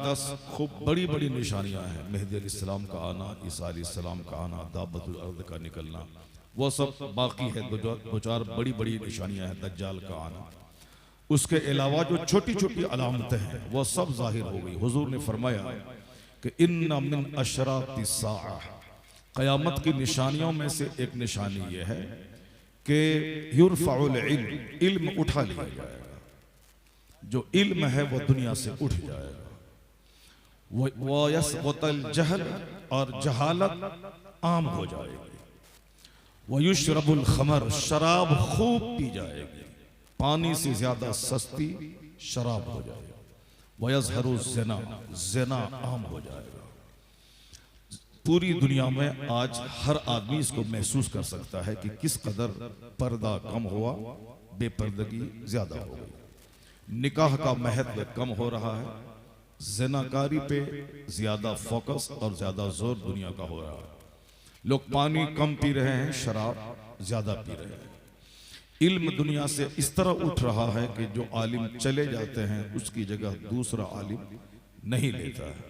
10 खूब बड़ी बड़ी निशानियां हैं। मेहदी अलैहिस्सलाम का आना, ईसा अलैहिस्सलाम का आना, दाबतुल अर्द का निकलना, वो सब बाकी है। दो चार बड़ी बड़ी निशानियां हैं, दज्जाल का आना। उसके अलावा जो छोटी छोटी अलामतें हैं वो सब जाहिर हो गई। हुजूर ने फरमाया कि इन्ना मिन अशराति साआ, क़यामत की निशानियों में से एक निशानी यह है कि युरफ़उल इल्म, इल्म उठा लिया जाएगा। जो इल्म है वो दुनिया से उठ जाएगा। वो यसक़ुतल जहल, और जहालत आम हो जाएगी। वो युशरबुल खमर, शराब खूब पी जाएगी, पानी से ज्यादा सस्ती शराब हो जाएगी। वो यज़हरु ज़िना, ज़िना आम हो जाएगा। पूरी दुनिया में आज हर आदमी इसको महसूस कर सकता है कि किस कदर पर्दा कम हुआ, बेपर्दगी ज्यादा हो गई, निकाह का महत्व कम हो रहा है, ज़िनाकारी पे ज्यादा फोकस और ज्यादा जोर दुनिया का हो रहा है। लोग पानी कम पी रहे हैं, शराब ज्यादा पी रहे हैं। इल्म दुनिया से इस तरह उठ रहा है कि जो आलिम चले जाते हैं उसकी जगह दूसरा आलिम नहीं लेता है।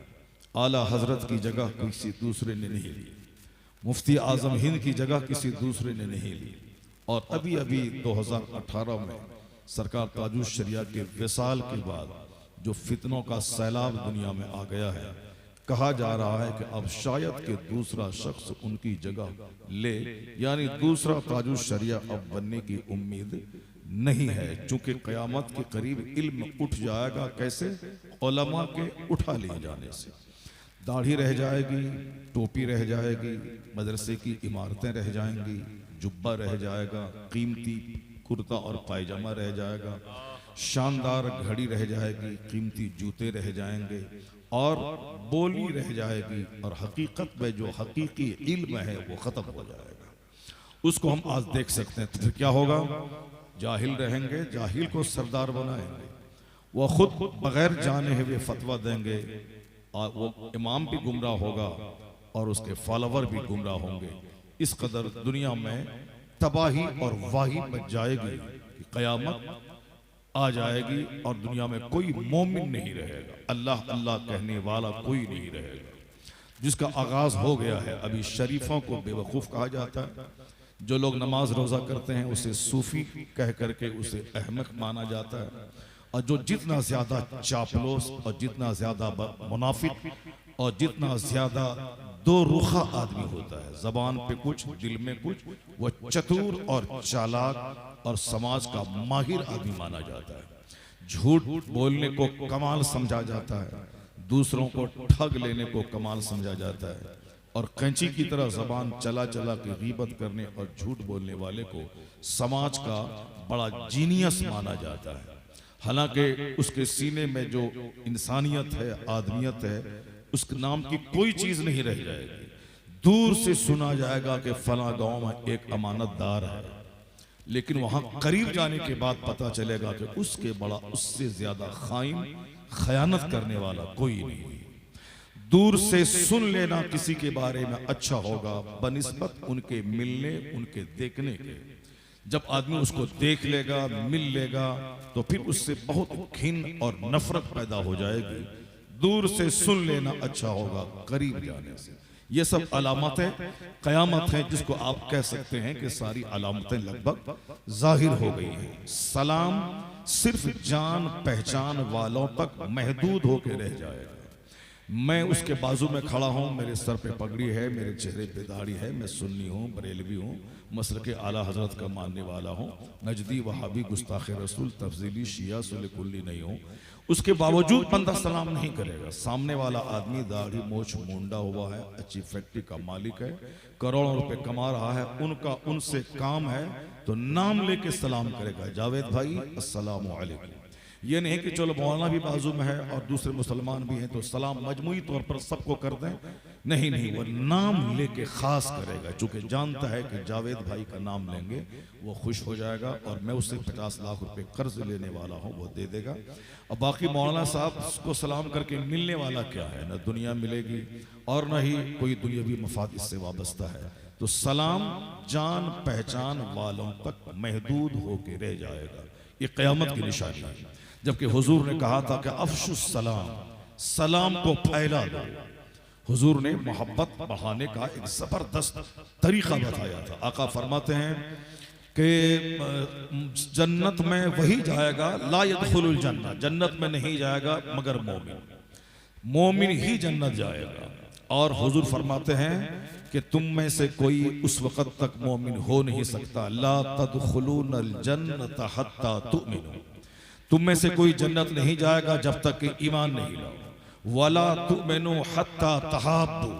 आला हजरत की जगह किसी दूसरे ने नहीं ली, मुफ्ती आजम हिंद की जगह किसी दूसरे ने नहीं ली। और अभी अभी 2018 में सरकार ताजुश शरिया के विसाल के बाद जो फितनों का सैलाब दुनिया में आ गया है, कहा जा रहा है कि अब शायद के दूसरा शख्स उनकी जगह ले, यानी दूसरा ताजुश शरिया अब बनने की उम्मीद नहीं है। चूंकि क़यामत के करीब इल्म उठ जाएगा। कैसे? उलमा के उठा लिए जाने से। दाढ़ी रह जाएगी, टोपी रह जाएगी, मदरसे की इमारतें रह जाएंगी, जुब्बा रह जाएगा, कीमती कुर्ता और पायजामा रह जाएगा, शानदार घड़ी रह जाएगी, कीमती जूते रह जाएंगे, और बोली रह जाएगी, और हकीकत में जो हकीकी इल्म है वो खत्म हो जाएगा। उसको हम आज देख सकते हैं। तो फिर क्या होगा? जाहिल रहेंगे, जाहिल को सरदार बनाएंगे, वो खुद बगैर जाने हुए फतवा देंगे, और वो इमाम भी गुमराह होगा और उसके फॉलोवर भी गुमराह होंगे। इस कदर दुनिया में तबाही और वाही मच जाएगी कि क़यामत आ जाएगी और दुनिया में कोई मोमिन नहीं रहेगा, अल्लाह अल्लाह कहने वाला कोई नहीं रहेगा। जिसका आगाज हो गया है। अभी शरीफों को बेवकूफ़ कहा जाता है, जो लोग नमाज रोज़ा करते हैं उसे सूफी कह करके उसे अहमक माना जाता है, और जो जितना ज्यादा चापलूस और जितना ज्यादा मुनाफिक और जितना ज्यादा दो रुखा आदमी होता है, जबान पे कुछ दिल में कुछ, वो चतुर और चालाक और समाज का माहिर आदमी माना जाता है। झूठ बोलने को कमाल समझा जाता है, दूसरों को ठग लेने को कमाल समझा जाता है, और कैंची की तरह जबान चला चला के गीबत करने और झूठ बोलने वाले को समाज का बड़ा जीनियस माना जाता है। हालांकि उसके सीने में जो इंसानियत है, आदमियत है, उस नाम की कोई चीज नहीं रह जाएगी। दूर से सुना जाएगा कि फला गांव में एक अमानतदार है, लेकिन वहां करीब जाने के बाद पता चलेगा कि उसके बड़ा उससे ज्यादा खाइन खयानत करने वाला कोई नहीं। दूर से सुन लेना किसी के बारे में अच्छा होगा बनिस्बत उनके मिलने, उनके देखने के। जब आदमी उसको देख लेगा, मिल लेगा, तो फिर उससे बहुत घिन और नफरत पैदा हो जाएगी। दूर से सुन लेना अच्छा होगा करीब जाने से। ये सब अलामतें क़यामत हैं, जिसको आप कह सकते हैं कि सारी अलामतें लगभग जाहिर हो गई हैं। सलाम सिर्फ जान पहचान वालों तक महदूद होकर रह जाएगा। मैं उसके बाजू में खड़ा हूँ, मेरे सर पे पगड़ी है, मेरे चेहरे पे दाढ़ी है, मैं सुन्नी हूँ, बरेलवी हूँ, मसलक आला हजरत का मानने वाला हूँ, नजदी वहाबी गुस्ताख रसूल तफजीली शिया सुले कुल्ली नहीं हूँ। उसके बावजूद बंदा सलाम नहीं करेगा। सामने वाला आदमी दाढ़ी मोछ मुंडा हुआ है, अच्छी फैक्ट्री का मालिक है, करोड़ों रुपए कमा रहा है, उनका उनसे काम है तो नाम लेके सलाम करेगा, जावेद भाई अस्सलाम वालेकुम। ये नहीं कि चलो मौलाना भी बाजू में है और दूसरे मुसलमान भी हैं तो सलाम मजमूई तौर पर सबको कर दें, नहीं नहीं, वो नाम लेके खास करेगा, चूंकि जानता है कि जावेद भाई का नाम लेंगे वो खुश हो जाएगा और मैं उससे 50 लाख रुपए कर्ज लेने वाला हूँ, वो दे देगा। और बाकी मौलाना साहब को सलाम करके मिलने वाला क्या है, न दुनिया मिलेगी और न ही कोई दुनियावी मफाद इससे वाबस्ता है। तो सलाम जान पहचान वालों तक महदूद होके रह जाएगा, ये क़यामत की निशानी है। जबकि हुजूर ने कहा था कि अफ़शुस सलाम, सलाम को फैला दो। हुजूर ने मोहब्बत बढ़ाने का एक जबरदस्त तरीका बताया था। आका फरमाते हैं कि जन्नत में वही जाएगा, ला यदखुलुल जन्नह, जन्नत में नहीं जाएगा मगर मोमिन, मोमिन ही जन्नत जाएगा। और हुजूर फरमाते हैं कि तुम में से कोई उस वक़्त तक मोमिन हो नहीं सकता, ला तदखुलूनल जन्नत हत्ता तुमिनू, तुम में से कोई जन्नत नहीं जाएगा जब तक कि ईमान नहीं लाओ। वला तुमिनू हत्ता तहाब्बू,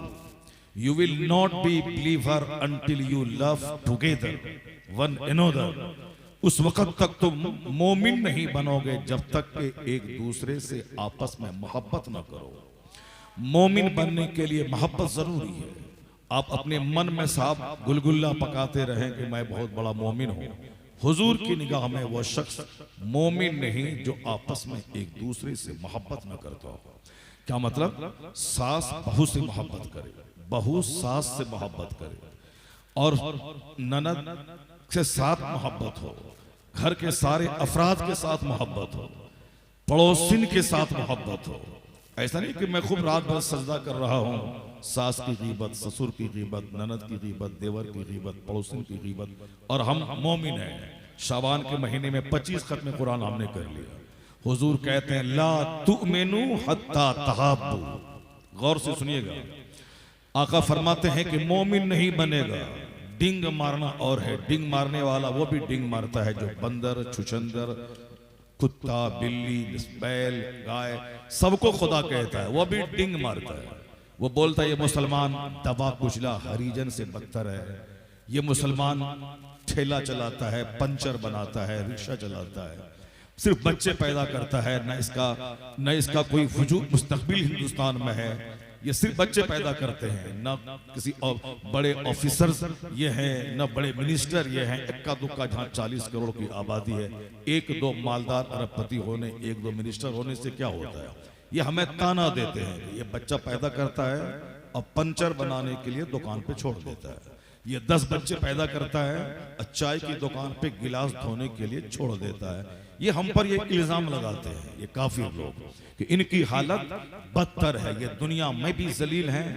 you will not be believer until you love together one another, उस वक़्त तक तुम मोमिन नहीं बनोगे जब तक कि एक दूसरे से आपस में मोहब्बत ना करो। मोमिन बनने के लिए मोहब्बत जरूरी है। आप अपने मन में साहब गुलगुल्ला पकाते रहें कि मैं बहुत बड़ा मोमिन हूं, हुजूर की निगाह में वो शख्स मोमिन नहीं जो आपस में एक दूसरे से मोहब्बत न करता हो। क्या मतलब? सास बहू से मोहब्बत करे, बहू सास से मोहब्बत करे, और ननद के साथ मोहब्बत हो, घर के सारे अफराद के साथ मोहब्बत हो, पड़ोसिन के साथ मोहब्बत हो। ऐसा नहीं कि मैं खूब रात भर सजदा कर रहा हूँ, सास की गीबत, ससुर की गीबत, ननद की गीबत, देवर की गीबत, पड़ोसिन की गीबत, और हम मोमिन हैं। शाबान के महीने में 25 खत्म कुरान हमने कर लिया। हुजूर कहते हैं ला तुमिनू हत्ता तहाब्बू। गौर से सुनिएगा, आका फरमाते हैं कि मोमिन नहीं बनेगा। डिंग मारना और है, डिंग मारने वाला वो भी डिंग मारता है जो बंदर, छुछंदर, कुत्ता, बिल्ली, बैल, गाय सबको खुदा कहता है, वो भी डिंग मारता है। वो बोलता है ये मुसलमान दबा कुचला हरिजन से बदतर है, ये मुसलमान ठेला चलाता है, पंचर बनाता है, रिक्शा चलाता है, सिर्फ बच्चे पैदा करता है, न इसका कोई वजूद मुस्तकबिल हिंदुस्तान में है, ये सिर्फ बच्चे पैदा करते हैं, न किसी बड़े ऑफिसर्स ये हैं, न बड़े मिनिस्टर ये हैं। इक्का दुक्का जहाँ 40 करोड़ की आबादी है, एक दो मालदार अरबपति होने, एक दो मिनिस्टर होने से क्या होता है? ये हमें ताना देते हैं कि ये बच्चा पैदा करता है और पंचर बनाने के लिए दुकान पे छोड़ देता है, ये 10 बच्चे पैदा करता है चाय की दुकान पे गिलास धोने के लिए छोड़ देता है। ये हम पर ये इल्जाम लगाते हैं ये काफिर लोग कि इनकी हालत बदतर है, ये दुनिया में भी जलील हैं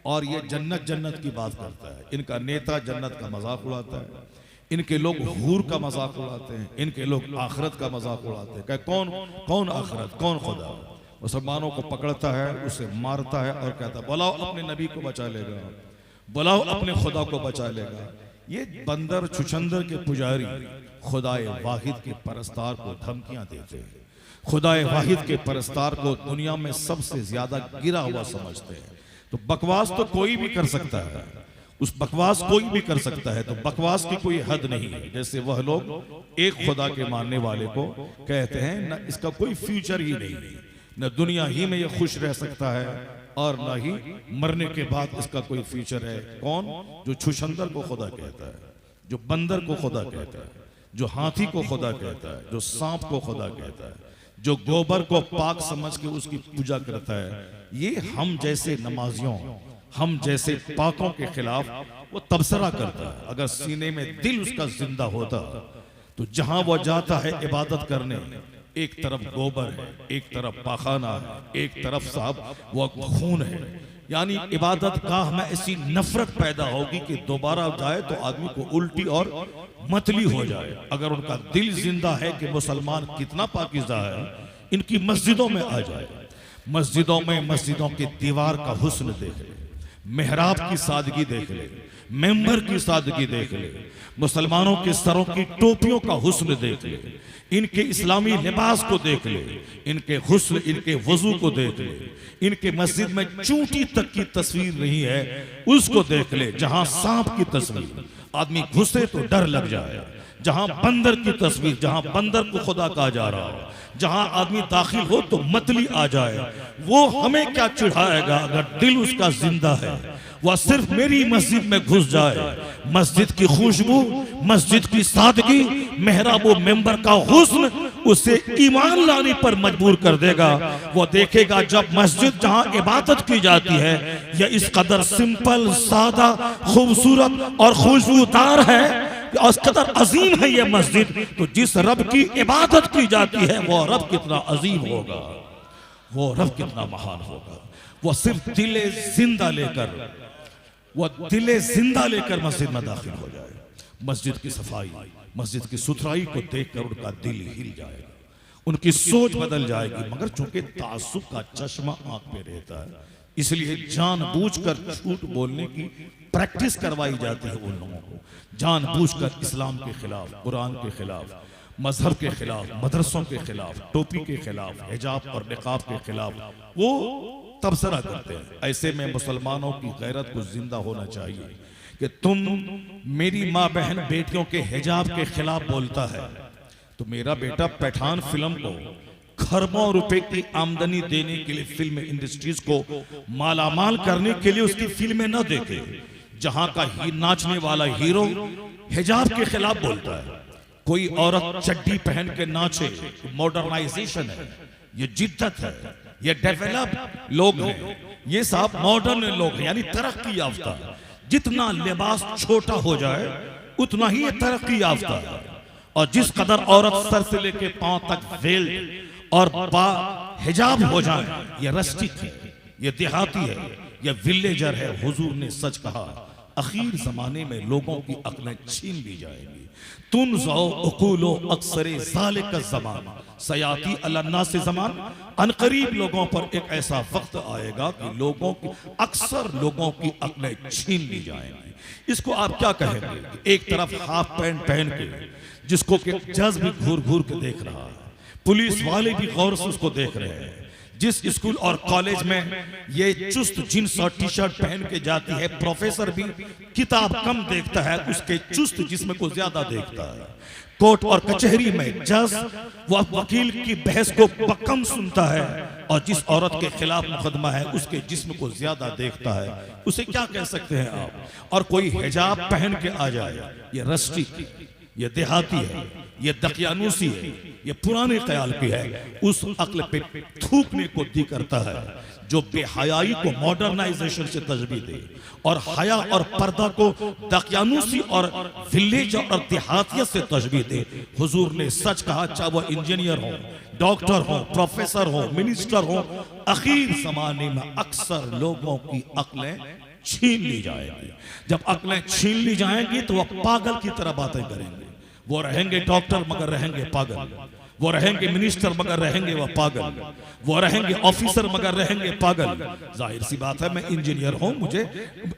और ये जन्नत जन्नत की बात करता है। इनका नेता जन्नत का मजाक उड़ाता है, इनके लोग हूर का मजाक उड़ाते हैं, इनके लोग आखिरत का मजाक उड़ाते हैं। कौन कौन आखिरत, कौन खुदा? मुसलमानों को पकड़ता है, उसे मारता है और कहता है बुलाओ अपने नबी को बचा लेगा, बुलाओ अपने खुदा को बचा लेगा। ये बंदर छुछंदर के पुजारी खुदाए वाहिद के परस्तार को धमकियां देते हैं, खुदाए वाहिद के परस्तार को दुनिया में सबसे ज्यादा गिरा हुआ समझते हैं। तो बकवास तो कोई भी कर सकता है, उस बकवास कोई भी कर सकता है, तो बकवास की कोई हद नहीं है। जैसे वह लोग एक खुदा के मानने वाले को कहते हैं न इसका कोई फ्यूचर ही नहीं है, न दुनिया ही में ये खुश रह सकता है और न ही मरने के बाद इसका कोई फ्यूचर है। कौन? जो छुछंदर को खुदा कहता है, जो बंदर को खुदा कहता है, जो हाथी को खुदा कहता है, जो सांप को खुदा कहता है, जो गोबर को पाक समझ के उसकी पूजा करता है। ये हम जैसे नमाजियों, हम जैसे पाकों के खिलाफ वो तबसरा करता है। अगर सीने में दिल उसका जिंदा होता तो जहां वो जाता है इबादत करने, एक तरफ गोबर है, एक तरफ पाखाना है, एक तरफ साहब वो खून है, यानी इबादत गाह में ऐसी नफरत पैदा होगी कि दोबारा जाए तो आदमी को उल्टी और मतली हो जाए। अगर उनका दिल जिंदा है कि मुसलमान कितना पाकीज़ा है, इनकी मस्जिदों में आ जाए, मस्जिदों में मस्जिदों की दीवार का हुस्न देख ले, मेहराब की सादगी देख ले, मेंबर की सादगी देख ले, मुसलमानों के सरों की टोपियों का हुस्न देख ले, इनके इस्लामी लिबास को देख ले, इनके हुस्न, इनके वजू को देख ले, इनके मस्जिद में चूंटी तक की तस्वीर नहीं है उसको देख ले। जहां सांप की तस्वीर आदमी घुसे तो डर लग जाए, जहां बंदर की तस्वीर, जहां बंदर को खुदा कहा जा रहा हो, जहां आदमी दाखिल हो तो मतली आ जाए, वो हमें क्या चिढ़ाएगा अगर दिल उसका जिंदा है। वह सिर्फ मेरी मस्जिद में घुस जाए, मस्जिद की खुशबू, मस्जिद की सादगी, मेहराब मेंबर का हुस्न उसे ईमान लाने पर मजबूर कर देगा। वो देखेगा जब मस्जिद जहां इबादत की जाती है यह इस कदर सिंपल, सादा, खूबसूरत और खुशबूदार है, इस कदर अजीम है ये मस्जिद, तो जिस रब की इबादत की जाती है वो रब कितना अजीम होगा। वो रब कितना महान होगा। वो सिर्फ दिले जिंदा लेकर मस्जिद में दाखिल हो जाए, मस्जिद की सफाई, मस्जिद की सुथराई को देखकर उनका दिल हिल जाएगा, उनकी सोच बदल जाएगी। मगर चूंकि तासुब का चश्मा आंख पे रहता है, इसलिए जानबूझकर झूठ बोलने की प्रैक्टिस करवाई जाती है उन लोगों को। जानबूझकर इस्लाम के खिलाफ, कुरान के खिलाफ, मजहब के खिलाफ, मदरसों के खिलाफ, टोपी के खिलाफ, हिजाब और निकाब के खिलाफ वो तबसरा करते हैं। ऐसे में मुसलमानों की गैरत को जिंदा होना चाहिए कि तुम मेरी माँ बहन बेटियों के हिजाब के खिलाफ बोलता है तो मेरा बेटा पठान फिल्म को खरबों रुपए की आमदनी देने के लिए, फिल्म इंडस्ट्रीज को मालामाल करने के लिए उसकी फिल्में न देखे, जहां का ही नाचने वाला हीरो हिजाब के खिलाफ बोलता है। कोई औरत चड्डी पहन के नाचे, मॉडर्नाइजेशन है, ये जिद्दत है, ये डेवलप लोग हैं, ये सब मॉडर्न लोग हैं, यानी तरक्की याफ्ता। जितना लिबास छोटा हो जाए उतना ही ये तरक्की याफ्ता है। और जिस कदर औरत सर से लेके पांव तक वेल्ड और हिजाब हो जाए, ये रस्टिक है, ये देहाती है, ये विलेजर है। हुजूर ने सच कहा, अखीर जमाने में लोगों की अक्लें छीन ली जाएंगी। तुन जाओ उकूलो अक्सरे ज़ालिक ज़मान सयाती अलन्ना से ज़मान, अनकरीब लोगों पर एक ऐसा वक्त आएगा कि लोगों की, अक्सर लोगों की अक्लें छीन ली जाएंगी। इसको आप क्या कहेंगे? एक तरफ हाफ पैंट पहन के जिसको कि जज भी घूर घूर के देख रहा है, पुलिस वाले भी गौर से उसको देख रहे हैं, जिस स्कूल और कॉलेज में ये चुस्त जींस और टी शर्ट पहन के जाती है, प्रोफेसर भी किताब कम देखता है, उसके चुस्त जिस्म को ज्यादा देखता है। कोर्ट और कचहरी में जज वह वकील की बहस को बकम सुनता है और जिस औरत के खिलाफ मुकदमा है उसके जिस्म को ज्यादा देखता है। उसे क्या कह सकते हैं आप? और कोई हिजाब पहन के आ जाए, ये रस्टी, ये देहाती है, ये दकियानूसी है, ये पुराने ख्याल की है, उस अक्ल पे थूकने को दी करता है जो बेहयाई को मॉडर्नाइजेशन से तजबीह दे और हया और पर्दा को दकियानूसी और विलेज और देहातियत से तजबीह दे। हुजूर ने सच कहा, चाहे वो इंजीनियर हो, डॉक्टर हो, प्रोफेसर हो, मिनिस्टर हो, आखिर जमाने में अक्सर लोगों की अक्लें छीन ली जाएगी। जब अक्लें छीन ली जाएंगी तो वह पागल की तरह बातें करेंगे। वो रहेंगे डॉक्टर मगर रहेंगे पागल, वो रहेंगे मिनिस्टर मगर रहेंगे वह पागल, वो रहेंगे ऑफिसर मगर रहेंगे पागल। जाहिर सी बात है, मैं इंजीनियर हूं, मुझे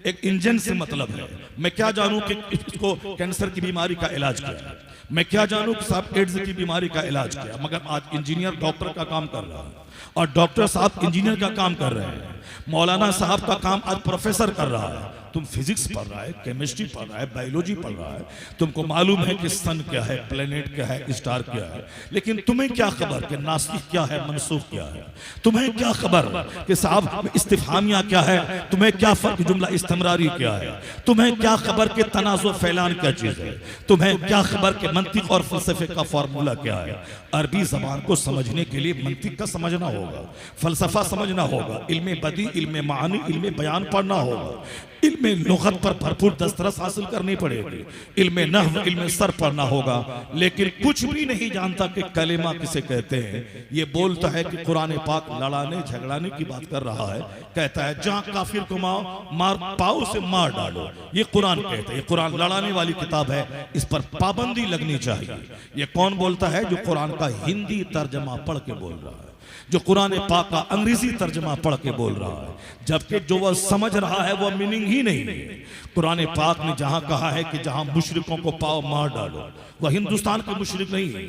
एक इंजन से मतलब है। मैं क्या जानूं कि इसको कैंसर की बीमारी का इलाज क्या है, मैं क्या जानूं कि साहब एड्स की बीमारी का इलाज क्या है। मगर आज इंजीनियर डॉक्टर का काम कर रहा है और डॉक्टर साहब इंजीनियर का काम कर रहे हैं, मौलाना साहब का काम आज प्रोफेसर कर रहा है। तुम फिजिक्स पढ़ रहा है, केमिस्ट्री पढ़ रहा है, बायोलॉजी पढ़ रहा है, तुमको मालूम है कि सन क्या है, प्लेनेट क्या है, स्टार क्या है, लेकिन तुम्हें क्या खबर कि नासिक क्या है, मनसूख क्या है? तुम्हें क्या खबर कि साहब इस्तिफहामिया क्या है? तुम्हें क्या फर्क जुमला इस्तिमरारी क्या है? तुम्हें क्या खबर कि तनाज़ुर फैलान क्या चीज है? तुम्हें क्या खबर कि मंतिक और फलसफे का फॉर्मूला क्या है? अरबी जबान को समझने के लिए मंतिक का समझना होगा, फलसफा समझना होगा, इल्मे बदी, इल्मे मानी, इल्मे बयान पढ़ना होगा, इल्मे लुगत पर भरपूर दस्तरस हासिल करनी पड़ेगी, इल्मे नहव, इल्मे सर पढ़ना होगा। लेकिन कुछ भी नहीं जानता कि कलेमा किसे कहते हैं। ये बोलता है कि कुरान पाक लड़ाने झगड़ाने की बात कर रहा है, कहता है जहां काफिर को मार पाओ से मार डालो, ये कुरान कहता है। ये कुरान लड़ाने वाली किताब है, इस पर पाबंदी लगनी चाहिए। ये कौन बोलता है? जो कुरान का हिंदी तर्जमा पढ़ के बोल रहा है, जो कुरान पाक का अंग्रेजी तर्जमा पढ़ के बोल रहा है, जबकि जो वह समझ रहा है वह मीनिंग ही नहीं है। कुरान पाक ने जहां कहा है कि जहां मुशरिकों को पाओ मार डालो, वह हिंदुस्तान के मुशरिक नहीं है,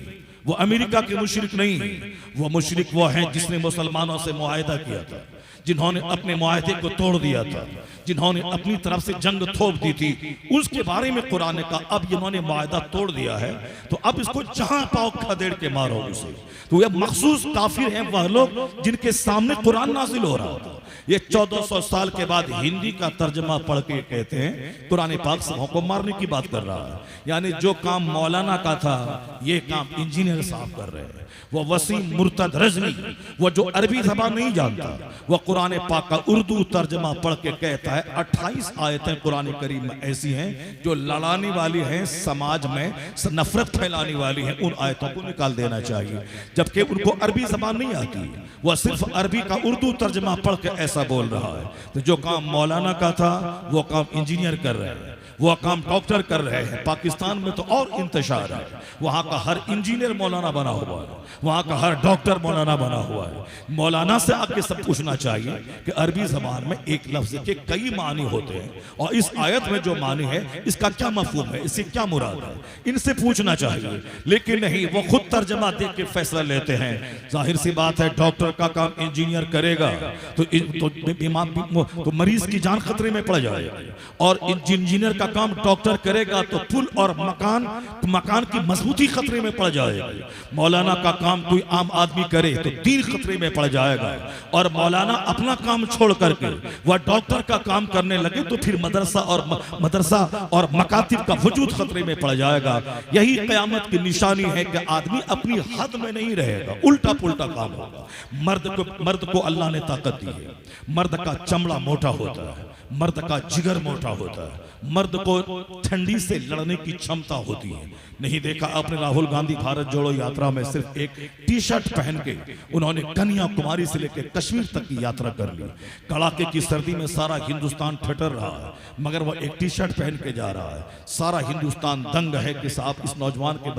वो अमेरिका के मुशरिक नहीं है, वो मुशरिक वो है जिसने मुसलमानों से मुआहदा किया था, जिन्होंने अपने मुआहदे को तोड़ दिया था, जिन्होंने अपनी तरफ से जंग थोप दी थी, उसके बारे में कुरान ने कहा अब इन्होंने मुआहदा तोड़ दिया है तो अब इसको जहां पाओ खदेड़ के मारो उसे। तो यह मखसूस काफिर हैं वह लोग जिनके सामने कुरान नाजिल हो रहा था। ये 1400 साल के बाद हिंदी का तर्जमा पढ़ के कहते हैं कुरान पाक सबों को मारने की बात कर रहा है। यानी जो काम मौलाना का था ये काम इंजीनियर साहब कर रहे हैं। वो वसीम मुर्तद रजनी, वो जो अरबी ज़बान नहीं जानता, वो कुरान पाक का उर्दू तर्जमा पढ़ के कहता है 28 आयतें कुरान करीम में ऐसी हैं जो लड़ाने वाली हैं, समाज में नफरत फैलाने वाली हैं, उन आयतों को निकाल देना चाहिए। जबकि उनको अरबी ज़बान नहीं आती, वह सिर्फ अरबी का उर्दू तर्जमा पढ़ के ऐसा बोल रहा है। तो जो काम मौलाना का था वो काम इंजीनियर कर रहे हैं, वो काम डॉक्टर कर रहे हैं। पाकिस्तान में तो और इंतशार है, वहाँ का हर इंजीनियर मौलाना बना हुआ है, वहाँ का हर डॉक्टर मौलाना बना हुआ है। मौलाना से आके सब पूछना चाहिए कि अरबी ज़बान में एक लफ्ज़ के कई मानी होते हैं और इस आयत में जो मानी है इसका क्या मफहूम है, इससे क्या मुराद है, इनसे पूछना चाहिए। लेकिन नहीं, वो खुद तर्जमा दे के फैसला लेते हैं। जाहिर सी बात है, डॉक्टर का काम इंजीनियर करेगा तो मरीज की जान खतरे में पड़ जाएगा, और इंजीनियर का काम डॉक्टर करेगा तो पुल और मकान की मजबूती खतरे में पड़ जाएगी। मौलाना का काम कोई आम आदमी करे तो दीन खतरे में पड़ जाएगा, और मौलाना अपना काम छोड़ करके वह डॉक्टर का काम करने लगे तो फिर मदरसा और मकातिब का वजूद खतरे में पड़ जाएगा। यही क़यामत की निशानी है कि आदमी अपनी हद में नहीं रहेगा, उल्टा पुल्टा काम होगा। मर्द को अल्लाह ने ताकत दी है, मर्द का चमड़ा मोटा होता है, मर्द का जिगर मोटा होता है, मर्द को ठंडी से लड़ने की क्षमता होती है। नहीं देखा आपने राहुल गांधी भारत जोड़ो यात्रा में सिर्फ एक टी शर्ट पहन के उन्होंने कन्याकुमारी से लेकर कश्मीर तक की यात्रा कर ली। कड़ाके की सर्दी में सारा हिंदुस्तान ठिठुर रहा है, मगर वो एक टी शर्ट पहन के जा रहा है। सारा हिंदुस्तान दंग है कि साहब इस नौजवान के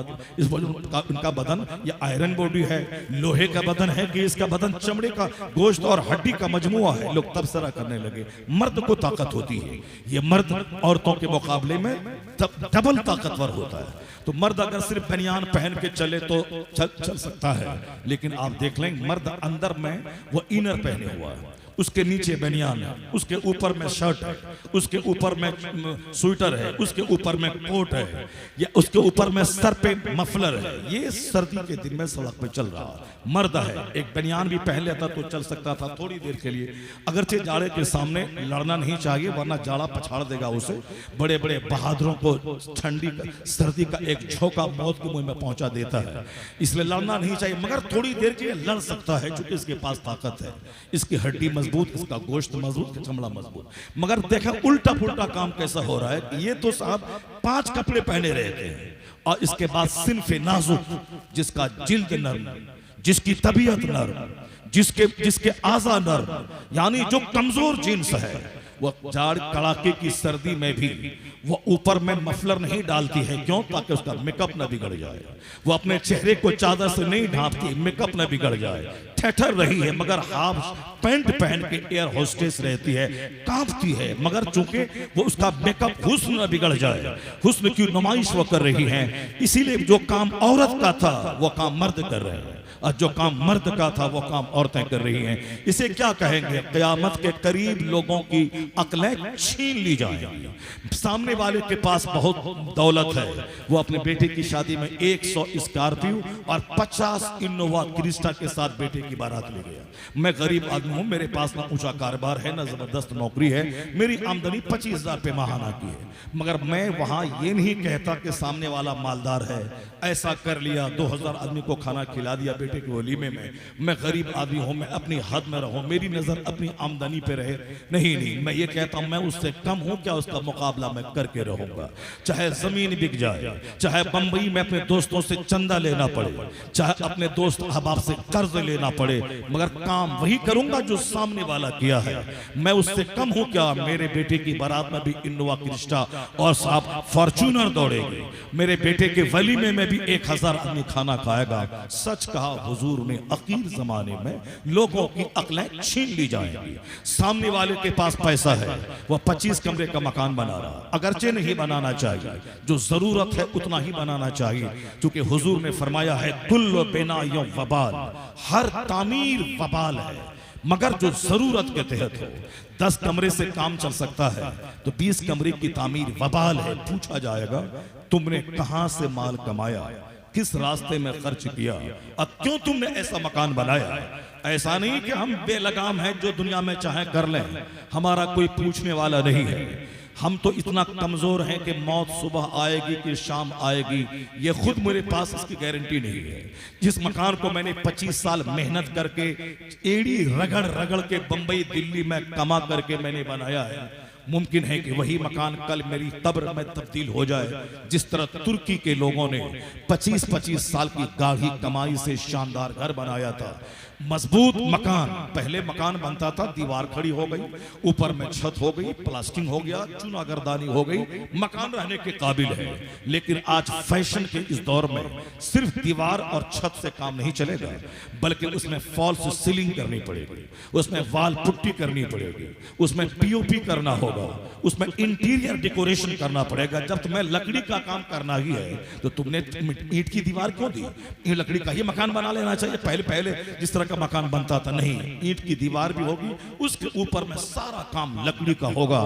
इनका बदन ये आयरन बॉडी है, लोहे का बदन है कि इसका बदन चमड़े का गोश्त और हड्डी का मजमुआ है। लोग तबसरा करने लगे। मर्द को ताकत होती है, ये मर्द औरतों के मुकाबले में डबल ताकतवर होता है। तो मर्द अगर सिर्फ बनियान पहन के चले तो चल सकता है, लेकिन आप देख लें मर्द अंदर में वो इनर पहने हुआ है, उसके नीचे बनियान है, उसके ऊपर में शर्ट है, उसके ऊपर में स्वेटर है, उसके ऊपर में कोट है, या उसके ऊपर में सर पे मफलर है। ये सर्दी के दिन में सड़क पे चल रहा है। मर्द है, एक बनियान भी पहन लेता तो चल सकता था थोड़ी देर के लिए। अगरचे जाड़े के सामने लड़ना नहीं चाहिए, वरना जाड़ा पछाड़ देगा उसे। बड़े बड़े बहादुरों को सर्दी का एक झोंका मौत के मुंह में पहुंचा देता है, इसलिए लड़ना नहीं चाहिए। मगर थोड़ी देर के लिए लड़ सकता है क्योंकि इसके पास ताकत है, इसकी हड्डी मजबूत, इसका गोश्त मजबूत, चमड़ा मजबूत। मगर देखा उल्टा पुल्टा काम कैसा हो रहा है। ये तो साहब 5 कपड़े पहने रहते हैं और इसके बाद सिन्फे नाजुक, जिसका जिल्द नर्म, जिसकी तबीयत नर्म, जिसके आज़ा नर्म, यानी जो कमजोर जिन्स है, वो जाड़ कड़ाके की सर्दी में भी वो ऊपर में मफलर नहीं डालती है। क्यों? ताकि उसका मेकअप न बिगड़ जाए। वो अपने चेहरे को चादर से नहीं ढांपती, मेकअप न बिगड़ जाए। ठहर रही है मगर हाफ पैंट पहन के एयर होस्टेस रहती है, कांपती है, मगर चूंकि वो उसका मेकअप हुस्न न बिगड़ जाए, हुस्न की नुमाइश वो कर रही है। इसीलिए जो काम औरत का था वो काम मर्द कर रहे हैं, और जो काम मर्द का था वो काम औरतें कर रही हैं। इसे क्या कहेंगे? क़यामत के करीब लोगों की अक्लें छीन ली जाएंगी। सामने वाले के पास बहुत दौलत है, वो अपने बेटे की शादी में 100 स्कॉर्पियो और 50 इनोवा क्रिस्टा के साथ बेटे की बारात ले गया। मैं गरीब आदमी हूँ, मेरे पास ना ऊंचा कारोबार है, ना जबरदस्त नौकरी है, मेरी आमदनी 25,000 रुपये माहाना की है, मगर मैं वहां ये नहीं कहता कि सामने वाला मालदार है, ऐसा कर लिया 2000 आदमी को खाना खिला दिया बेटे के वलीमे में। मैं गरीब आदमी हूँ, मैं अपनी हद में रहूँ, मेरी नजर अपनी आमदनी पे रहे। नहीं, मैं ये कहता हूँ मैं उससे कम हूँ क्या, उसका मुकाबला मैं करके रहूंगा। चाहे जमीन बिक जाए, चाहे बंबई में अपने दोस्तों से चंदा लेना पड़े, चाहे अपने दोस्त अहबाब से कर्ज लेना पड़े, मगर काम वही करूंगा जो सामने वाला किया है। मैं उससे कम हूँ क्या? मेरे बेटे की बारात में भी इनोवा क्रिस्टा और साहब फॉर्च्यूनर दौड़ेंगे, मेरे बेटे के वलीमे में भी 1000 आदमी खाना खाएगा। सच कहा हुजूर ने, अकीर जमाने में लोगों की अक्लें छीन ली जाएंगी। सामने वाले के पास पैसा है, वह 25 कमरे का मकान बना रहा, अगरचे नहीं बनाना चाहिए, जो जरूरत है उतना ही बनाना चाहिए, क्योंकि हुजूर ने फरमाया है कुल्लु बिनायो वबाल, हर तामीर वबाल है, मगर जो जरूरत के तहत हो। 10 कमरे से काम चल सकता है तो 20 कमरे की तामीर वबाल है। पूछा जाएगा तुमने कहां से माल कमाया, किस रास्ते में खर्च किया, और क्यों तुमने ऐसा मकान बनाया। ऐसा नहीं कि हम बेलगाम हैं जो दुनिया में चाहे कर लें, हमारा कोई पूछने वाला नहीं है। हम तो इतना कमजोर हैं कि मौत सुबह आएगी कि शाम आएगी, ये खुद मेरे पास इसकी गारंटी नहीं है। जिस मकान को मैंने 25 साल मेहनत करके एड़ी रगड़ रगड़ के बंबई दिल्ली में कमा करके मैंने बनाया है, मुमकिन है कि वही मकान कल मेरी कब्र में तब्दील हो जाए। जिस तरह तुर्की के लोगों ने 25-25 साल की गाढ़ी कमाई से शानदार घर बनाया था, मजबूत मकान। पहले मकान बनता था, दीवार खड़ी हो गई, ऊपर में छत हो गई, प्लास्टिंग हो गया, चुनागरदानी हो गई, मकान रहने के काबिल है। लेकिन आज फैशन के इस दौर में सिर्फ दीवार और छत से काम नहीं चलेगा, बल्कि उसमें फॉल्स सीलिंग करनी पड़ेगी, उसमें वाल पुट्टी करनी पड़ेगी, उसमें पीओपी करना होगा, उसमें इंटीरियर डेकोरेशन करना पड़ेगा। जब तुम्हें लकड़ी का काम करना ही है तो तुमने ईंट की दीवार क्यों दी? ये लकड़ी का ही मकान बना लेना चाहिए। पहले पहले जिस तरह का मकान बनता था, नहीं, ईंट की दीवार भी होगी, उसके ऊपर में सारा काम लकड़ी का होगा।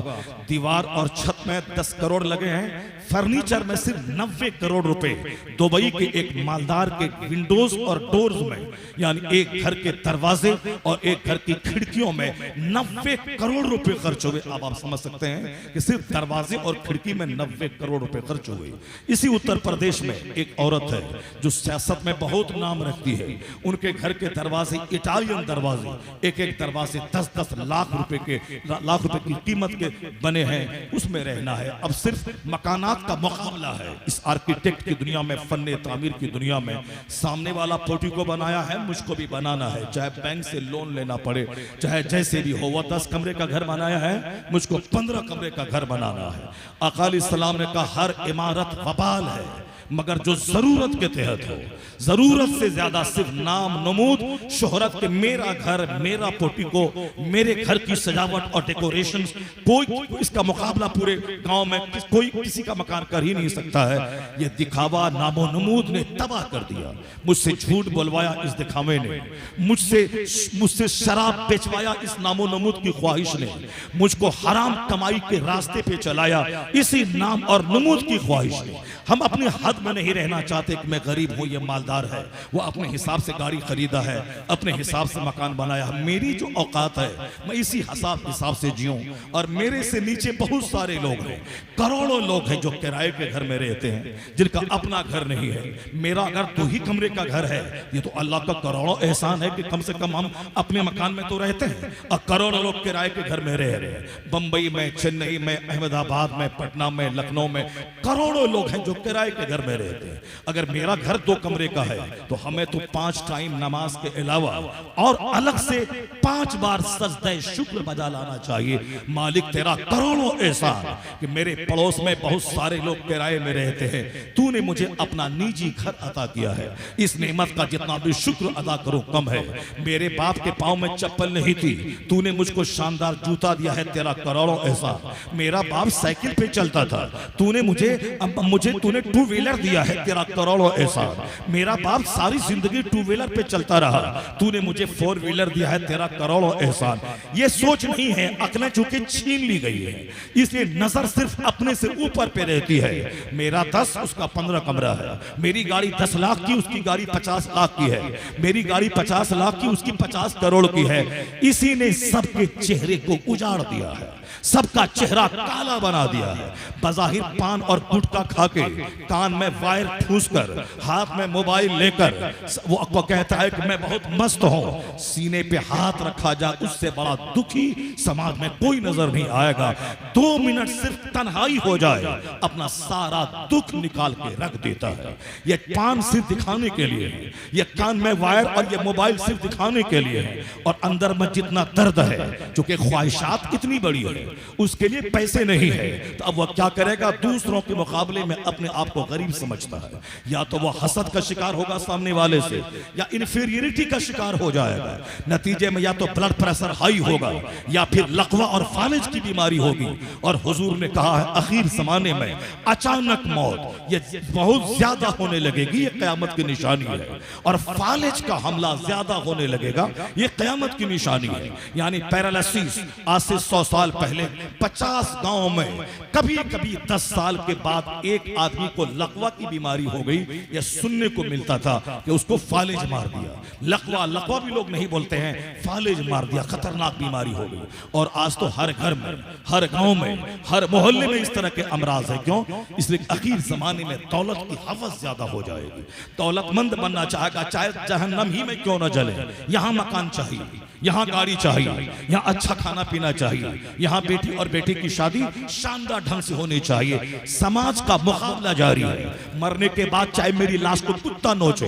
दीवार और छत में 10 करोड़ लगे हैं, फर्नीचर में सिर्फ 90 करोड़ रुपए। दुबई के एक मालदार के विंडोज और डोर्स में, यानी एक घर के दरवाजे और एक घर की खिड़कियों में 90 करोड़ रुपए खर्च हुए। अब आप समझ सकते हैं कि सिर्फ दरवाजे और खिड़की में 90 करोड़ रुपए खर्च हुए। इसी उत्तर प्रदेश में एक औरत है जो सियासत में बहुत नाम रखती है, उनके घर के दरवाजे इटालियन दरवाजे, एक एक दरवाजे 10-10 लाख रुपए की कीमत के बने हैं, उसमें रहना है। अब सिर्फ मकानात का मुकाबला है इस आर्किटेक्ट की दुनिया में, फन्ने तामीर की दुनिया में। सामने वाला पोर्टिको बनाया है, मुझको भी बनाना है, चाहे बैंक से लोन लेना पड़े, चाहे जैसे भी हो। वह 10 कमरे का घर बनाया है, मुझको 15 कमरे का घर बनाना है। आका अलैहिस्सलाम ने कहा हर इमारत वबाल है, मगर जो जरूरत के तहत हो, जरूरत से ज्यादा सिर्फ नाम नमूद शोहरत के मेरा घर, मेरा पोर्टिको, मेरे घर की सजावट और डेकोरेशन, कोई इसका मुकाबला पूरे गांव में कोई किसी का मकान कर ही नहीं सकता है। ये दिखावा नामो नमूद ने तबाह कर दिया। मुझसे झूठ बोलवाया इस दिखावे ने, मुझसे शराब बेचवाया इस नामो नमूद की ख्वाहिश ने, मुझको हराम कमाई के रास्ते पे चलाया इसी नाम और नमूद की ख्वाहिश ने। हम अपनी हद में नहीं रहना चाहते कि मैं गरीब हूं, ये मालदार है, वो अपने हिसाब से गाड़ी खरीदा है, अपने हिसाब से मकान बनाया। मेरी जो औकात है मैं इसी हिसाब से जीऊं। और मेरे से नीचे बहुत सारे लोग हैं, करोड़ों लोग हैं जो किराए के घर में रहते हैं, जिनका अपना घर नहीं है। मेरा अगर 2 ही कमरे का घर है, ये तो अल्लाह का करोड़ों एहसान है कि कम से कम हम अपने मकान में तो रहते हैं, और करोड़ों लोग किराए के घर में रह रहे हैं। बंबई में, चेन्नई में, अहमदाबाद में, पटना में, लखनऊ में करोड़ों लोग हैं जो किराए के घर में रहते हैं। अगर मेरा घर 2 कमरे का है तो हमें तो 5 टाइम नमाज के अलावा और अलग से 5 बार सजदे शुक्र बजा लाना चाहिए। मालिक तेरा करोड़ों एहसान कि मेरे पड़ोस में बहुत सारे लोग किराए में रहते हैं, तूने मुझे अपना निजी घर अता किया है। इस नेमत का जितना भी शुक्र अदा करो कम है। मेरे बाप के पांव में चप्पल नहीं थी, तूने मुझको शानदार जूता दिया है, तेरा करोड़ों एहसान। मेरा बाप साइकिल पे चलता था, तूने मुझे 2 व्हीलर दिया है, तेरा करोड़ों एहसान। मेरा बाप सारी जिंदगी 2 व्हीलर पे चलता रहा, तूने मुझे 4 व्हीलर दिया है, तेरा करोड़ों एहसान। ये सोच नहीं है, अक्लें चूंकि छीन ली गई है, इसलिए नजर सिर्फ अपने से ऊपर पे रहती है। मेरा 10, उसका 15 कमरा है। मेरी गाड़ी 10 लाख की, उसकी गाड़ी 50 लाख की है। मेरी गाड़ी 50 लाख की, उसकी 50 करोड़ की है। इसी ने सबके चेहरे को उजाड़ दिया है, सबका चेहरा काला बना दिया है। बज़ाहिर पान और गुटखा खा के, कान में वायर ठूस कर, हाथ में मोबाइल लेकर वो आपको कहता है कि मैं बहुत मस्त हूं। सीने पे हाथ रखा जा, उससे बड़ा दुखी समाज में कोई नजर नहीं आएगा। 2 मिनट सिर्फ तन्हाई हो जाए, अपना सारा दुख निकाल के रख देता है। ये पान सिर्फ दिखाने के लिए है, ये कान में वायर और ये मोबाइल सिर्फ दिखाने के लिए है। और अंदर में जितना दर्द है, क्योंकि ख्वाहिशात इतनी बड़ी है, उसके लिए पैसे नहीं है, तो अब वह क्या करेगा? दूसरों के मुकाबले में अपने आप को गरीब समझता है। या तो वह हसद का शिकार होगा सामने वाले से, या इंफीरियरिटी का शिकार हो जाएगा। नतीजे में या तो ब्लड प्रेशर हाई होगा, या फिर लकवा और फालिज की बीमारी होगी। और हुजूर ने कहा है आखिर जमाने में अचानक मौत ये बहुत ज्यादा होने लगेगी, ये कयामत की निशानी है। और फालिज का हमला ज्यादा होने लगेगा, ये कयामत की निशानी है। यानी पैरालिसिस आज से 100 साल पहले 50 गांवों में कभी कभी 10 साल के बाद एक आदमी को लकवा लकवा की बीमारी हो गई, यह सुनने को मिलता था कि उसको फालिज मार दिया। लकवा लकवा भी लोग नहीं बोलते हैं, फालिज मार दिया, खतरनाक बीमारी हो गई। और आज तो हर घर में, हर गांव में, हर मोहल्ले में इस तरह के अमराज है। क्यों? इसलिए आखिर जमाने में दौलत की हवस ज्यादा हो जाएगी। दौलतमंद बनना चाहेगा, चाहे जहन्नम ही में क्यों न जले, यहाँ मकान चाहिए, यहाँ गाड़ी चाहिए, यहाँ अच्छा खाना पीना चाहिए, यहाँ बेटी और बेटे की शादी शानदार ढंग से होनी चाहिए। समाज का मुकाबला जारी है। मरने के बाद चाहे मेरी लाश को कुत्ता नोचे,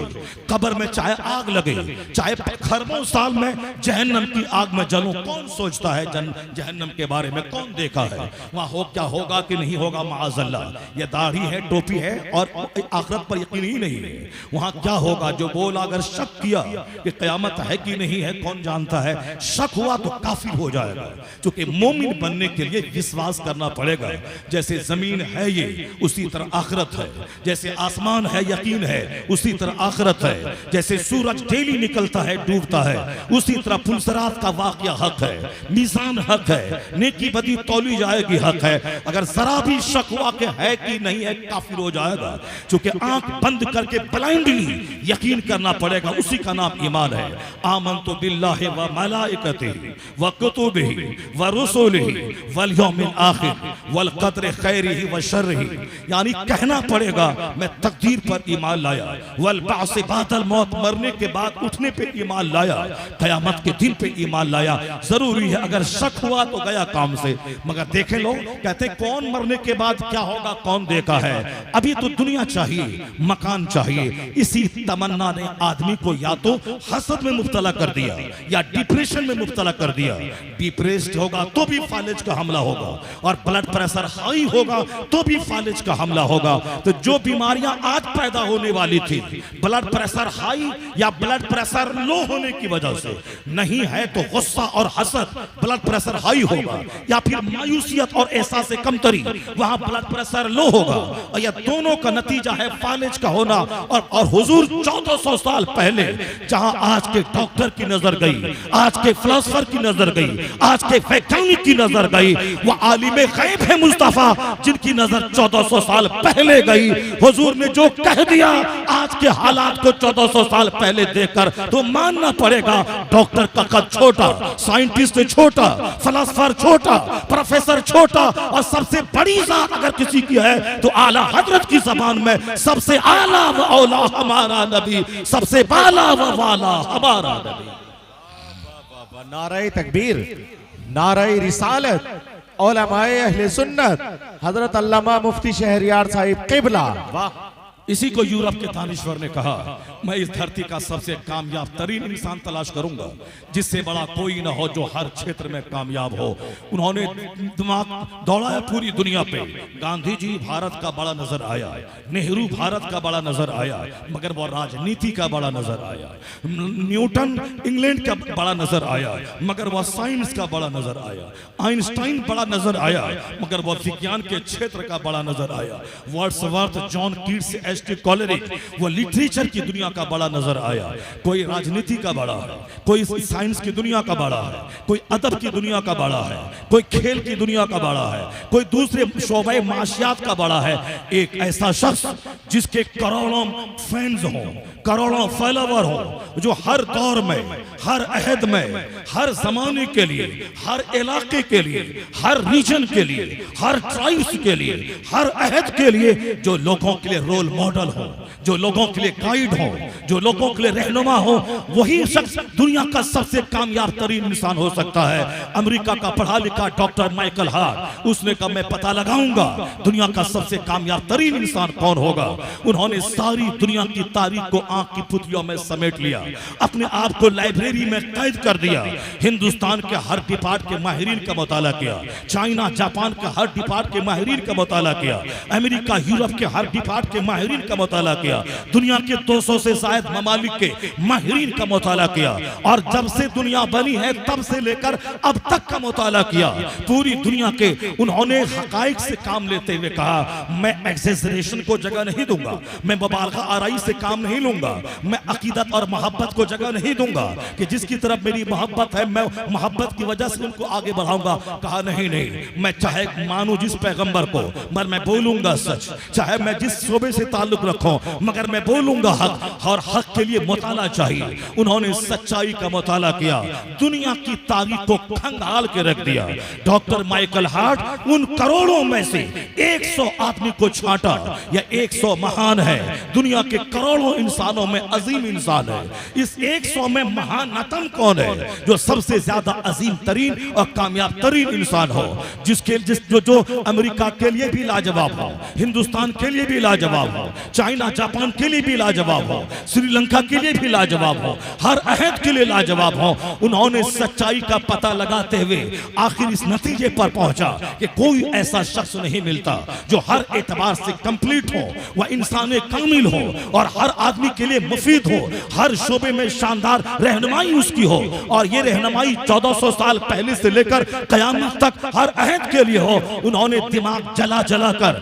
कब्र में चाहे आग लगे, चाहे खरबों साल में जहन्नम की आग में जलूं, कौन सोचता है जहन्नम के बारे में? कौन देखा है वहां हो क्या होगा कि नहीं होगा? माअज़ल्लाह। ये दाढ़ी है, टोपी है और आखिरत पर यकीन ही नहीं है। वहां क्या होगा? जो बोला, अगर शक किया कि क़यामत है कि नहीं है, कौन जानता है? शक हुआ तो काफिर हो जाएगा। क्योंकि मोमिन बनने के लिए विश्वास करना पड़ेगा। जैसे जमीन है ये, उसी तरह आखिरत है। जैसे आसमान है, यकीन है, उसी तरह आखिरत है। जैसे सूरज डेली निकलता है, डूबता है, उसी तरह पुलसरात का वाकया हक है, मीज़ान हक है, नेकी बदी तौली जाएगी, हक है। अगर जरा भी शक हुआ कि है कि नहीं है, काफिर हो जाएगा। क्योंकि आंख बंद करके ब्लाइंडली यकीन करना पड़ेगा, उसी का नाम ईमान है। आमनतु बिल्लाहि व मलाइकतिही व कुतुबिही व रुसुलिही वल यौमिल आखिर वल क़द्रि खैरिही व शर्रिही। यानी कहना पड़ेगा मैं तकदीर पर ईमान लाया, वल बाअस बादल मौत, मरने के बाद उठने पे ईमान लाया, क़यामत के दिन पे ईमान लाया। जरूरी है, अगर शक हुआ तो गया काम से। मगर देखें लोग कहते कौन मरने के बाद क्या होगा, कौन देखा है? अभी तो दुनिया चाहिए, मकान चाहिए। इसी तमन्ना ने आदमी को या तो हसद में मुब्तला कर दिया या डिप्रेशन में मुब्तला कर दिया। डिप्रेस्ड होगा तो भी फालिज का हमला होगा, और ब्लड प्रेशर हाई होगा तो भी फालिज का हमला होगा। तो जो बीमारियां आज पैदा होने वाली थी, ब्लड प्रेशर हाई या ब्लड प्रेशर लो होने की वजह से नहीं है, तो गुस्सा और हसद, ब्लड प्रेशर हाई होगा, या फिर मायूसियत और एहसास कमतरी, वहां ब्लड प्रेशर लो होगा। और यह दोनों का नतीजा है फालिज का होना। और हुजूर 1400 साल पहले जहां आज के डॉक्टर की नजर गई, आज के फिलोसोफर की नजर गई, आज के वैज्ञानिक की नजर गई, वह आलिम गैब है मुस्तफा, जिनकी नजर 1400 साल पहले गई। हुजूर ने जो कह दिया आज के हालात को 1400 साल पहले देखकर तो मानना पड़ेगा। डॉक्टर का कद छोटा, साइंटिस्ट छोटा, फिलोसोफर छोटा, प्रोफेसर छोटा, और सबसे बड़ी जात अगर किसी की है तो आला हजरत की जबान में सबसे आला व औला हमारा नबी, सबसे बाला व वाला हमारा नबी। नारे तकबीर, नारे रिसालत, उलमाए अहले सुन्नत, हजरत अल्लामा मुफ्ती शहरियार साहिब क़िबला। वाह! इसी को यूरोप के दानिश्वर ने कहा, मैं इस धरती का सबसे कामयाब तरीन इंसान तलाश करूंगा, जिससे बड़ा कोई ना हो, जो हर क्षेत्र में कामयाब हो। उन्होंने दिमाग दौड़ाया पूरी दुनिया पे। गांधी जी भारत का बड़ा नजर आया, नेहरू भारत का बड़ा नजर आया, मगर वो राजनीति का बड़ा नजर आया। न्यूटन इंग्लैंड का बड़ा नजर आया, मगर वह साइंस का बड़ा नजर आया। आइंस्टाइन बड़ा नजर आया, मगर वह विज्ञान के क्षेत्र का बड़ा नजर आया। वर्ड्सवर्थ, जॉन कीट्स, कॉलेरिज, वो लिटरेचर की दुनिया का बड़ा नजर आया। कोई राजनीति का बड़ा है, कोई साइंस की दुनिया का बड़ा है, कोई अदब की दुनिया का बड़ा है, कोई खेल की दुनिया का बड़ा है, कोई दूसरे शोबे माशियात का बड़ा है। एक ऐसा शख्स जिसके करोड़ों फैंस हो, करोड़ों फॉलोवर हो, जो हर दौर में, हर अहद में, हर जमाने के लिए, हर इलाके के लिए, हर रीजन के लिए, हर ट्राइब्स के लिए, हर अहद के लिए, जो लोगों के लिए रोल मॉडल हो, जो लोगों के लिए गाइड हो, जो लोगों के लिए रहनुमा हो, वही शख्स दुनिया का सबसे कामयाब तरीन इंसान हो सकता है। अमेरिका का पढ़ा लिखा डॉक्टर माइकल हार्ट, उसने कहा मैं पता लगाऊंगा दुनिया का सबसे कामयाब तरीन इंसान कौन होगा। उन्होंने सारी दुनिया की तारीख को आंख की पुतलियों में समेट लिया, अपने आप को लाइब्रेरी में कैद कर दिया। हिंदुस्तान के हर डिपार्ट के माहिरीन का मुताला किया, चाइना जापान के हर डिपार्ट के माहिरीन का मुताला किया, अमेरिका यूरोप के हर डिपार्ट के माहिरीन का मुताला किया। किया, दुनिया के 200 से शायद ममालिक के माहिरीन का मुताला किया, और जब से दुनिया बनी है तब से लेकर अब तक का मुताला किया। पूरी दुनिया के उन्होंने हकाइक से काम लेते हुए कहा, मैं एक्सेजरेशन को जगह नहीं दूंगा, मैं मुबालगा आराई से काम नहीं लूंगा, मैं अकीदत और मोहब्बत को जगह नहीं दूंगा कि जिसकी तरफ मेरी मोहब्बत है मैं मोहब्बत की वजह से उनको आगे बढ़ाऊंगा। कहा नहीं नहीं, मैं चाहे मानू जिस पैगंबर को, मगर मैं बोलूंगा सच, चाहे मैं जिस शोबे से ताल्लुक रखूं, मगर मैं बोलूंगा हक, और हक के लिए मुताला चाहिए। उन्होंने सच्चाई का मुताला किया, दुनिया की तारीख को खंगाल के रख दिया। डॉक्टर माइकल हार्ट उन करोड़ों में से 100 आदमी को छांटा, या 100 महान है, दुनिया के करोड़ों इंसानों में अजीम इंसान है। इस 100 में महानतम कौन है? जो सबसे ज्यादा अजीम तरीन और कामयाब तरीन इंसान हो, जिसके जो अमेरिका के लिए भी लाजवाब हो, हिंदुस्तान के लिए भी लाजवाब हो, चाइना जापान के लिए भी लाजवाब हो, श्रीलंका के लिए भी लाजवाब हो, हर अहद के लिए लाजवाब हो। उन्होंने सच्चाई का पता लगाते हुए आखिर इस नतीजे पर पहुंचा कि कोई ऐसा शख्स नहीं मिलता जो हर एतबार से कंप्लीट हो, वह इंसान कामिल हो और हर आदमी के लिए मुफीद हो, हर शोबे में शानदार रहनुमाई उसकी हो, और ये रहनुमाई 1400 साल पहले से लेकर कयामत तक हर अहद के लिए हो। उन्होंने दिमाग जला जला कर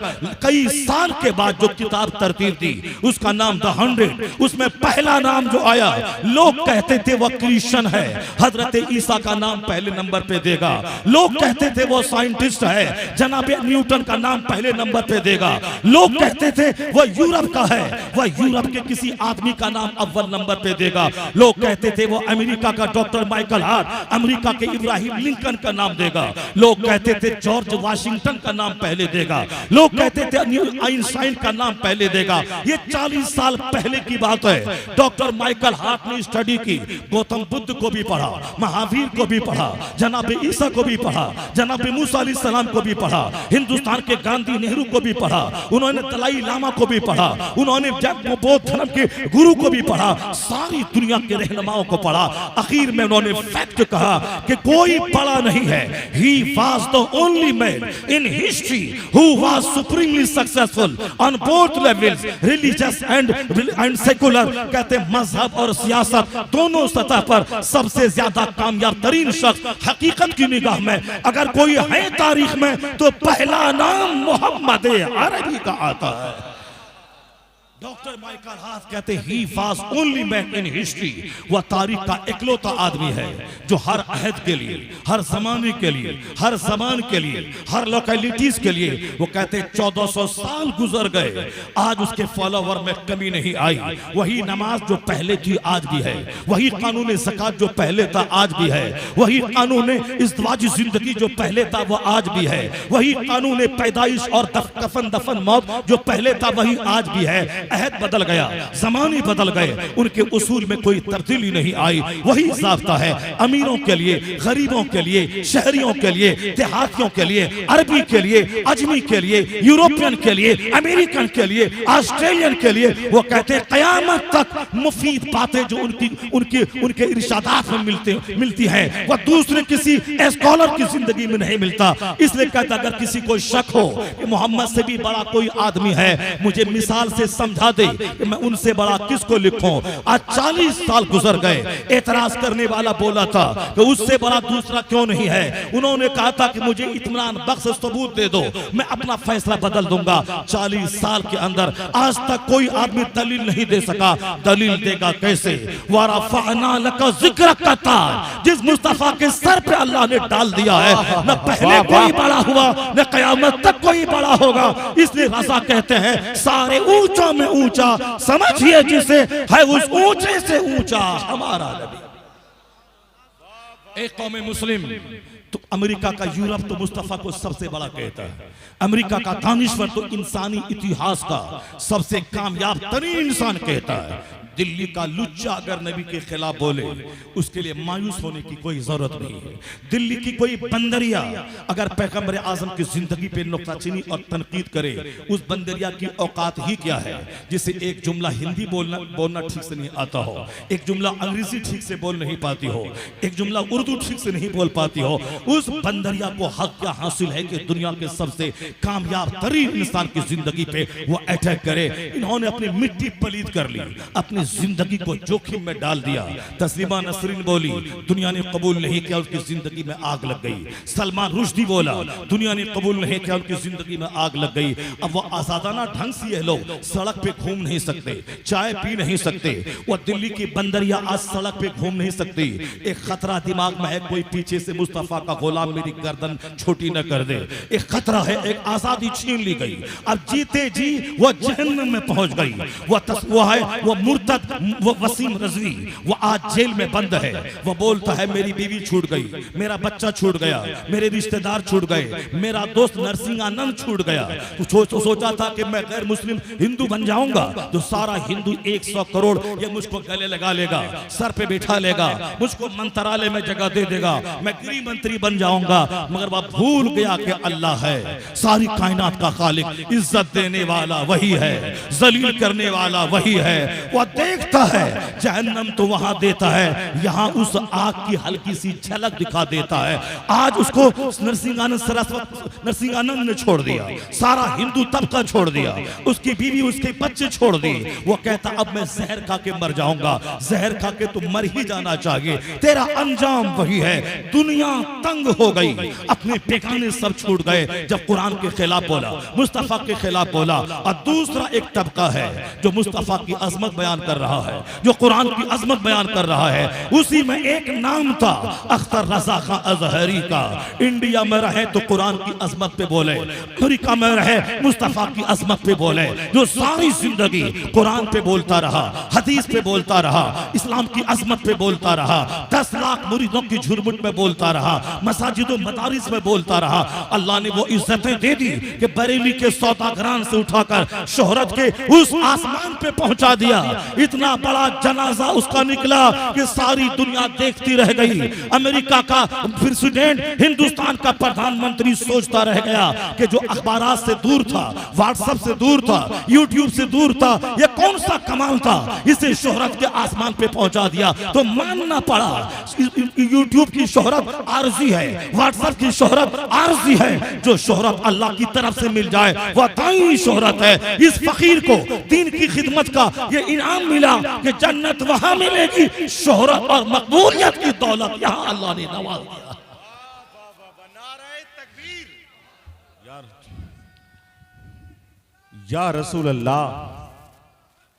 कई साल के बाद जो किताब तरतीब दी, उसका नाम द 100, उसमें पहला नाम जो आया, लोग कहते थे वह क्रिश्चियन है, हजरत ईसा का नाम पहले नंबर पे देगा। लोग कहते थे वो साइंटिस्ट है, जनाब न्यूटन का नाम पहले नंबर पे देगा। लोग कहते थे वह यूरोप का है, वह यूरोप के किसी आदमी का नाम अव्वल नंबर पे देगा। लोग कहते थे वो अमेरिका का डॉक्टर माइकल हार्ट, अमेरिका के इब्राहिम लिंकन का नाम देगा। लोग कहते थे जॉर्ज वाशिंगटन का नाम पहले देगा। लोग कहते थे आइंस्टाइन का नाम पहले देगा। ये 40 साल पहले की बात है। डॉक्टर माइकल हार्ट ने स्टडी की, गौतम बुद्ध को भी पढ़ा, महावीर को भी पढ़ा, जनाब ईसा को भी पढ़ा, जनाब मूसा अलैहिस्सलाम को भी पढ़ा, हिंदुस्तान के गांधी नेहरू को भी पढ़ा, उन्होंने दलाई लामा को भी पढ़ा, उन्होंने बौद्ध धर्म के गुरु को भी पढ़ा, सारी दुनिया के रहनुमाओं को पढ़ा। आखिर में उन्होंने फैक्ट कहा कि कोई बड़ा नहीं है। He was the only man in history who was supremely successful on both levels, religious and secular। कहते मजहब और सियासत दोनों सतह पर सबसे ज्यादा कामयाब तरीन शख्स हकीकत की निगाह में अगर कोई है तारीख में तो पहला नाम मोहम्मद अरबी का आता है। डॉक्टर माइकल हार्ट कहते he was only man in history, वह तारीख का इकलौता आदमी है जो हर अहद के लिए, हर जमाने के लिए, हर जमान के लिए, हर लोकेलिटीज के लिए, वो कहते 1400 साल गुजर गए, आज उसके फॉलोवर में कमी नहीं आई। वही नमाज जो पहले थी आज भी है, वही कानून ज़कात जो पहले था आज भी है, वही कानून इज़्दिवाजी जिंदगी जो पहले था वो आज भी है, वही कानून पैदाइश और कफन दफन मौत जो पहले था वही आज भी है। अहद बदल गया, ज़माने बदल गए, उनके उसूल में कोई तब्दीली नहीं आई। वही ज़ाब्ता है अमीरों के लिए, गरीबों के लिए, शहरियों के लिए, देहातियों के लिए, अरबी के लिए, अजमी के लिए, यूरोपियन के लिए, अमेरिकन के लिए, ऑस्ट्रेलियन के लिए। वो कहते कयामत तक मुफीद बातें जो उनके इरशादात में मिलती हैं वह दूसरे किसी स्कॉलर की जिंदगी में नहीं मिलता। इसलिए कहता अगर किसी को शक हो कि मोहम्मद से भी बड़ा कोई आदमी है, मुझे मिसाल से समझा दे कि मैं उनसे बड़ा किसको लिखूं। आज 40 साल गुजर गए, एतराज करने वाला बोला था कि उससे बड़ा दूसरा क्यों नहीं है। उन्होंने कहा था कि मुझे इत्मीनान बख्श सबूत दे दो, मैं अपना फैसला बदल दूंगा। 40 साल के अंदर आज तक कोई आदमी दलील नहीं दे सका। दलील देगा कैसे? वरफ़अना लका ज़िक्रक का ताज, जिस मुस्तफा के सर पे अल्लाह ने डाल दिया है, न पहले कोई बड़ा हुआ न कयामत तक कोई बड़ा होगा। इसलिए रज़ा कहते हैं सारे ऊंचों में ऊंचा समझिए जिसे है उस ऊंचे से ऊंचा हमारा नबी। एक कौम मुस्लिम तो अमेरिका का यूरोप तो मुस्तफा को सबसे बड़ा कहता है, अमेरिका का दानिश्वर तो इंसानी इतिहास का सबसे कामयाब तरीन इंसान कहता है। दिल्ली का लुच्चा अगर नबी के खिलाफ बोले उसके लिए मायूस होने की कोई जरूरत नहीं है। दिल्ली की कोई बंदरिया अगर पैगंबर आजम की जिंदगी पे नुक्ताचीनी और तनकीद करे, उस बंदरिया की औकात ही क्या है जिसे एक जुमला हिंदी बोलना ठीक से नहीं आता हो, एक जुमला अंग्रेजी ठीक से बोल नहीं पाती हो, एक जुमला उर्दू ठीक से नहीं बोल पाती हो। उस बंदरिया को हक क्या हासिल है कि दुनिया के सबसे कामयाब तरीन इंसान की जिंदगी पे वो अटैक करे। इन्होंने अपनी मिट्टी पलीद कर ली, अपनी जिंदगी को जोखिम में डाल दिया। तस्लीमा नसरीन बोली दुनिया ने कबूल नहीं किया, उसकी जिंदगी में आग लग गई। सलमान रुश्दी बोला दुनिया ने कबूल नहीं किया, उनकी जिंदगी में आग लग गई। अब वो आजादाना ढंग से ये लोग सड़क पे घूम नहीं सकते, चाय पी नहीं सकते। वो दिल्ली की बंदरिया आज सड़क पे घूम नहीं सकती। एक खतरा दिमाग में है, कोई पीछे से मुस्तफा का गुलाम मेरी गर्दन छोटी न कर दे। एक खतरा है, एक आजादी छीन ली गई। अब जीते जी वो जहन्नम में पहुंच गई। वो मुर्तद वो वसीम रजवी वो आज जेल में बंद है। वो बोलता है मेरी बीवी छूट गई, मेरा बच्चा छूट गया, मेरे रिश्तेदार छूट गए, मेरा दोस्त नरसिंह आनंद छूट गया। तो सोचा था कि मैं गैर मुस्लिम हिंदू बन जाऊंगा तो सारा हिंदू 100 करोड़ ये मुझको गले लगा लेगा, सर पे बिठा लेगा, मुझको मंत्रालय में जगह दे देगा, मैं गृह मंत्री बन जाऊंगा। मगर वह भूल गया कि अल्लाह है सारी कायनात का खालिक, इज्जत देने वाला वही है, जलील करने वाला वही है। वह देखता है जहन्नम तो वहां देता है, यहाँ उस आग की हल्की सी झलक दिखा देता है। आज उसको नरसिंह आनंद ने छोड़ दिया, सारा हिंदू तबका छोड़ दिया, उसकी बीवी उसके बच्चे छोड़ दिए। वो कहता अब मैं जहर खा के मर जाऊंगा। जहर खा के तो मर ही जाना चाहिए, तेरा अंजाम वही है। दुनिया तंग हो गई, अपने ठिकाने सब छूट गए जब कुरान के खिलाफ बोला, मुस्तफा के खिलाफ बोला। और दूसरा एक तबका है जो मुस्तफा की अजमत बयान कर रहा है, जो कुरान की अजमत बयान कर रहा है। उसी में एक नाम था अख्तर रजा खां अजहरी का। इंडिया में रहे तो कुरान की अजमत पे बोले, अमेरिका में रहे मुस्तफा की अजमत पे बोले, जो सारी जिंदगी कुरान पे बोलता रहा, हदीस पे बोलता रहा, इस्लाम की अजमत पे बोलता रहा, 10 लाख मुरीदों की झुरमुट में बोलता रहा, मसाजिदों मदारिस में बोलता रहा। अल्लाह ने वो इज्जतें दे दी कि बरेली के सौदागरान से उठाकर शोहरत के उस आसमान पे पहुंचा दिया। इतना बड़ा जनाजा उसका निकला कि सारी दुनिया देखती रह गई। अमेरिका का प्रेसिडेंट, हिंदुस्तान का प्रधानमंत्री सोचता रह गया कि जो अखबारात से दूर था, व्हाट्सएप से दूर था, यूट्यूब से दूर था, ये कौन सा कमाल था, इसे शोहरत के आसमान पे पहुंचा दिया। तो मानना पड़ा यूट्यूब की शोहरत आरजी है, व्हाट्सएप की शोहरत आरजी है। जो शोहरत अल्लाह की तरफ से मिल जाए वह दाई शोहरत है। इस फकीर को दीन की खिदमत का ये इनाम मिला कि जन्नत वहां मिलेगी, शोहरत और मकबूलियत की दौलत यहां अल्लाह ने नवाज दिया। या रसूल अल्लाह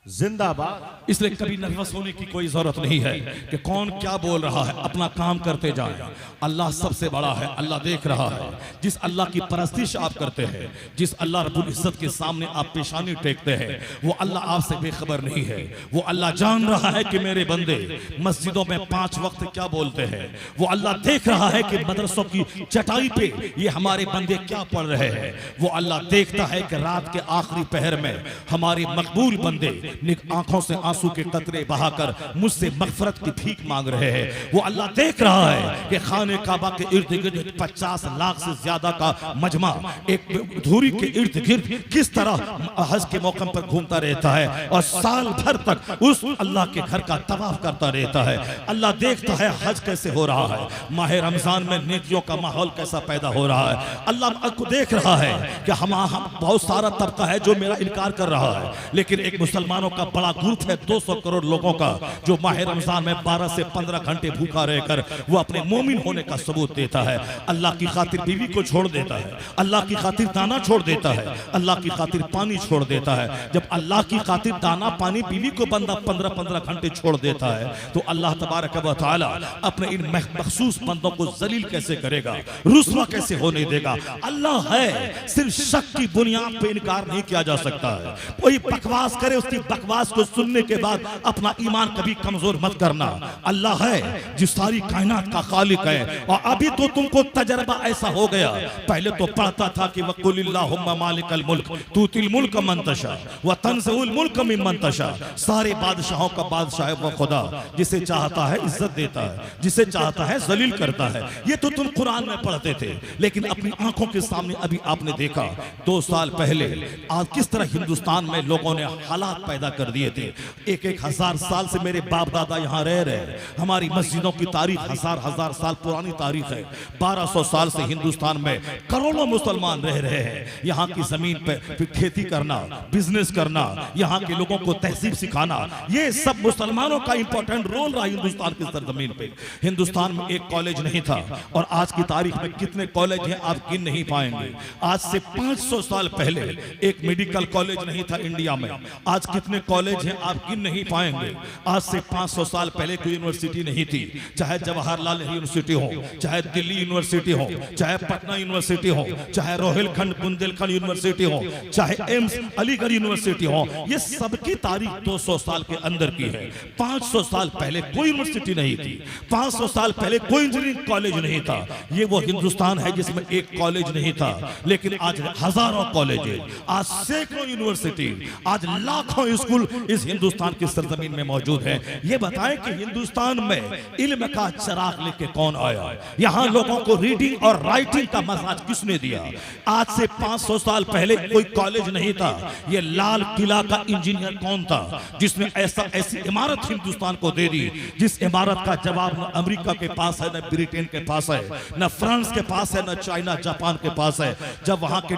जिंदाबाद। इसलिए कभी नर्वस होने की कोई जरूरत नहीं है कि कौन क्या बोल रहा है, अपना काम करते जाएं। अल्लाह सबसे बड़ा है, अल्लाह देख रहा है। जिस अल्लाह की परस्तिश आप करते हैं, जिस अल्लाह रब्बुल इज्जत के सामने आप पेशानी टेकते हैं, वो अल्लाह आपसे बेखबर नहीं है। वो अल्लाह जान रहा है कि मेरे बंदे मस्जिदों में 5 वक्त क्या बोलते हैं। वो अल्लाह देख रहा है कि मदरसों की चटाई पे ये हमारे बंदे क्या पढ़ रहे हैं। वो अल्लाह देखता है कि रात के आखिरी पहर में हमारे मकबूल बंदे आंखों से आंसू के कतरे बहाकर मुझसे मगफरत की भीख मांग रहे हैं। वो अल्लाह देख रहा है कि खाने काबा के इर्द गिर्द 50 लाख से ज्यादा का मजमा एक धूरी के इर्द गिर्द किस तरह हज के मौके पर घूमता रहता है और साल भर तक उस अल्लाह के घर का तवाफ करता रहता है। अल्लाह देखता है हज कैसे हो रहा है, माह रमजान में नेकियों का माहौल कैसा पैदा हो रहा है। अल्लाह को देख रहा है कि हम बहुत सारा तबका है जो मेरा इनकार कर रहा है, लेकिन एक मुसलमानों का बड़ा ग्रुप है 200 करोड़ लोगों का जो माह रमजान में 12 से 15 घंटे भूखा रहकर वो अपने मोमिन होने का सबूत देता है। अल्लाह की खातिर बीवी को छोड़ देता है, अल्लाह की खातिर दाना छोड़ देता है, अल्लाह की खातिर पानी छोड़ देता है। जब अल्लाह की खातिर दाना पानी बीवी को बंदा 15-15 घंटे छोड़ देता है तो अल्लाह तबारक व तआला अपने इन मखसूस बंदों को जलील कैसे करेगा, रुस्वा कैसे होने देगा। अल्लाह है, सिर्फ शक की बुनियाद पे इनकार नहीं किया जा सकता है। कोई बकवास करे उसकी बकवास को सुनने के बाद अपना ईमान कभी कमजोर मत करना। अल्लाह है जो सारी कायनात का खालिक है, और अभी तो तुमको तजर्बा ऐसा हो गया। पहले तो पढ़ता था कि वकुलिल्लाहुम्मा मालिकल मुल्क तूतिल मुल्क मन तशा व तंज़िउल मुल्क मिम्मन तशा। सारे बादशाहों का बादशाह है वो खुदा, जिसे चाहता है इज्जत देता है, जिसे चाहता है जलील करता है। ये तो तुम कुरान में पढ़ते थे, लेकिन अपनी आंखों के सामने अभी आपने देखा 2 साल पहले आज किस तरह हिंदुस्तान में लोगों ने हालात पैदा कर दिए थे। 1-1 हजार साल से मेरे बाप दादा यहाँ रह रहे, हमारी मस्जिदों की तारीख हजार साल पुरानी तारीख है। 1200 साल से हिंदुस्तान में करोड़ों मुसलमान रह रहे हैं। यहाँ की जमीन पे खेती करना, बिजनेस करना, यहाँ के लोगों को तहजीब सिखाना, ये सब मुसलमानों का इंपॉर्टेंट रोल रहा हिंदुस्तान की सरजमीन पे। हिंदुस्तान में एक कॉलेज नहीं था, और आज की तारीख में कितने कॉलेज हैं आप गिन नहीं पाएंगे। आज से 500 साल पहले एक मेडिकल कॉलेज नहीं था इंडिया में, आज कितने कॉलेज हैं आप गिन नहीं पाएंगे। आज से 500 साल पहले कोई यूनिवर्सिटी नहीं थी, चाहे जवाहरलाल नेहरू यूनिवर्सिटी हो, चाहे दिल्ली यूनिवर्सिटी हो, चाहे पटना यूनिवर्सिटी हो, चाहे रोहिलखंड बुंदेलखंड यूनिवर्सिटी हो, चाहे एम्स अलीगढ़ यूनिवर्सिटी हो, ये सबकी तारीख 200 साल के अंदर की है। 500 साल पहले कोई यूनिवर्सिटी नहीं थी, 500 साल पहले कोई इंजीनियरिंग कॉलेज नहीं था। ये वो हिंदुस्तान है जिसमें एक कॉलेज नहीं था, लेकिन आज हजारों कॉलेज, आज सैकड़ों यूनिवर्सिटी, आज लाखों स्कूल इस हिंदुस्तान की सरजमीन में मौजूद है। ये बताएं कि हिंदुस्तान में इल्म का चिराग लेके कौन आया? यहाँ लोगों को रीडिंग और राइटिंग का मसाज किसने दिया? आज से 500 साल पहले कोई कॉलेज नहीं था। ये लाल किला का इंजीनियर कौन था जिसने ऐसी इमारत हिंदुस्तान को दे दी, जिस इमारत का जवाब न अमेरिका के पास है, न ब्रिटेन के पास है, न फ्रांस के पास है, न चाइना जापान के पास है। जब वहां के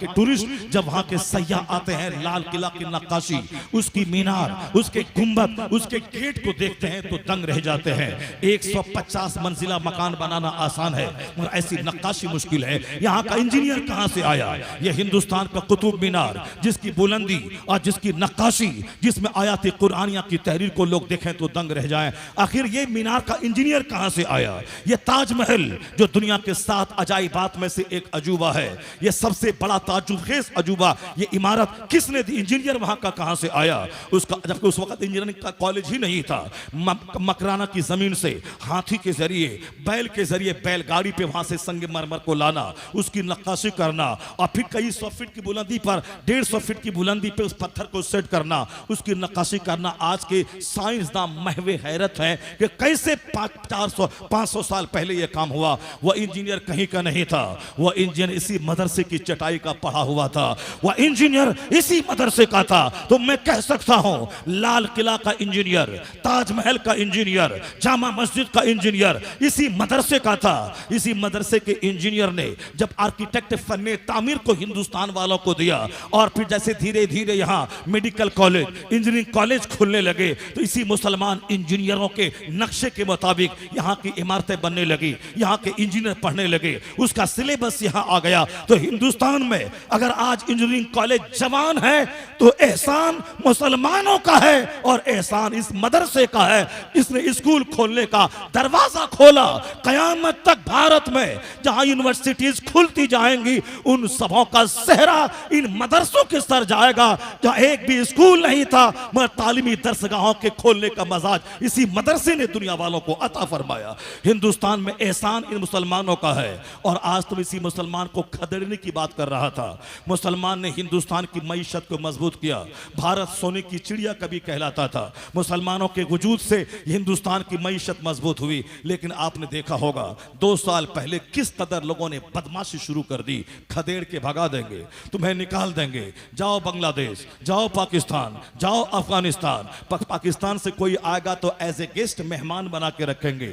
टूरिस्ट, जब वहां के सयाह आते हैं, लाल किला की नक्काशी, उसकी मीनार, उसके गुंबद, उसके गेट को देखते हैं तो दंग रह जाते हैं। 150 मंजिला मकान बनाना आसान है, मगर ऐसी नक्काशी मुश्किल है। यहाँ का इंजीनियर कहां से आया? ये हिंदुस्तान का कुतुब मीनार, जिसकी बुलंदी और जिसकी नक्काशी, जिसमें आयात कुरानिया की तहरीर को लोग देखें तो दंग रह जाएं। आखिर ये मीनार का इंजीनियर कहां से आया? ये ताजमहल जो दुनिया के 7 अजाइबात में से एक अजूबा है, ये सबसे बड़ा ताजुबखेज अजूबा, ये इमारत किसने दी? इंजीनियर वहां का कहां से आया? उसका जबकि उस वक्त इंजीनियरिंग का कॉलेज ही नहीं था। मकराना की जमीन से हाथी के जरिए, बैल के जरिए, बैलगाड़ी पे वहां से संगमरमर को लाना, उसकी नक्काशी करना, और फिर कई 100 फीट की बुलंदी पर, 150 फीट की बुलंदी पे उस पत्थर को सेट करना, उसकी नक्काशी करना। आज के साइंसदान महवे हैरत है कि कैसे 500 साल पहले यह काम हुआ। वह इंजीनियर कहीं का नहीं था, वह इंजीनियर इसी मदरसे की चटाई का पढ़ा हुआ था, वह इंजीनियर इसी मदरसे का था। तो मैं कह सकता हूं, लाल किला का इंजीनियर, ताजमहल का इंजीनियर, जामा मस्जिद का इंजीनियर इसी मदरसे का था। इसी मदरसे के इंजीनियर ने जब आर्किटेक्ट फन्ने तामीर को हिंदुस्तान वालों को दिया, और फिर जैसे धीरे धीरे यहाँ मेडिकल कॉलेज, इंजीनियरिंग कॉलेज खुलने लगे, तो इसी मुसलमान इंजीनियरों के नक्शे के मुताबिक यहाँ की इमारतें बनने लगी, यहाँ के इंजीनियर पढ़ने लगे, उसका सिलेबस यहाँ आ गया। तो हिंदुस्तान में अगर आज इंजीनियरिंग कॉलेज जवान है तो एहसान मुसलमानों का है, और एहसान इस मदरसे का है। इसने स्कूल खोलने का दरवाजा खोला। कयामत तक भारत में जहां यूनिवर्सिटीज खुलती जाएंगी, उन सबों का सेहरा इन मदरसों के सर जाएगा। जहां एक भी स्कूल नहीं था, मगर तालीमी दरसगाहों के खोलने का मजाज इसी मदरसे ने दुनिया वालों को अता फरमाया। हिंदुस्तान में एहसान इन मुसलमानों का है, और आज तुम इसी मुसलमान को खदेड़ने की बात कर रहा था। मुसलमान ने हिंदुस्तान की मईशत को मजबूत किया। भारत सोने की चिड़िया कभी कहलाता था। मुसलमानों के वजूद से हिंदुस्तान की मईशत मजबूत हुई। लेकिन आपने देखा होगा 2 साल पहले किस कदर लोगों ने बदमाशी शुरू कर दी। खदेड़ के भगा देंगे, तुम्हें निकाल देंगे, जाओ बांग्लादेश, जाओ पाकिस्तान, जाओ अफगानिस्तान। पाकिस्तान से कोई आएगा तो एज ए गेस्ट मेहमान बना के रखेंगे।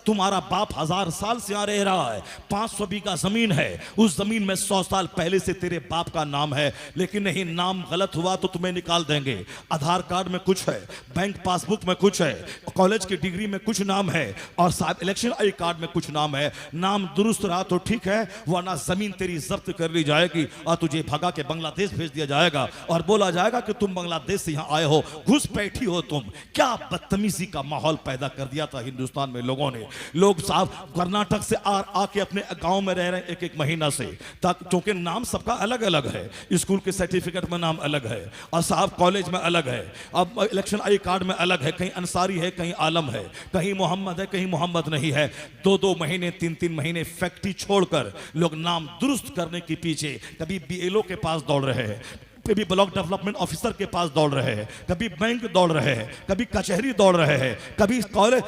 तुम्हारा बाप 1000 साल से यहाँ रह रहा है, 500 बीघा जमीन है, उस जमीन में 100 साल पहले से तेरे बाप का नाम है। लेकिन नहीं, नाम गलत हुआ तो तुम्हें निकाल देंगे। आधार कार्ड में कुछ है, बैंक पासबुक में कुछ है, कॉलेज की डिग्री में कुछ नाम है, और साहब इलेक्शन आई कार्ड में कुछ नाम है। नाम दुरुस्त रहा तो ठीक है, वरना जमीन तेरी जब्त कर ली जाएगी और तुझे भगा के बांग्लादेश भेज दिया जाएगा, और बोला जाएगा कि तुम बांग्लादेश से यहाँ आए हो, घुसपैठी हो तुम। क्या बदतमीजी का माहौल पैदा कर दिया था हिंदुस्तान में लोगों ने। लोग साहब कर्नाटक से आके अपने गांव में रह रहे हैं 1-1 महीना से, क्योंकि नाम सबका अलग अलग है, स्कूल के सर्टिफिकेट में नाम अलग है, और साहब कॉलेज में अलग है, अब इलेक्शन आई कार्ड में अलग है, कहीं अंसारी है, कहीं आलम है, कहीं मोहम्मद है, कहीं मोहम्मद नहीं है। 2-2 महीने 3-3 महीने फैक्ट्री छोड़कर लोग नाम दुरुस्त करने के पीछे कभी BLO के पास दौड़ रहे हैं, कभी ब्लॉक डेवलपमेंट ऑफिसर के पास दौड़ रहे हैं, कभी बैंक दौड़ रहे हैं, कभी कचहरी दौड़ रहे हैं, कभी कॉलेज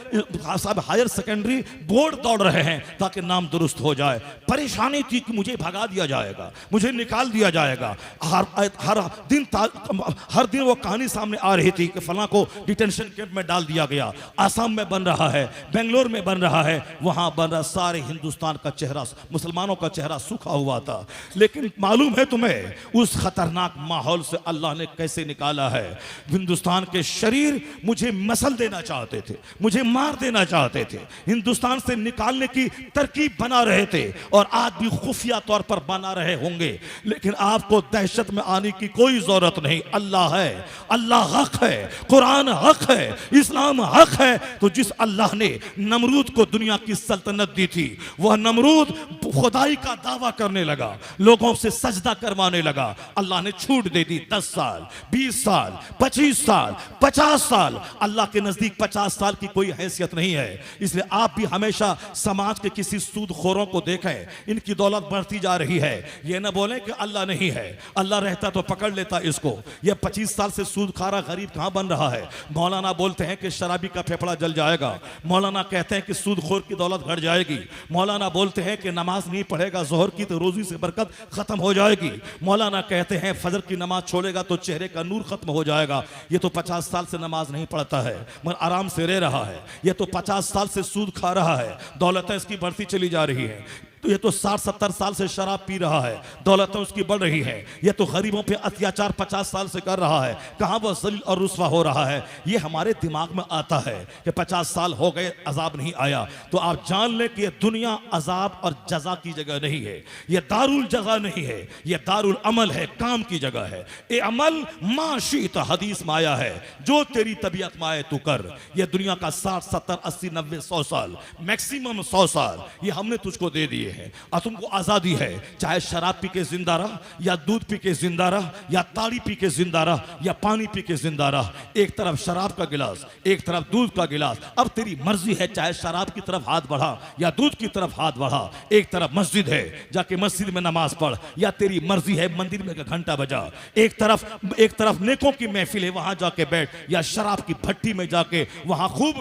हायर सेकेंडरी बोर्ड दौड़ रहे हैं ताकि नाम दुरुस्त हो जाए। परेशानी थी कि मुझे भगा दिया जाएगा, मुझे निकाल दिया जाएगा। हर दिन वो कहानी सामने आ रही थी कि फलां को डिटेंशन कैंप में डाल दिया गया, आसाम में बन रहा है, बेंगलोर में बन रहा है, वहां बन रहा। सारे हिंदुस्तान का चेहरा, मुसलमानों का चेहरा सूखा हुआ था। लेकिन मालूम है तुम्हें उस खतरनाक माहौल से अल्लाह ने कैसे निकाला है। हिंदुस्तान के शरीर मुझे मसल देना चाहते थे, मुझे मार देना चाहते थे, हिंदुस्तान से निकालने की तरकीब बना रहे थे और आज भी खुफिया तौर पर बना रहे होंगे। लेकिन आपको दहशत में आने की कोई जरूरत नहीं। अल्लाह है, अल्लाह हक है, कुरान हक है, इस्लाम हक है। तो जिस अल्लाह ने नमरूद को दुनिया की सल्तनत दी थी, वह नमरूद खुदाई का दावा करने लगा, लोगों से सजदा करवाने लगा। अल्लाह ने छूट दे दी 10 साल, 20 साल, 25 साल, 50 साल। अल्लाह के नजदीक 50 साल की कोई हैसियत नहीं है। इसलिए आप भी हमेशा समाज के किसी सूदखोरों को देखें, इनकी दौलत बढ़ती जा रही है, ये ना बोलें कि अल्लाह नहीं है, अल्लाह रहता तो पकड़ लेता इसको। ये 25 साल से सूद खा रहा गरीब कहां बन रहा है। मौलाना बोलते हैं कि शराबी का फेफड़ा जल जाएगा, मौलाना कहते हैं कि सूदखोर की दौलत घट जाएगी, मौलाना बोलते हैं कि नमाज नहीं पढ़ेगा जोहर की तो रोजी से बरकत खत्म हो जाएगी, मौलाना कहते हैं फजर की नमाज छोड़ेगा तो चेहरे का नूर खत्म हो जाएगा। ये तो 50 साल से नमाज नहीं पढ़ता है मगर आराम से रह रहा है। ये तो 50 साल से सूद खा रहा है, दौलतें इसकी बढ़ती चली जा रही है। तो ये तो 60-70 साल से शराब पी रहा है, दौलतें उसकी बढ़ रही है। ये तो गरीबों पे अत्याचार 50 साल से कर रहा है, कहां वह जलील और रुस्वा हो रहा है। ये हमारे दिमाग में आता है कि 50 साल हो गए अजाब नहीं आया। तो आप जान लें कि ये दुनिया अजाब और जजा की जगह नहीं है, ये दारुल जजा नहीं है, ये दारुल अमल है, काम की जगह है। ए अमल माशी तो हदीस में आया है, जो तेरी तबीयत में आए तू कर। ये दुनिया का 60, 70, 80, 90, 100 साल, मैक्सिमम 100 साल ये हमने तुझको दे दिए है। और तुमको आजादी है, चाहे शराब पी के जिंदा रह, या दूध पी के जिंदा रह, या ताड़ी पी के जिंदा रह, या पानी पी के जिंदा रह। एक तरफ शराब का गिलास, एक तरफ दूध का गिलास। अब तेरी मर्जी है, चाहे शराब की तरफ हाथ बढ़ा या दूध की तरफ हाथ बढ़ा। एक तरफ मस्जिद है, जाके मस्जिद में नमाज पढ़, या तेरी मर्जी है मंदिर में घंटा बजा। एक तरफ नेकों की महफिल है, वहां जाके बैठ, या शराब की भट्टी में जाके वहां खूब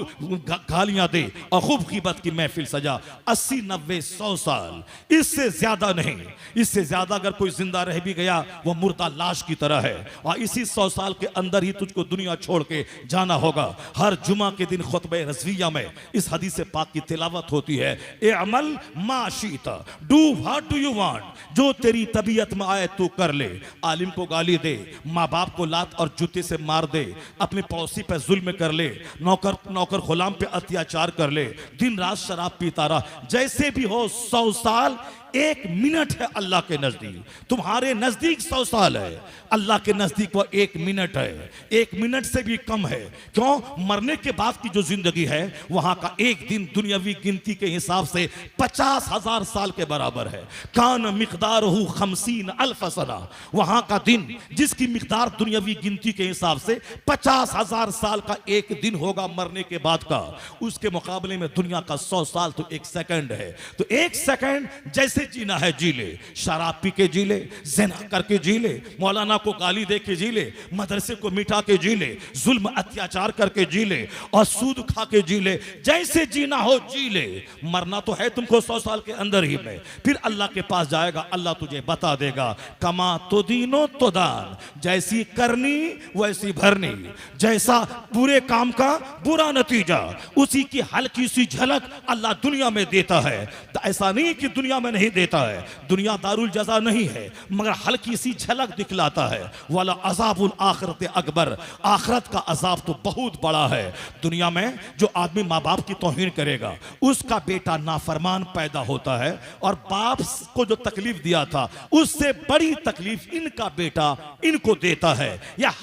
गालियां दे और खूब ग़ीबत की महफिल सजा। 80, 90, 100 साल, इससे ज्यादा नहीं। इससे ज्यादा अगर कोई जिंदा रह भी गया वो मुर्दा लाश की तरह है। और इसी 100 साल के अंदर ही तुझको दुनिया छोड़ के जाना होगा। हर जुमा के दिन खुतबे रज़विया में इस हदीस पाक की तिलावत होती है, ए अमल माशीता, do what do you want, जो तेरी तबीयत में आए तू कर ले। आलिम को गाली दे, माँ बाप को लात और जूते से मार दे, अपने पड़ोसी पे जुल्म कर ले, नौकर गुलाम पे अत्याचार कर ले, दिन रात शराब पीता रहा, जैसे भी हो 100 साल 1 मिनट है अल्लाह के नजदीक। तुम्हारे नजदीक 100 साल है, अल्लाह के नजदीक वो 1 मिनट है, 1 मिनट से भी कम है। क्यों? मरने के बाद की जो जिंदगी है वहां का एक दिन दुनियावी गिनती के हिसाब से 50,000 साल के बराबर है। कान मिक़दारुहु 50,000 सना, वहां का दिन जिसकी मिक़दार दुनियावी गिनती के हिसाब से 50,000 साल का एक दिन होगा मरने के बाद का, उसके मुकाबले में दुनिया का 100 साल तो 1 सेकंड है। तो 1 सेकंड जैसे जीना है जी ले, शराब पी के जी ले, ज़िना करके जी ले, मौलाना को गाली दे के जी ले, मदरसे को मिटा के जी ले, जुल्म अत्याचार करके जी ले, और सूद खा के जी ले, जैसे जीना हो जी ले। मरना तो है तुमको 100 साल के अंदर ही में, फिर अल्लाह के पास जाएगा, अल्लाह तुझे बता देगा, कमा तो दीनो तो दान, जैसी करनी वैसी भरनी, जैसा बुरे काम का बुरा नतीजा, उसी की हल्की सी झलक अल्लाह दुनिया में देता है। तो ऐसा नहीं कि दुनिया में नहीं देता है, दुनिया दारुल जजा नहीं है, मगर हल्की सी झलक दिखलाता है। वाला अज़ाबुल आखिरत अकबर, आखिरत का अजाब तो बहुत बड़ा है। दुनिया में जो आदमी माँ बाप की तौहीन करेगा उसका बेटा नाफरमान पैदा होता है, और बाप को जो तकलीफ दिया था उससे बड़ी तकलीफ इनका बेटा इनको देता है। यह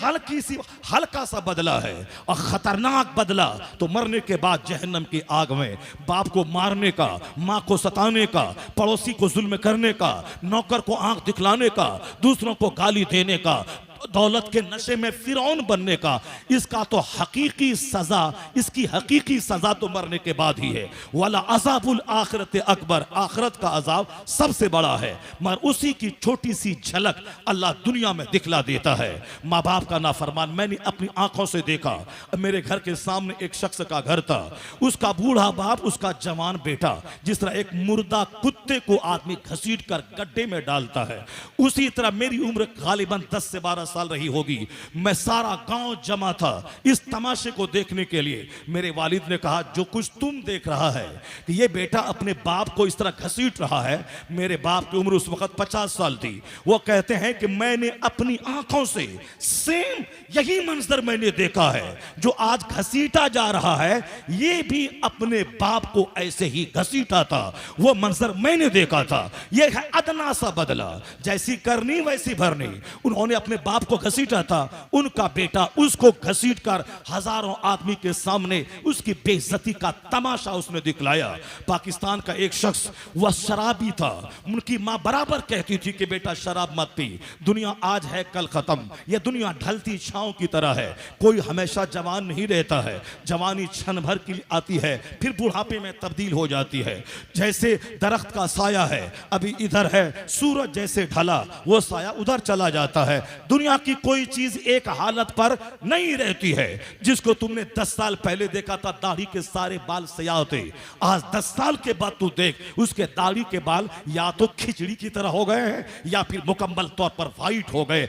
हल्का सा बदला है, और खतरनाक बदला तो मरने के बाद जहन्नम की आग में बाप को मारने का, माँ को सताने का, पड़ोसी को जुल्म करने का, नौकर को आंख दिखलाने का, दूसरों को गाली देने का, दौलत के नशे में फिरौन बनने का, इसका तो हकीकी सजा, इसकी हकीकी सजा तो मरने के बाद ही है। वाला अज़ाबुल आखिरत अकबर, आखिरत का अजाब सबसे बड़ा है, मगर उसी की छोटी सी झलक अल्लाह दुनिया में दिखला देता है। माँ बाप का नाफरमान, मैंने अपनी आंखों से देखा, मेरे घर के सामने एक शख्स का घर था, उसका बूढ़ा बाप, उसका जवान बेटा, जिस तरह एक मुर्दा कुत्ते को आदमी घसीट कर गड्ढे में डालता है, उसी तरह मेरी उम्र गालिबन 10 से 12 साल रही होगी। मैं सारा गांव जमा था इस तमाशे को देखने के लिए। मेरे वालिद ने कहा, जो कुछ तुम देख रहा है कि ये बेटा अपने बाप को इस तरह घसीट रहा है। मेरे बाप की उम्र उस वक्त 50 साल थी। वो कहते हैं कि मैंने अपनी आंखों से सेम यही मंजर मैंने देखा है, जो आज घसीटा जा रहा है ये भी अपने बाप को ऐसे ही घसीटा था। वो मंजर मैंने देखा था। ये है अदना सा बदला, जैसी करनी वैसी भरनी। उन्होंने अपने बाप को घसीटा था, उनका बेटा उसको घसीट कर हजारों आदमी के सामने उसकी बेइज्जती का तमाशा उसने दिखलाया। पाकिस्तान का एक शख्स, वह शराबी था, उनकी मां बराबर कहती थी कि बेटा शराब मत पी, दुनिया आज है कल खत्म, यह दुनिया ढलती छांव की तरह है, कोई हमेशा जवान नहीं रहता है, जवानी क्षण भर के लिए आती है फिर बुढ़ापे में तब्दील हो जाती है। जैसे दरख्त का साया है, अभी इधर है, सूरज जैसे ढला वो साया उधर चला जाता है। दुनिया की कोई चीज एक हालत पर नहीं रहती है। जिसको तुमने 10 साल पहले देखा था दाढ़ी के सारे बाल सयाह थे, आज 10 साल के बाद तू देख उसके दाढ़ी के बाल या तो खिचड़ी की तरह हो गए हैं या फिर मुकम्मल तौर पर वाइट हो गए।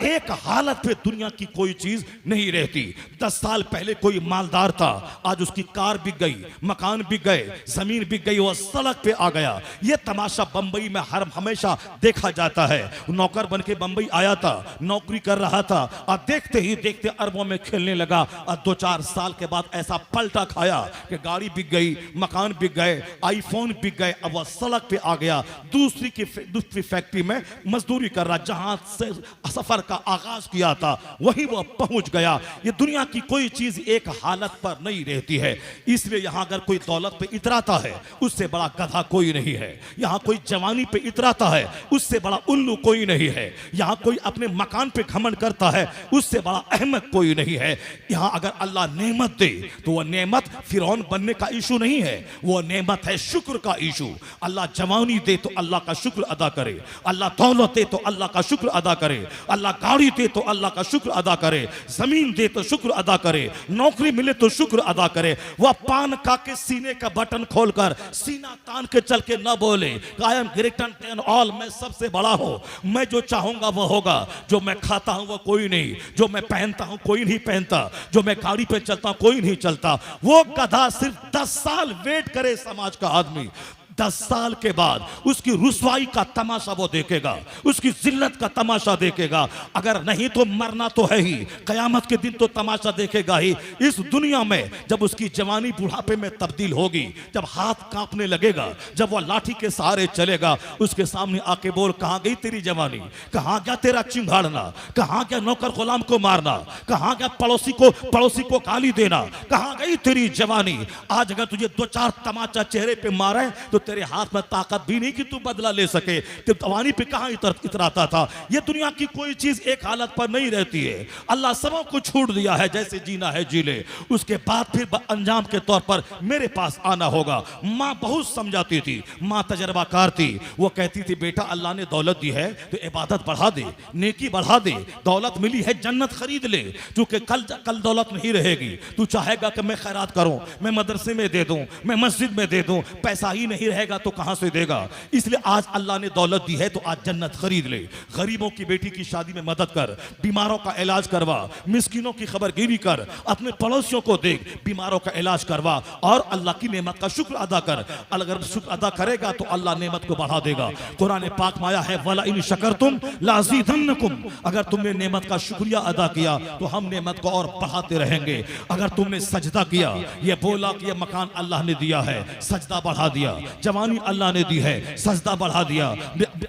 एक हालत पे दुनिया की कोई चीज नहीं रहती। 10 साल पहले कोई मालदार था, आज उसकी कार बिक गई, मकान बिक गए, जमीन बिक गई, वो सड़क पे आ गया। ये तमाशा बंबई में हमेशा देखा जाता है। नौकर बन के बंबई आया था, नौकरी कर रहा था, और देखते ही देखते अरबों में खेलने लगा। और 2-4 साल के बाद ऐसा पलटा खाया कि गाड़ी बिक गई, मकान बिक गए, आईफोन बिक गए। अब वह सड़क पे आ गया, दूसरी फैक्ट्री में मजदूरी कर रहा, जहां से सफर का आगाज किया था वहीं वह पहुंच गया। ये दुनिया की कोई चीज एक हालत पर नहीं रहती है। इसलिए यहां अगर कोई दौलत पे इतराता है उससे बड़ा गधा कोई नहीं है। यहां कोई जवानी पे इतराता है उससे बड़ा उल्लू कोई नहीं है। यहां कोई अपने मकान पे घमंड करता है उससे बड़ा अहमक कोई नहीं है। यहां अगर अल्लाह नेमत दे तो वह नेमत फिरौन बनने का इशू नहीं है, वह नेमत है शुक्र का इशू। अल्लाह जवानी दे तो अल्लाह का शुक्र अदा करे, अल्लाह दौलत दे तो अल्लाह का शुक्र अदा करे, अल्लाह गाड़ी दे तो अल्लाह का शुक्र अदा करे, जमीन दे तो शुक्र अदा करे, नौकरी मिले तो शुक्र अदा करे। वह पान खा के सीने का बटन खोलकर सीना तान के चल के न बोले I am greater than all, मैं सबसे बड़ा हूं, मैं जो चाहूंगा वो होगा, जो मैं खाता हूं वो कोई नहीं, जो मैं पहनता हूं कोई नहीं पहनता, जो मैं गाड़ी पे चलता हूं कोई नहीं चलता। वो गधा सिर्फ 10 साल वेट करे समाज का आदमी, 10 साल के बाद उसकी रुसवाई का तमाशा वो देखेगा, उसकी जिल्लत का तमाशा देखेगा। अगर नहीं तो मरना तो है ही, कयामत के दिन तो तमाशा देखेगा ही। इस दुनिया में जब उसकी जवानी बुढ़ापे में तब्दील होगी, जब हाथ कांपने लगेगा, जब वह लाठी के सहारे चलेगा, उसके सामने आके बोल, कहां गई तेरी जवानी, कहां गया तेरा चिंगाड़ना, कहां गया नौकर गुलाम को मारना, कहां गया पड़ोसी को गाली देना, कहां गई तेरी जवानी। आज अगर तुझे 2-4 तमाचा चेहरे पे मारे तो तेरे हाथ में ताकत भी नहीं कि तू बदला ले सके। तो जवानी पे कहां इतराता था। ये दुनिया की कोई चीज एक हालत पर नहीं रहती है। अल्लाह सबों को छूट दिया है, जैसे जीना है जी ले, उसके बाद फिर अंजाम के तौर पर मेरे पास आना होगा। माँ बहुत समझाती थी, माँ तजर्बाकार थी, वो कहती थी बेटा अल्लाह ने दौलत दी है तो इबादत बढ़ा दे, नेकी बढ़ा दे, दौलत मिली है जन्नत खरीद ले, क्योंकि कल दौलत नहीं रहेगी। तू चाहेगा कि मैं खैरात करूं, मैं मदरसे में दे दूं, मैं मस्जिद में दे दूं, पैसा ही नहीं रहेगा तो कहां से देगा। इसलिए आज अल्लाह ने दौलत दी है तो आज जन्नत खरीद ले। गरीबों की बेटी की शादी में मदद कर, बीमारों का इलाज करवा, मिस्किनों की खबरगिरी कर, अपने पड़ोसियों को देख, बीमारों का इलाज करवा और अल्लाह की नेमत का शुक्र अदा कर। अगर शुक्र अदा करेगा तो अल्लाह नेमत को बढ़ा देगा। कुरान पाक में आया है वला इन शकरतुम लाज़ीदन्नकुम, अगर तुमने नेमत का शुक्रिया अदा किया तो हम नेमत को और बढ़ाते रहेंगे। अगर तुमने सजदा किया, ये बोला कि ये मकान अल्लाह ने दिया है, सजदा बढ़ा दिया, जवानी अल्लाह ने दी है, सजदा बढ़ा दिया,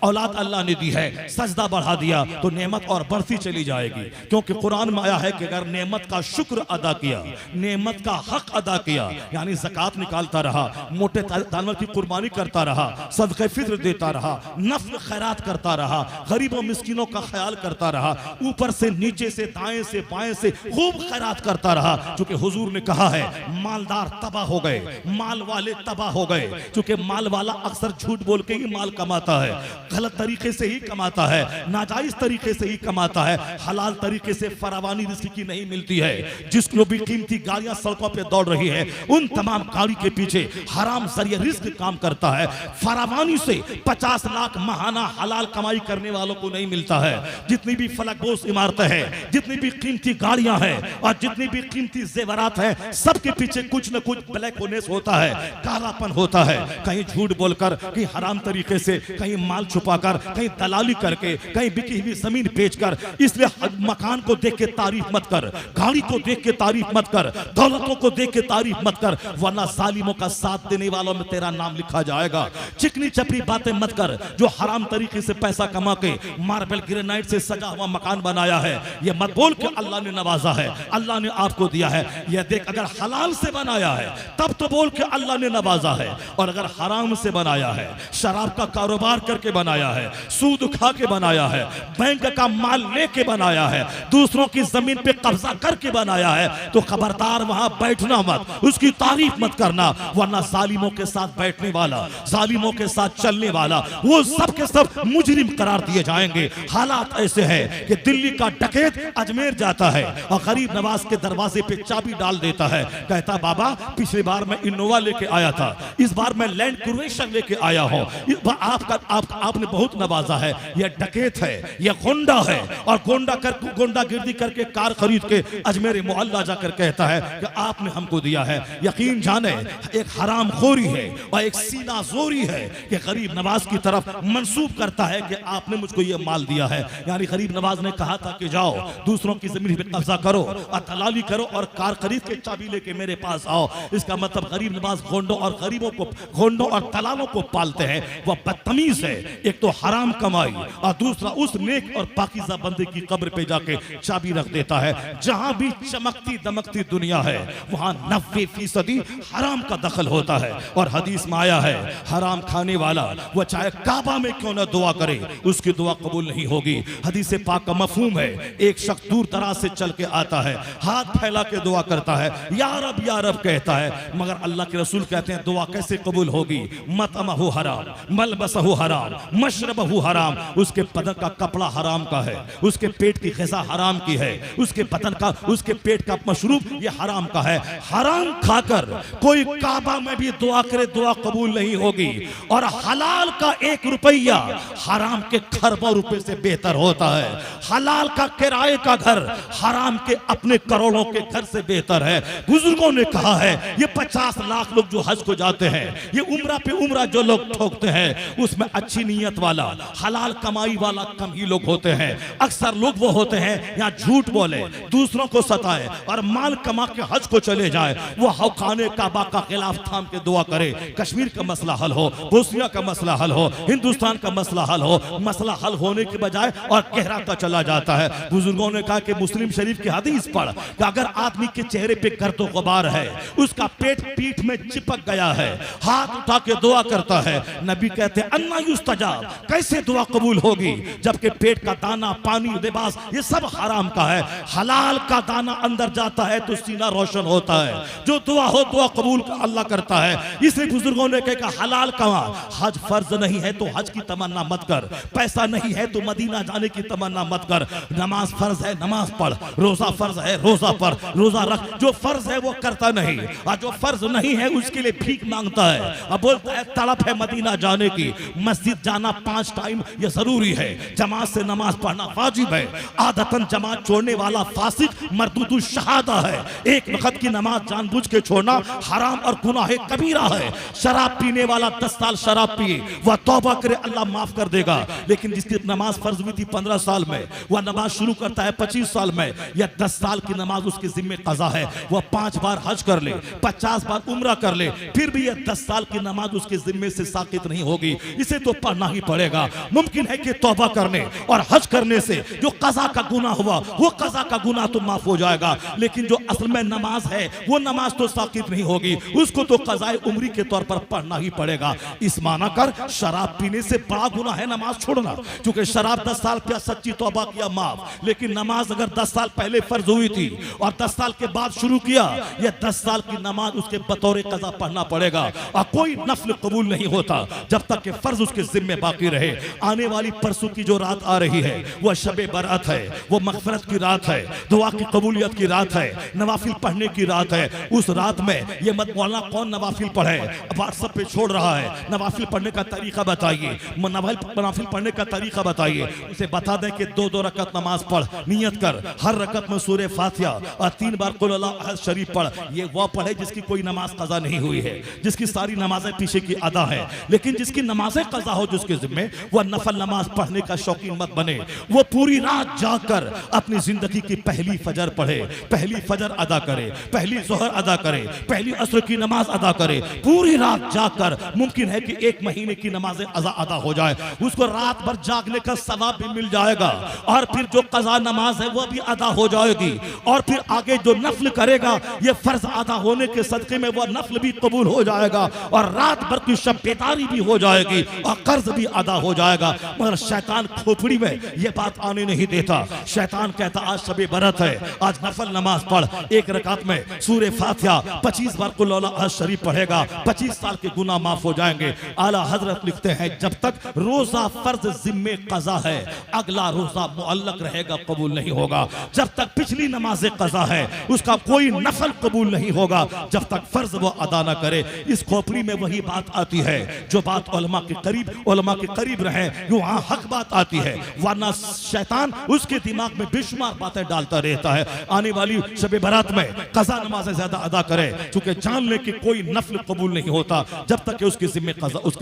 औलाद अल्लाह ने दी है, सजदा बढ़ा दिया तो नेमत और बढ़ती चली जाएगी। क्योंकि कुरान में आया है कि अगर नेमत का शुक्र अदा किया, नेमत का हक अदा किया, यानी ज़कात निकालता रहा, मोटे जानवर की कुर्बानी करता रहा, सदक़े फित्र देता रहा, नफ्ल खैरात करता रहा, गरीबों मिस्किनों का ख्याल करता रहा, ऊपर से नीचे से दाएं से बाएं से खूब खैरात करता रहा। क्योंकि हुजूर ने कहा है मालदार तबाह हो गए, माल वाले तबाह हो गए। क्योंकि माल वाला अक्सर झूठ बोल के ही माल कमाता है, गलत तरीके से ही कमाता है, नाजायज तरीके से ही कमाता है, हलाल तरीके से फरावानी रिस्क की नहीं मिलती है। जिसको भी कीमती गाड़ियां सड़कों पे दौड़ रही है, उन तमाम गाड़ी के पीछे हराम जरिए रिस्क काम करता है। फरावानी से 50 लाख महाना हलाल कमाई करने वालों को नहीं मिलता है। जितनी भी फलकबोस इमारतें हैं, जितनी भी कीमती गाड़ियां हैं और जितनी भी कीमती जेवरात हैं, सबके पीछे कुछ न कुछ ब्लैक होनेस होता है, कालापन होता है। कहीं झूठ बोलकर, कहीं हराम तरीके से, कहीं माल छुपाकर, कहीं दलाली करके, कहीं बिकी हुई जमीन बेचकर। इसलिए मकान को देख के तारीफ मत कर, गाड़ी को देख के तारीफ मत कर, दौलतों को देख के तारीफ मत कर, वरना जालिमों का साथ देने वालों में तेरा नाम लिखा जाएगा। चिकनी चपड़ी बातें मत कर। जो हराम तरीके से पैसा कमा के मार्बल ग्रेनाइट से सजा हुआ मकान बनाया है, ये मत बोल के अल्लाह ने नवाजा है, अल्लाह ने आपको दिया है। ये देख, अगर हलाल से बनाया है तब तो बोल के अल्लाह ने नवाजा है, और अगर हराम से बनाया है, शराब का कारोबार करके बनाया है, सूद खा के बनाया है, बैंक का माल लेके बनाया है, दूसरों की जमीन पे कब्जा करके बनाया है, तो खबरदार वहां बैठना मत, उसकी तारीफ मत करना, वरना जालिमों के साथ बैठने वाला, जालिमों के साथ चलने वाला, वो सब के सब मुजरिम करार दिए जाएंगे। हालात ऐसे हैं कि दिल्ली का डकैत अजमेर जाता है और गरीब नवाज के दरवाजे पे चाबी डाल देता है, कहता बाबा पिछली बार मैं इनोवा लेके आया था, इस बार मैं लैंड क्रूजर लेके आया हूं, आपने बहुत नवाजा है। यह डकैत है, यह गुंडा है, और गुंडागिर्दी करके कार खरीद के अजमेर मोहल्ला जाकर कहता है कि आपने हमको दिया है। यकीन जाने एक हराम खोरी है और एक सीना जोरी है कि गरीब नवाज की तरफ मंसूब करता है कि आपने मुझको ये माल दिया है। यानी गरीब नवाज ने कहा था कि जाओ दूसरों की जमीन पे कब्जा करो और दलाली करो और कार खरीद के चाबी लेके मेरे पास आओ। इसका मतलब गरीब नवाज गोंडों और गरीबों को, गोंडों और दलालों को पालते हैं। वह बदतमीज है, एक तो हराम कमाई और दूसरा उस नेक और पाकीज़ा बंदे की कब्र पे जाके चाबी रख देता है। जहां भी चमकती दमकती दुनिया है वहां 90% हराम का दखल होता है। और हदीस में आया है हराम खाने वाला वह चाहे काबा में क्यों ना दुआ करे, उसकी दुआ कबूल नहीं होगी। हदीस पाक का मफहूम है, एक शख्स दूर दराज से चल के आता है, हाथ फैला के दुआ करता है, या रब कहता है, मगर अल्लाह के रसूल कहते हैं दुआ कैसे कबूल होगी? मतअमहु हराम, मलबसहु हराम, मशरबहु हराम, उसके बदन का कपड़ा हराम का है, उसके पेट की ग़िज़ा हराम की है, उसके बदन का, उसके पेट का मशरूब ये हराम का है। हराम खाकर कोई काबा में भी दुआ करे, दुआ कबूल नहीं होगी। और हलाल का 1 रुपया हराम के खरबों रुपए से बेहतर होता है। हलाल का किराए का घर हराम के अपने करोड़ों के घर से बेहतर है। बुजुर्गों ने कहा है ये 50 लाख लोग जो हज को जाते हैं, ये उम्रा पे उम्रा जो लोग ठोकते हैं, उसमें अच्छी नीयत वाला, हलाल कमाई वाला कम ही लोग होते हैं। अक्सर लोग वो होते हैं यहाँ झूठ बोले, दूसरों को सताए और माल कमा के हज को चले जाए। वो हौकाने काबा का खिलाफ थाम के दुआ करे, कश्मीर का मसला हल हो, बोस्निया का मसला हल हो, हिंदुस्तान का मसला हल हो। मसला हल होने के बजाय और गहराता चला जाता है। बुजुर्गों ने कहा कि मुस्लिम शरीफ की हदीस पढ़ कि अगर आदमी के चेहरे पे गर्दो गुबार है, उसका पेट पीठ में चिपक गया है, हाथ उठा के दुआ करता है, नबी कहते हैं अन्ना युस्तजाब, कैसे दुआ कबूल होगी जबकि पेट का दाना, पानी, लिबास ये सब हराम का है। हलाल का दाना अंदर जाता है तो सीना रोशन होता है। जो दुआ हो दुआ कबूल अल्लाह करता है। इसलिए बुजुर्गों ने कहा हलाल कमा, हज फर्ज नहीं है तो हज की तमन्ना मत कर, पैसा नहीं है तो मदीना जाने की तमन्ना मत कर, नमाज फर्ज है नमाज पढ़, रोजा फर्ज है रोजा पढ़, रोजा रख। जो फर्ज है वो करता नहीं और जो फर्ज नहीं है उसके लिए भीख मांगता है और बोलता है तड़प है मदीना जाने की। मस्जिद जाना 5 टाइम ये जरूरी है, जमात से नमाज पढ़ना वाजिब है। आदतन जमात छोड़ने वाला फासिक मरदूदु शहादा है। एक वक्त की नमाज जानबूझ के छोड़ना हराम और गुनाह कबीरा है। शराब पीने वाला 10 साल शराब पिए, वह तौबा करे, अल्लाह माफ कर देगा। लेकिन जिसकी नमाज फर्ज हुई थी 15 साल में, वह नमाज शुरू करता है 25 साल में, या 10 साल की नमाज उसके जिम्मे कज़ा है, वह 5 बार हज कर ले, 50 बार उम्रा कर ले, फिर भी यह 10 साल की नमाज उसके जिम्मे से साकित नहीं होगी। इसे तो पढ़ पढ़ना ही पड़ेगा। मुमकिन है कि तौबा करने और हज करने से जो कज़ा का गुनाह हुआ वो कज़ा का गुनाह तो माफ हो जाएगा, लेकिन जो असल में नमाज है वो नमाज तो साकित नहीं होगी, उसको तो कज़ाए उम्री के तौर पर पढ़ना ही पड़ेगा। इस माना कर शराब पीने से बड़ा गुनाह है नमाज छोड़ना, क्योंकि शराब 10 साल किया, सच्ची तौबा किया, माफ। लेकिन नमाज अगर 10 साल पहले फर्ज हुई थी और 10 साल के बाद शुरू किया, यह 10 साल की नमाज उसके बतौर कज़ा पढ़ना पड़ेगा। और कोई नफल कबूल नहीं होता जब तक कि फर्ज उसके जिम्मे बाकी रहे। आने वाली परसों की जो रात आ रही है वह शबे बरात है, वो मगफरत की रात है, दुआ की कबूलियत की रात है, नवाफिल पढ़ने की रात है। उस रात में ये मत बोलना कौन नवाफिल पढ़े, व्हाट्सएप पे छोड़ रहा है, नवाफिल पढ़ने का तरीका बताइए, नवाफिल पढ़ने का तरीका बताइए। उसे बता दें कि 2-2 रकत नमाज पढ़, नियत कर हर रकत में सूरह फातिहा और 3 बार कुल अल्लाह अहद शरीफ पढ़। ये वह पढ़े जिसकी कोई नमाज कज़ा नहीं हुई है, जिसकी सारी नमाजें पीछे की अदा है। लेकिन जिसकी नमाजें कज़ा हो जिसके जिम्मे, वह नफल नमाज पढ़ने का शौकीन मत बने। वो पूरी रात जाकर अपनी जिंदगी की पहली फजर पढ़े, पहली फजर अदा करे, पहली जोहर अदा करे, पहली असर की नमाज अदा करे, पूरी रात जाकर। मुमकिन है कि 1 महीने की नमाजें अदा हो जाए, उसको रात भर जागने का सवाब भी मिल जाएगा, और फिर जो कज़ा नमाज है वह भी अदा हो जाएगी, और फिर आगे जो नफल करेगा ये फर्ज अदा होने के सदके में वह नफल भी कबूल हो जाएगा, और रात भर की शब बेदारी भी हो जाएगी, और कर्ज भी अदा हो जाएगा। मगर शैतान खोपड़ी में यह बात आने नहीं देता। शैतान कहता आज शबे बरत है, आज नफल नमाज पढ़, 1 रकात में सूरह फातिहा 25 बार कुल अल्लाह शरीफ पढ़ेगा, 25 साल के गुनाह माफ हो जाएंगे। आला हजरत लिखते हैं जब तक रोजा फर्ज जिम्मे कज़ा है, अगला रोजा मुअल्लक रहेगा, कबूल नहीं होगा। जब तक पिछली नमाज़ें कज़ा है उसका कोई नफल कबूल नहीं होगा जब तक फर्ज वो अदा ना करे। इस खोपड़ी में वही बात आती है जो बात उलमा के करीब रहे, जो वहाँ हक बात आती है, वरना शैतान उसके दिमाग में बेशुमार बातें डालता रहता है। आने वाली शबे बरात में कज़ा नमाज़ें ज्यादा अदा करे, क्योंकि जान ले कि कोई नफल कबूल नहीं होता जब तक कि उसके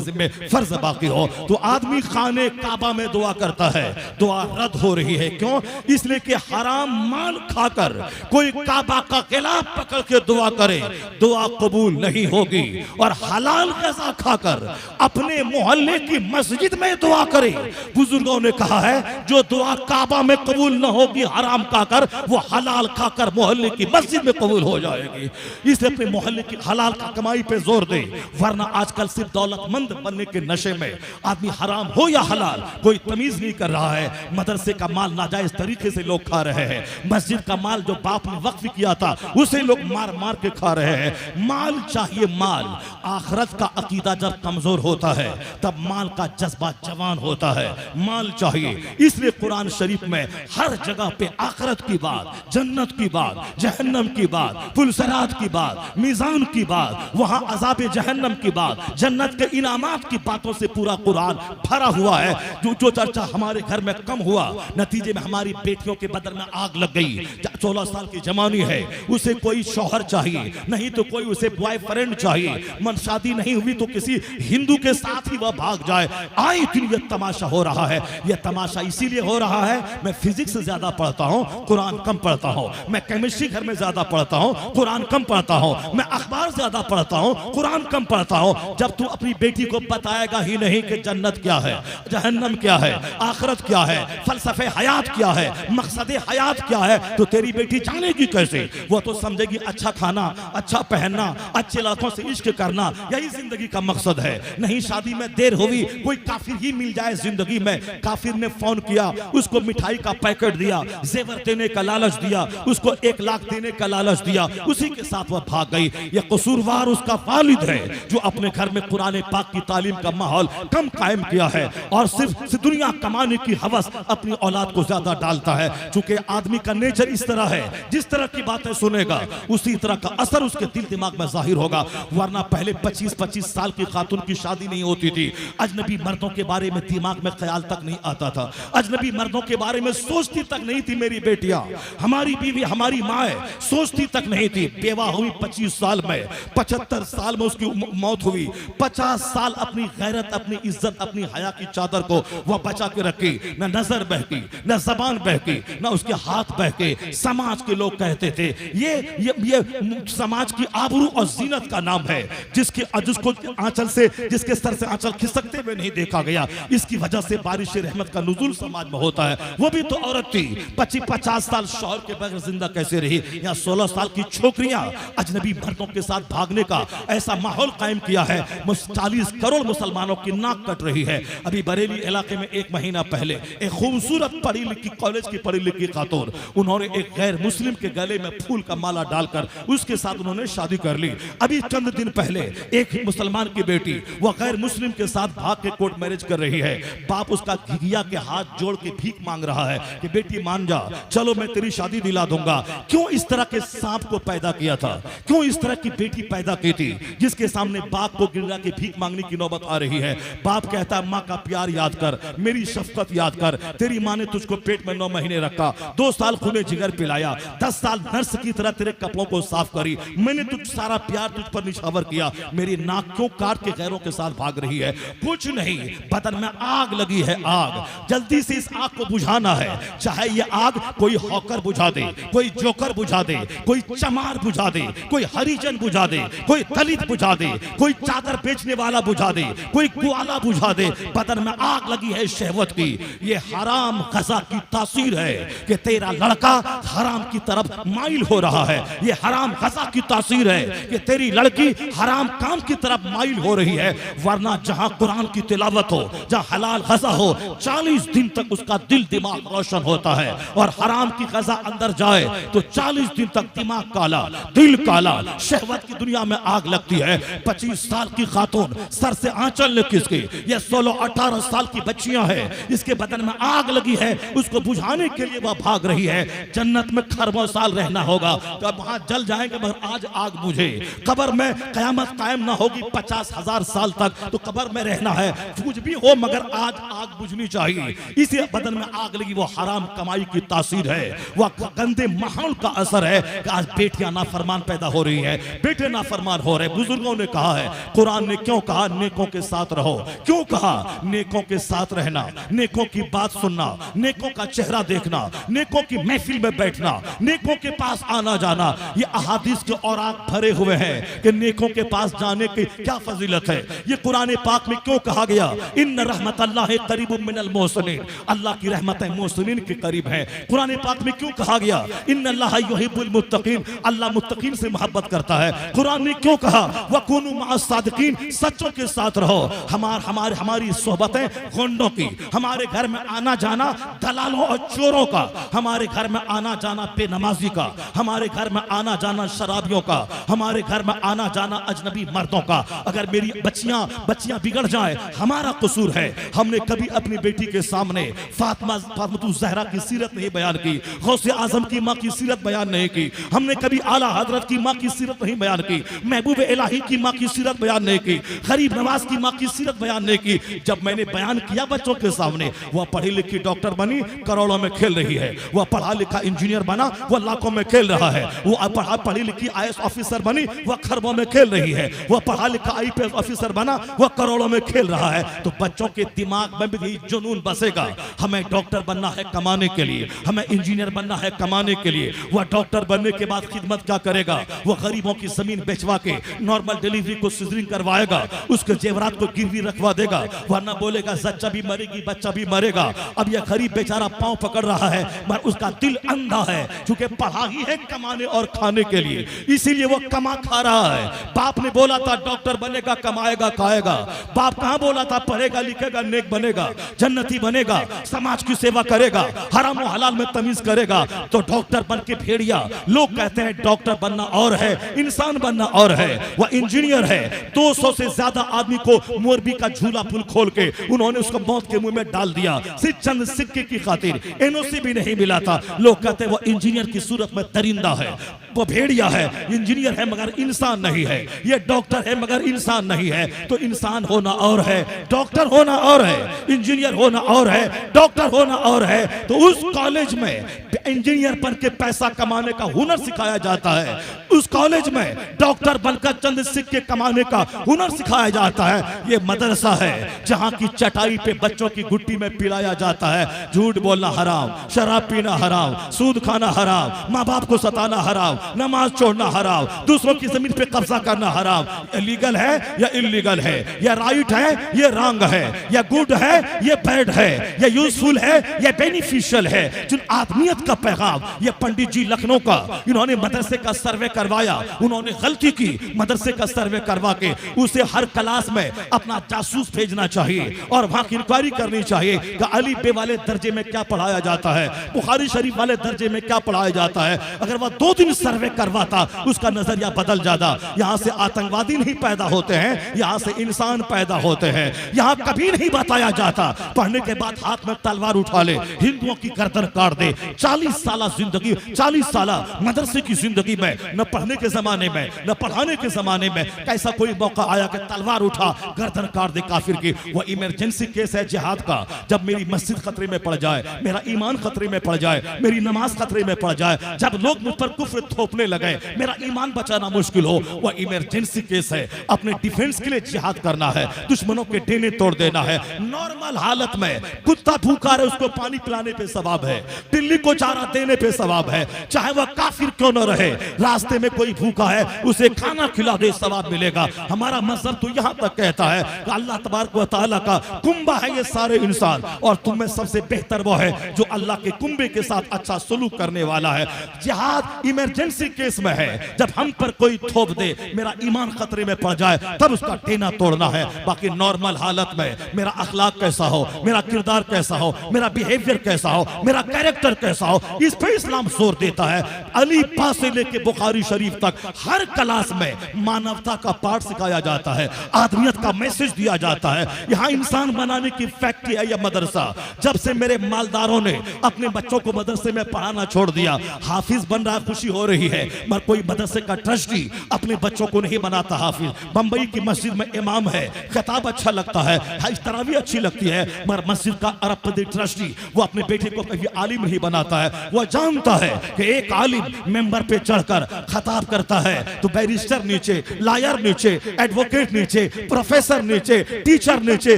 जिम्मे फर्ज बाकी हो। तो आदमी खाने काबा में दुआ करता है, दुआ रद्द हो रही है। क्यों? इसलिए कि हराम माल खाकर कोई काबा का किला पकड़ के दुआ करे, दुआ कबूल नहीं होगी। और हलाल गज़ा खाकर अपने मोहल्ले की मस्जिद में दुआ करे। बुजुर्गों ने कहा है जो दुआ काबा में कबूल न होगी हराम खाकर, वो हलाल खाकर मोहल्ले की मस्जिद में कबूल हो जाएगी। इसलिए अपने मोहल्ले की हलाल का कमाई पे जोर दे, वरना आजकल सिर्फ दौलतमंद बनने के नशे में आदमी हराम हो या हलाल कोई तमीज नहीं कर रहा है। मदरसे का माल नाजायज तरीके से लोग खा रहे हैं, मस्जिद का माल जो बाप ने वक्फ किया था उसे लोग मार मार के खा रहे हैं। माल चाहिए माल। आखिरत का अकीदा जब कमजोर होता है तब माल का जज्बा जवान होता है। माल चाहिए। इसलिए कुरान शरीफ में हर जगह पे आखिरत की बात, जन्नत की बात, जहन्नम की बात, पुलसरात की बात, मीजान की बात, वहां अजाब जहन्नम की बात, जन्नत के इनामात की बातों से पूरा कुरान भरा हुआ है। जो चर्चा हमारे घर में कम हुआ, नतीजे में हमारी बेटियों के बदन में आग लग गई। 16 साल की जवानी है, उसे कोई शौहर चाहिए, नहीं तो कोई उसे बॉयफ्रेंड चाहिए। मन शादी नहीं हुई तो किसी हिंदू के साथ ही वह भाग जाए। आए दिन ये तमाशा हो रहा है। यह तमाशा इसीलिए हो रहा है, मैं फिजिक्स ज्यादा पढ़ता हूँ, कुरान कम पढ़ता हूँ। मैं केमिस्ट्री घर में ज्यादा पढ़ता हूँ, कुरान कम पढ़ता हूँ। मैं अखबार ज्यादा पढ़ता हूँ, कुरान कम पढ़ता हूँ। जब तू अपनी बेटी को बताएगा ही नहीं कि जन्नत क्या है, जहन्नम क्या है, आखिरत क्या है, फलसफे हयात क्या है, मकसद हयात क्या है, तो तेरी बेटी जानेगी कैसे? वो तो समझेगी अच्छा खाना, अच्छा पहनना, अच्छे लड़कों से इश्क करना, यही जिंदगी का मकसद है। नहीं शादी में देर हुई, कोई काफिर ही मिल जाए जिंदगी में, काफिर ने फोन किया, उसको मिठाई का पैकेट दिया, जेवर देने का लालच दिया, उसको 1 लाख देने का लालच दिया, उसी के साथ वह भाग गई। यह कसूरवार उसका वालिद है जो अपने घर में कुरान पाक की तालीम का माहौल कम कायम किया है और सिर्फ दुनिया कमाने की हवस अपनी औलाद को ज्यादा डालता है। चूंकि आदमी का नेचर इस तरह है, जिस तरह की बातें सुनेगा उसी तरह का असर उसके दिल दिमाग में जाहिर होगा। वरना पहले 25-25 साल की खातून की शादी नहीं होती थी, अजनबी मर्दों के बारे में दिमाग में ख्याल तक नहीं आता था, अजनबी मर्दों के बारे में सोचती तक नहीं थी। मेरी बेटियां, हमारी बीवी, हमारी माँ सोचती तक नहीं थी। बेवा हुई 25 साल में, 75 साल में उसकी मौत हुई। 50 साल अपनी गैरत, अपनी इज्जत, अपनी हया की चादर को वह बचा के रखी। न नजर बहकी, न जबान बहकी, न उसके हाथ बहके। समाज के लोग कहते थे ये समाज की आबरू और जीनत का नाम है। जिसको आंचल से, जिसके सर से आंचल खिसकते बनते हुए नहीं देखा गया। इसकी वजह से बारिश रहमत का नुज़ूल समाज में होता है। वो भी तो औरत थी, 25-50 साल शौहर के बगैर जिंदा कैसे रही? या 16 साल की छोकरियां अजनबी मर्दों के साथ भागने का ऐसा माहौल कायम किया है। 40 करोड़ मुसलमानों की नाक कट रही है। अभी बरेली इलाके में 1 महीना पहले एक खूबसूरत पढ़ी लिखी कॉलेज की पढ़ी लिखी खातून, उन्होंने एक गैर मुस्लिम के गले में फूल का माला डालकर उसके साथ उन्होंने शादी कर ली। अभी चंद दिन पहले एक मुसलमान की बेटी वह गैर मुस्लिम के साथ भाग के कोर्ट मैरिज कर रही है। बाप उसका घिघिया के हाथ जोड़ के भीख मांग रहा है कि बेटी मान जा, चलो मैं तेरी शादी दिला दूंगा। क्यों इस तरह के सांप को पैदा किया था? क्यों इस तरह की बेटी पैदा की थी जिसके सामने बाप को गिरा के भीख मांगने की नौबत आ रही है? बाप कहता है माँ का प्यार याद कर, मेरी शफकत याद कर। तेरी माँ ने तुझको पेट में 9 महीने रखा, 2 साल खूने जिगर पिलाया, 10 साल नर्स की तरह तेरे कपड़ों को साफ करी, मैंने तुझ सारा प्यार तुझ पर निछावर किया। मेरी नाक क्यों काट के गैरों के साथ भाग रही है? कुछ नहीं, बदन में आग लगी है, आग। जल्दी से इस आग को बुझाना है। चाहे ये आग कोई हॉकर बुझा दे, कोई जोकर बुझा दे, कोई चमार बुझा दे, कोई हरिजन बुझा दे, कोई दलित बुझा दे, कोई चादर बेचने वाला बुझा दे, कोई ग्वाला बुझा दे। बदन में आग लगी है शहवत की। ये हराम गज़ा की तासीर है कि तेरा लड़का हराम की तरफ माइल हो रहा है। ये हराम गज़ा की तासीर है कि तेरी लड़की हराम काम की तरफ माइल हो रही है। वरना जहां कुरान की तिलावत हो, जहां हलाल गज़ा हो, 40 दिन तक उसका दिल दिमाग रोशन होता है। और हराम की गज़ा अंदर जाए तो 40 दिन तक दिमाग काला, दिल काला, शहवत की दुनिया में आग लगती है। 25 साल की खातून सर से आंचल ने किसकी, ये 16-18 साल की बच्चियां हैं, इसके बदन में आग लगी है। उसको बुझाने के लिए वह भाग रही है। जन्नत में खरबों साल रहना होगा तो वहां जल जाएंगे, मगर आज आग बुझे। कब्र में कयामत कायम ना होगी 50,000 साल तक, तो कब्र में रहना है, कुछ भी हो मगर आज आग बुझनी चाहिए। इसी बदन में आग लगी, वो हराम कमाई की तासीर है, वह गंदे माहौल का असर है कि आज बेटियां नाफरमान पैदा हो रही है, बेटे नाफरमान हो रहे। बुजुर्गों ने कहा है, कुरान ने क्यों कहा नेकों के साथ रहो? क्यों कहा नेकों के साथ रहना, नेकों की बात सुनना, नेकों का चेहरा देखना, नेकों की महफिल में बैठना, नेकों के पास आना जाना। ये अहादीस के औराक भरे हुए हैं कि नेकों के पास जाने की क्या फजीलत है। ये कुरान पाक में क्यों कहा गया, इन्न रहमतल्लाहि करीबुम मिनल मोहसिनीन, अल्लाह की रहमतें मोहसिनीन के करीब है। कुरान पाक में क्यों कहा गया, इन्नल्लाहा युहिब्बुल मुत्तकीन, अल्लाह मुत्तकीन से मोहब्बत करता है। कुरान ने क्यों कहा वकुनू मअस सादिकीन, सच्चों के साथ रहो। हमारी सोहबतें गुंडों की, हमारे घर में आना जाना दलालों और चोरों का, हमारे घर में आना जाना बेनमाजी का, हमारे घर में आना जाना शराबियों का, हमारे घर में आना जाना अजनबी मर्दों का। अगर मेरी बच्चियां बिगड़ जाए हमारा कसूर है। हमने कभी अपनी बेटी के सामने फातिमा ज़हरा की सीरत नहीं बयान की, गौसे आजम की माँ की सीरत बयान नहीं की, हमने कभी आला हजरत की माँ की सीरत नहीं बयान की, महबूब इलाही की माँ की सीरत बयान नहीं की, गरीब नवाज की माँ की सीरत बयान नहीं की। जब मैंने बयान किया बच्चों के सामने, वह पढ़ी लिखी डॉक्टर बनी, करोड़ों में खेल रही है, वह पढ़ा लिखा इंजीनियर बना, वह लाखों में खेल रहा है, वह पढ़ी लिखी IAS ऑफिसर बनी, वह खरबों में खेल रही है, वह पढ़ा लिखा IPS ऑफिसर बना, वह करोड़ों में खेल रहा है। तो बच्चों के दिमाग में भी जुनून बसेगा, हमें डॉक्टर बनना है कमाने के लिए, हमें इंजीनियर बनना है कमाने के लिए। वह डॉक्टर बनने के बाद खिदमत क्या करेगा, वह गरीबों की जमीन बेचवा के नॉर्मल डिलीवरी को सिजरिंग करवाएगा, उसके जेवरात को गिरवी रखवा देगा, वरना बोलेगा जच्चा भी मरेगी बच्चा भी मरेगा। अब यह गरीब बेचारा पांव पकड़ रहा है मगर उसका दिल अंधा है, क्योंकि पढ़ा ही है कमाने और खाने के लिए, इसीलिए वो कमा खा रहा है। बाप ने बोला था डॉक्टर बनेगा, कमाएगा खाएगा, बाप कहां बोला था पढ़ेगा लिखेगा नेक बनेगा, जन्नती बनेगा, समाज की सेवा करेगा, हराम और हलाल में तमीज करेगा। तो डॉक्टर बन के भेड़िया, लोग कहते हैं डॉक्टर बनना और है, इंसान बनना और है। वह इंजीनियर है, 200 से ज्यादा आदमी को मोरबी का झूला पुल खोल के उन्होंने उसको मौत के मुंह में डाल दिया, सिर्फ चंद सिक्के की खातिर। NOC भी नहीं मिला था। लोग कहते हैं वो इंजीनियर की सूरत में दरिंदा है, वो भेड़िया है, इंजीनियर है मगर इंसान नहीं है, ये डॉक्टर है मगर इंसान नहीं है। तो इंसान होना और है, डॉक्टर होना और है, इंजीनियर होना और है, डॉक्टर होना और है। तो उस कॉलेज में इंजीनियर बन के पैसा कमाने का हुनर सिखाया जाता है, उस कॉलेज में डॉक्टर बनकर चंद सिक्के कमाने का हुनर सिखाया जाता है। ये मदरसा है जहां की चटाई पे बच्चों की गुट्टी में पिलाया जाता है। झूठ बोलना हराम, शराब पीना हराम, सूद खाना हराम, माँ बाप को सताना हराम, नमाज छोड़ना हराम, दूसरों की जमीन पे कब्जा करना हराम। लीगल है या इलीगल है, या राइट है है ये रॉन्ग है, ये गुड है ये बैड है, ये यूजफुल है ये बेनिफिशियल है। जिन आदमियत का पैगाम ये पंडित जी लखनऊ का, इन्होंने मदरसे का सर्वे करवाया, उन्होंने गलती की, मदरसे का सर्वे करवा के उसे हर क्लास में अपना जासूस भेजना चाहिए और वहां की इंक्वायरी करनी चाहिए कि अली बे वाले दर्जे में क्या पढ़ाया जाता है, बुखारी शरीफ वाले दर्जे में क्या पढ़ाया जाता है। अगर वह 2 दिन सर्वे करवाता उसका नजरिया बदल जाता। यहाँ से आतंकवादी नहीं पैदा होते हैं, यहाँ से इंसान पैदा होते हैं। यहाँ कभी नहीं बताया जाता पढ़ने के बाद हाथ में तलवार उठा ले, हिंदुओं की गर्दन काट दे। 40 साल जिंदगी, 40 साल मदरसे की जिंदगी में न पढ़ने के जमाने में न पढ़ाने के जमाने में कैसा कोई मौका आया कि तलवार उठा गर्दन काट दे काफिर की। वो इमरजेंसी केस है जिहाद का। जब मेरी मस्जिद खतरे में पड़ जाए, मेरा ईमान खतरे में पड़ जाए, मेरी नमाज खतरे में पड़ जाए, जब लोग मुझ पर कुफ्र थोपने लगे, मेरा ईमान बचाना मुश्किल हो, वो इमरजेंसी केस है। अपने डिफेंस के लिए जिहाद करना है, दुश्मनों के डेने तोड़ देना है। नॉर्मल हालत में कुत्ता भूखा है उसको पानी पिलाने पे सवाब है, बिल्ली को चारा देने पे सवाब है, चाहे वह काफिर क्यों न रहे। रास्ते में कोई भूखा है उसे खाना खिला दे सवाब मिलेगा। हमारा मजहब तो यहाँ तक कहता है कि अल्लाह तबारक व तआला का कुंबा है ये सारे इंसान, और तुम में सबसे बेहतर वो है जो अल्लाह के कुंबे के साथ अच्छा सलूक करने वाला है। जिहाद इमरजेंसी केस में है, जब हम पर कोई थोप दे, मेरा ईमान खतरे में पड़ जाए, तब उसका टेना तोड़ना है। बाकी नॉर्मल हालत में मेरा अखलाक कैसा हो, मेरा किरदार कैसा हो, मेरा बिहेवियर कैसा हो, मेरा कैरेक्टर कैसा हो, इस पे इस्लाम जोर देता है। अली पा से लेके बुखारी शरीफ तक हर क्लास में मानवता का पाठ सिखाया जाता है, आदमियत का मैसेज दिया जाता है। यहाँ इंसान बनाने की फैक्ट्री है यह मदरसा। जब से मेरे मालदारों ने अपने बच्चों को मदरसे में पढ़ाना छोड़ दिया, हाफिज बन रहा, खुशी हो रही है, मगर कोई मदरसे का ट्रस्टी अपने बच्चों को नहीं बनाता हाफिज। बंबई की मस्जिद में इमाम है, खिताब अच्छा लगता है, हज तरावी अच्छी लगती है, मगर मस्जिद का अरबपति ट्रस्टी वो अपने बेटे को कभी आलिम नहीं बनाता है। वो जानता है कि एक आलिम मेंबर पे चढ़कर खिताब करता है तो बैरिस्टर नीचे, लॉयर नीचे, एडवोकेट नीचे, प्रोफेसर नीचे, टीचर नीचे,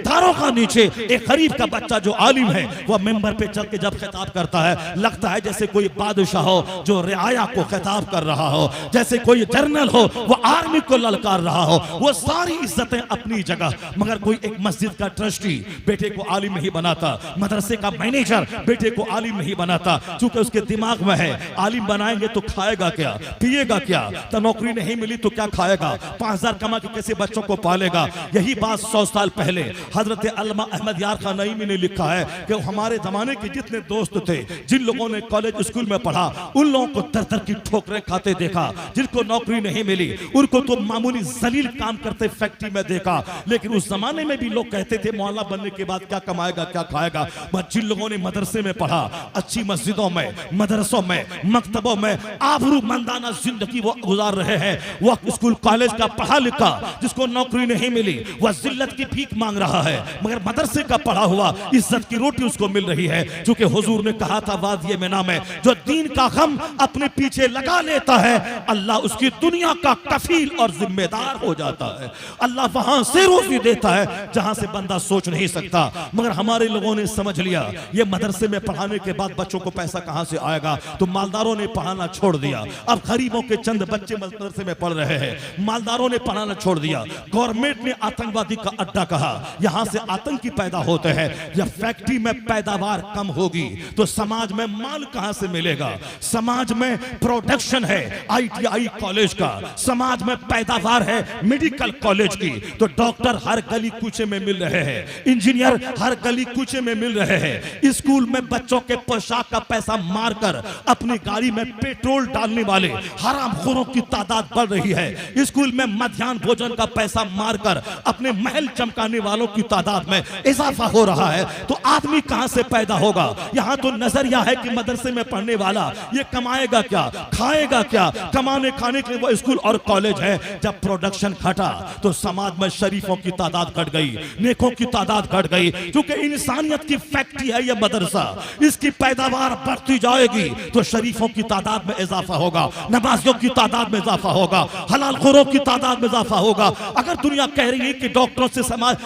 दारोगा नीचे। एक गरीब का बच्चा जो आलिम है वह मेंबर पे चढ़ के जब खिताब करता है, लगता है जैसे कोई बादशाह हो जो रियाया को खिताब कर रहा हो, जैसे कोई जनरल हो वो आर्मी को ललकार रहा हो। वो सारी इज्जतें अपनी जगह, मगर कोई एक मस्जिद का ट्रस्टी बेटे को आलिम नहीं बनाता, मदरसे का मैनेजर बेटे को आलिम नहीं बनाता, क्योंकि उसके दिमाग में है आलिम बनाएंगे तो खाएगा क्या, पिएगा क्या, तो नौकरी नहीं मिली तो क्या खाएगा, 5000 कमा के कैसे बच्चों को पालेगा। यही बात 100 साल पहले हजरत अल्लामा अहमद यार खान नईमी ने लिखा है कि हमारे जमाने के जितने दोस्त थे, जिन लोगों ने कॉलेज स्कूल में पढ़ा, उन लोगों को दर दर की ठोकरें खाते देखा, जिनको नौकरी नहीं मिली उनको तो मामूली जलील काम करते फैक्ट्री में देखा। लेकिन उस जमाने में भी लोग कहते थे मौलाना बनने के बाद क्या कमाएगा क्या खाएगा। बस जिन लोगों ने मदरसे में पढ़ा, अच्छी मस्जिदों में, मदरसों में, मकतबों में आबरूमंदाना जिंदगी वो गुजार रहे हैं। वो स्कूल कॉलेज का पढ़ा लिखा जिसको नौकरी नहीं मिली, वह जिल्लत की भीख मांग रहा है, मगर मदरसे का पढ़ा हुआ इज्जत की रोटी उसको मिल रही है। क्योंकि हुजूर ने कहा था वादिये मिना में जो दीन का गम अपने पीछे लगा लेता है, अल्लाह उसकी दुनिया का कफील और जिम्मेदार हो जाता है। अल्लाह वहां से रोजी देता है जहां से बंदा सोच नहीं सकता। मगर हमारे लोगों ने समझ लिया ये मदरसे में पढ़ाने के बाद बच्चों को पैसा कहां से आएगा, तो मालदारों ने पढ़ाना छोड़ दिया। अब गरीबों के चंद बच्चे मदरसे में पढ़ रहे हैं, मालदारों ने पढ़ाना छोड़ दिया। गवर्नमेंट ने आतंकवादी का अड्डा कहा, यहां से आतंकी पैदा होते हैं। जब फैक्ट्री में पैदावार कम होगी तो समाज में माल कहां से मिलेगा। समाज में प्रोडक्शन है ITI कॉलेज का, समाज में पैदावार है मेडिकल कॉलेज की, तो डॉक्टर हर गली कूचे में मिल रहे हैं, इंजीनियर हर गली कूचे में मिल रहे हैं। स्कूल में बच्चों के पोशाक का पैसा मारकर अपनी गाड़ी में पेट्रोल डालने वाले हरामखोरों की तादाद बढ़ रही है। स्कूल में मध्याह्न भोजन का पैसा मारकर अपने महल चमकाने वालों की तादाद में इजाफा हो रहा है। तो आदमी कहां से पैदा होगा। यहाँ तो नजरिया है कि मदरसे में पढ़ने वाला ये कमाएगा क्या, खाएगा क्या, कमाने खाने के लिए वो स्कूल और कॉलेज है। जब प्रोडक्शन घटा तो समाज में शरीफों की तादाद घट गई, नेकों की तादाद घट गई, क्योंकि इंसानियत की फैक्ट्री है यह मदरसा। इसकी पैदावार बढ़ती जाएगी तो शरीफों की तादाद में इजाफा होगा, नमाजियों की तादाद में इजाफा होगा, हलालखोरों की तादाद में इजाफा होगा। अगर दुनिया कह रही है कि डॉक्टरों से समाज,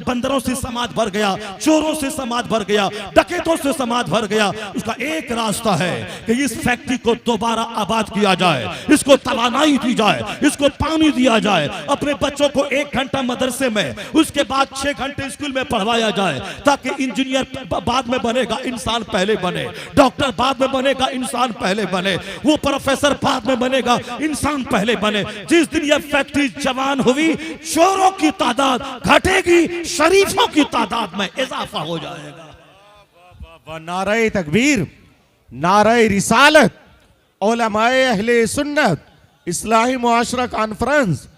बंदरों से समाज भर गया, चोरों से समाज भर गया, डकैतों से समाज भर गया, उसका एक रास्ता है कि इस फैक्ट्री को दोबारा आबाद किया जाए, इसको तवानाई दी जाए, इसको पानी दिया जाए, अपने बच्चों को 1 घंटा मदरसे में में, उसके बाद 6 घंटे स्कूल में पढ़वाया जाए ताकि इंजीनियर बाद में बनेगा, इंसान पहले बने, डॉक्टर बाद में बनेगा, इंसान पहले बने, वो प्रोफेसर बाद में बनेगा, इंसान पहले बने। जिस दिन ये फैक्ट्री जवान हुई, चोरों की तादाद घटेगी, शरीफों की तादाद में इजाफा हो जाएगा। नारे तकबीर, नारे रिसालत, उलमाए अहले सुन्नत, इस्लाही मुआशरा कॉन्फ्रेंस,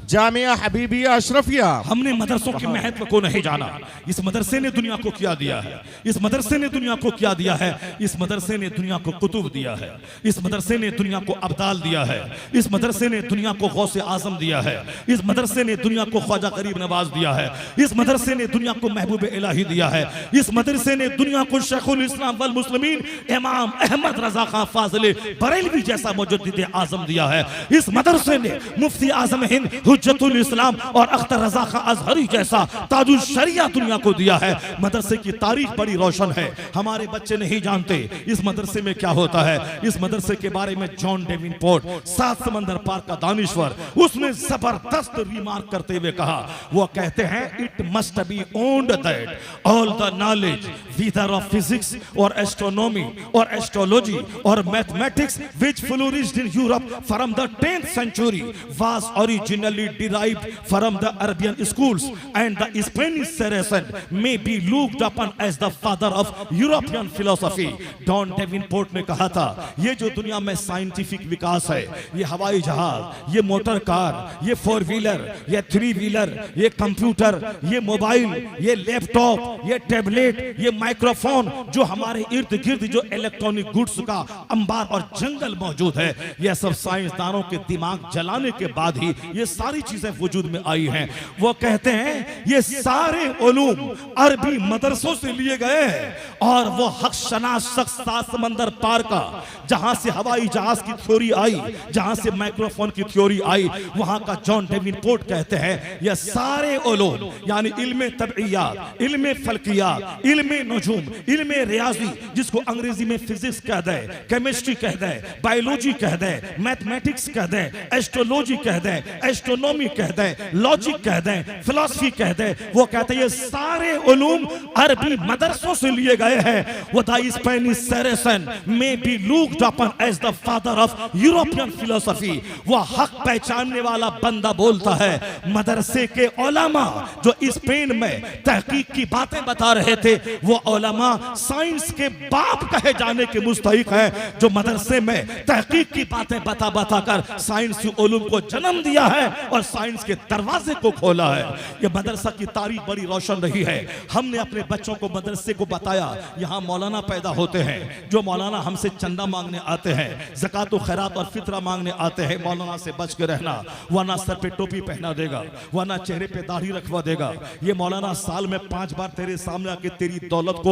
जामिया हबीबिया अशरफिया। हमने मदरसों के महत्व को नहीं जाना। इस मदरसे ने दुनिया को क्या दिया है, इस मदरसे ने दुनिया को क्या दिया है, इस मदरसे ने दुनिया को कुतुब दिया है, इस मदरसे ने दुनिया को अब्दाल दिया है, इस मदरसे ने दुनिया को गौसे आजम दिया है, इस मदरसे ने दुनिया को ख्वाजा गरीब नवाज दिया है, इस मदरसे ने दुनिया को महबूब इलाही दिया है, इस मदरसे ने दुनिया को शेखुल इस्लाम वल मुस्लिमीन इमाम अहमद रजा खां फाजिल बरेलवी जैसा मुजद्दिद आजम दिया है। इस मदरसे ने मुफ्ती आजम हिंद हुज्जतुल इस्लाम और अख्तर रजा खां अजहरी जैसा ताजुल शरिया दुनिया को दिया है। मदरसे की तारीख बड़ी रोशन है, हमारे बच्चे नहीं जानते इस मदरसे में क्या होता है। इस मदरसे के बारे में जॉन डेवनपोर्ट, 7 समंदर पार का दानिश्वर, उसने जबरदस्त रिमार्क करते हुए कहा, वो कहते हैं it must be owned that all the knowledge whether of physics और एस्ट्रोनॉमी और एस्ट्रोलॉजी और mathematics which flourished in Europe from the 10th century was originally derived from the Arabian schools, and the Spanish Saracen may be looked upon as the father of European philosophy. Don Davenport ने कहा था, ये जो दुनिया में scientific विकास है, ये हवाई जहाज, ये मोटर कार, ये 4 व्हीलर, ये 3 व्हीलर, ये कंप्यूटर, ये मोबाइल, ये लैपटॉप, ये टैबलेट, ये माइक्रोफोन, जो हमारे इर्द गिर्द जो इलेक्ट्रॉनिक गुड्स का अंबार और जंगल मौजूद है, यह सब साइंसदानों के दिमाग जलाने के बाद ही ये सारी चीजें वजूद में आई हैं। वो कहते हैं ये सारे उलूम अरबी मदरसों से लिए गए हैं और वो हक शनास शख्स 7 समंदर पार का, जहां से हवाई जहाज की थ्योरी आई, जहां से माइक्रोफोन की थ्योरी आई, वहां का जॉन डेवनपोर्ट कहते हैं ये सारे उलूम यानी इल्मे तबइयात, इल्मे फल्कियात, इल्मे नजूम, इल्मे रियाजी, जिसको अंग्रेजी में फिजिक्स कह दे, केमिस्ट्री कह दे, बायोलॉजी कह दे, मैथमेटिक्स कह दे, एस्ट्रोलॉजी कह दे, एस्ट्रोनॉमी कह दे, लॉजिक कह दे, फिलॉसफी कह दे, वो कहते हैं ये सारे उलूम अरबी मदरसों से लिए गए हैं। वो the Spanish Saracen may be looked upon as the father of European philosophy. वो हक पहचानने वाला बंदा बोलता है, मदरसे के उलमा जो स्पेन में तहकीक की बातें बता रहे थे, वो उलमा साइंस के बाप कहे जाने के मुस्तहिक है, जो मदरसे में तहकीक की बातें बता बता कर साइंस की उलूम को जन्म दिया है और साइंस के दरवाजे को खोला है। यह मदरसा की तारीख बड़ी रोशन रही है। हमने अपने बच्चों को मदरसे को बताया, यहाँ मौलाना पैदा होते हैं, जो मौलाना हमसे चंदा मांगने आते हैं, ज़कात और खैरात और फितरा मांगने आते हैं, मौलाना से बच के रहना, वरना सर पे टोपी पहना देगा, वरना चेहरे पे दाढ़ी रखवा देगा। ये मौलाना साल में 5 बार तेरे सामने आके तेरी दौलत को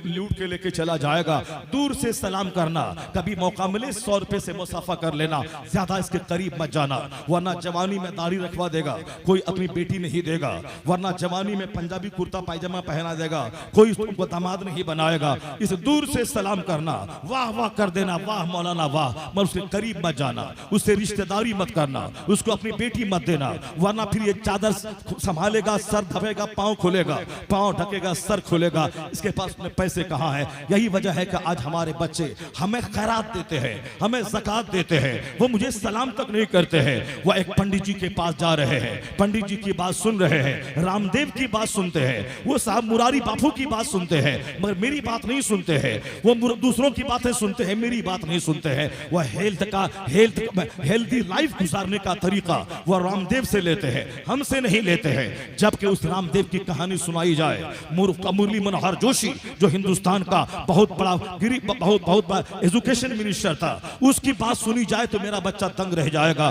लूट के लेके चला जाएगा। दूर से सलाम करना, कभी मौका मिले 100 रुपए से मुसाफा कर लेना, ज्यादा इसके करीब मत जाना, वरना जवानी में दाढ़ी रखवा देगा, कोई अपनी बेटी नहीं देगा, वरना जवानी में पंजाबी कुर्ता पायजामा पहना देगा, कोई तुमको दामाद नहीं बनाएगा। इसे दूर से सलाम करना, वाह वाह कर देना, वाह मौलाना वाह, मगर उसके करीब मत जाना, उससे रिश्तेदारी मत करना, उसको अपनी बेटी मत देना, वरना फिर ये चादर संभालेगा, सर दबेगा, पांव खुलेगा, पांव ढकेगा, सर खुलेगा, इसके पास में पैसे कहाँ है। यही वजह है कि आज हमारे बच्चे हमें खैरात देते हैं, हमें ज़कात देते हैं, वो मुझे सलाम तक नहीं करते हैं। वो एक पंडित जी के पास जा रहे हैं, पंडित जी की बात सुन रहे हैं, रामदेव की बात सुनते हैं, वो साहब मुरारी बापू की बात सुनते हैं, मगर मेरी बात नहीं सुनते हैं। वो दूसरों की बातें सुनते हैं, मेरी बात नहीं सुनते हैं। वह हेल्दी लाइफ गुजारने का तरीका वह रामदेव से लेते हैं, हमसे नहीं लेते हैं। जबकि उस रामदेव की कहानी सुनाई जाए, मुरली मनोहर जोशी जो हिंदुस्तान का बहुत बड़ा एजुकेशन मिनिस्टर था, उसकी बात सुनी जाए तो मेरा बच्चा तंग रह जाएगा।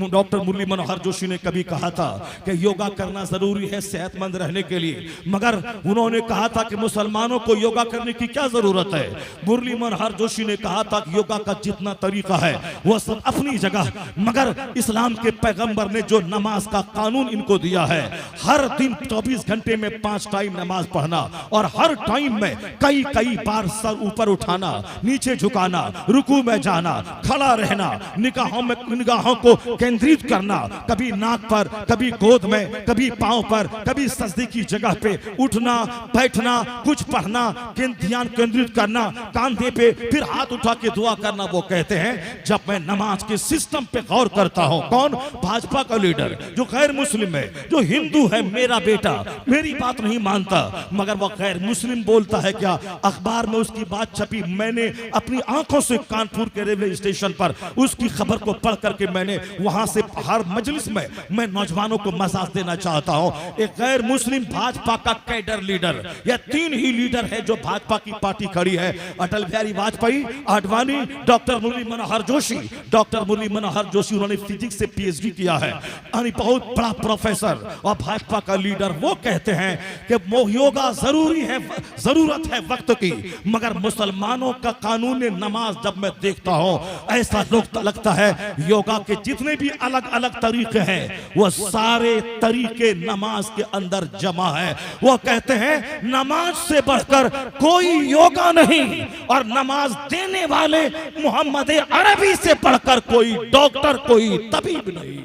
डॉक्टर मुरली मनोहर जोशी ने कभी कहा था कि योगा करना जरूरी है सेहतमंद रहने के लिए, मगर उन्होंने कहा था कि मुसलमानों को योगा करने की क्या जरूरत है। मुरली मनोहर जोशी ने कहा था कि योगा का जितना तरीका है वो सब अपनी जगह, मगर इस्लाम के पैगंबर ने जो नमाज का कानून इनको दिया है, हर दिन 24 घंटे में 5 टाइम नमाज पढ़ना और हर टाइम में कई कई बार सर ऊपर उठाना, नीचे झुकाना, रुकू में जाना, खड़ा रहना, निगाहों को केंद्रित करना, कभी नाक पर, कभी गोद में, कभी पांव पर, कभी सजदे की जगह पे उठना बैठना, कुछ पढ़ना, ध्यान केंद्रित करना, कांधे पे, फिर हाथ उठा के दुआ करना। वो कहते हैं जब मैं नमाज के सिस्टम पे गौर करता हूं, कौन? भाजपा का लीडर जो गैर मुस्लिम है, जो हिंदू है, मेरा बेटा मेरी बात नहीं मानता, मगर वो गैर मुस्लिम बोलता है क्या? अखबार में उसकी बात छपी, मैंने अपनी आंखों से कानपुर के रेलवे स्टेशन पर उसकी खबर को पढ़ करके मैंने वहां से हर मजलिस में मैं नौजवानों को मसाज देना चाहता हूं। एक गैर मुस्लिम भाजपा का कैडर लीडर, या 3 ही लीडर है जो भाजपा की पार्टी खड़ी है, अटल बिहारी वाजपेयी, आडवाणी, डॉक्टर मुरली मनोहर जोशी। डॉक्टर मुरली मनोहर जोशी उन्होंने फिजिक्स से पीएचडी किया है, यानी बहुत बड़ा प्रोफेसर और भाजपा का लीडर। वो कहते हैं कि योगा जरूरी है, जरूरत है वक्त की, मगर मुसलमानों का कानून नमाज जब मैं देखता हूं, ऐसा लगता है योगा के जितने भी अलग अलग तरीके हैं वो सारे तरीके नमाज के अंदर जमा है। वो कहते हैं नमाज से बढ़कर कोई योगा नहीं, और नमाज देने वाले मोहम्मद अरबी से बढ़कर कोई डॉक्टर, कोई तबीब नहीं।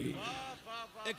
एक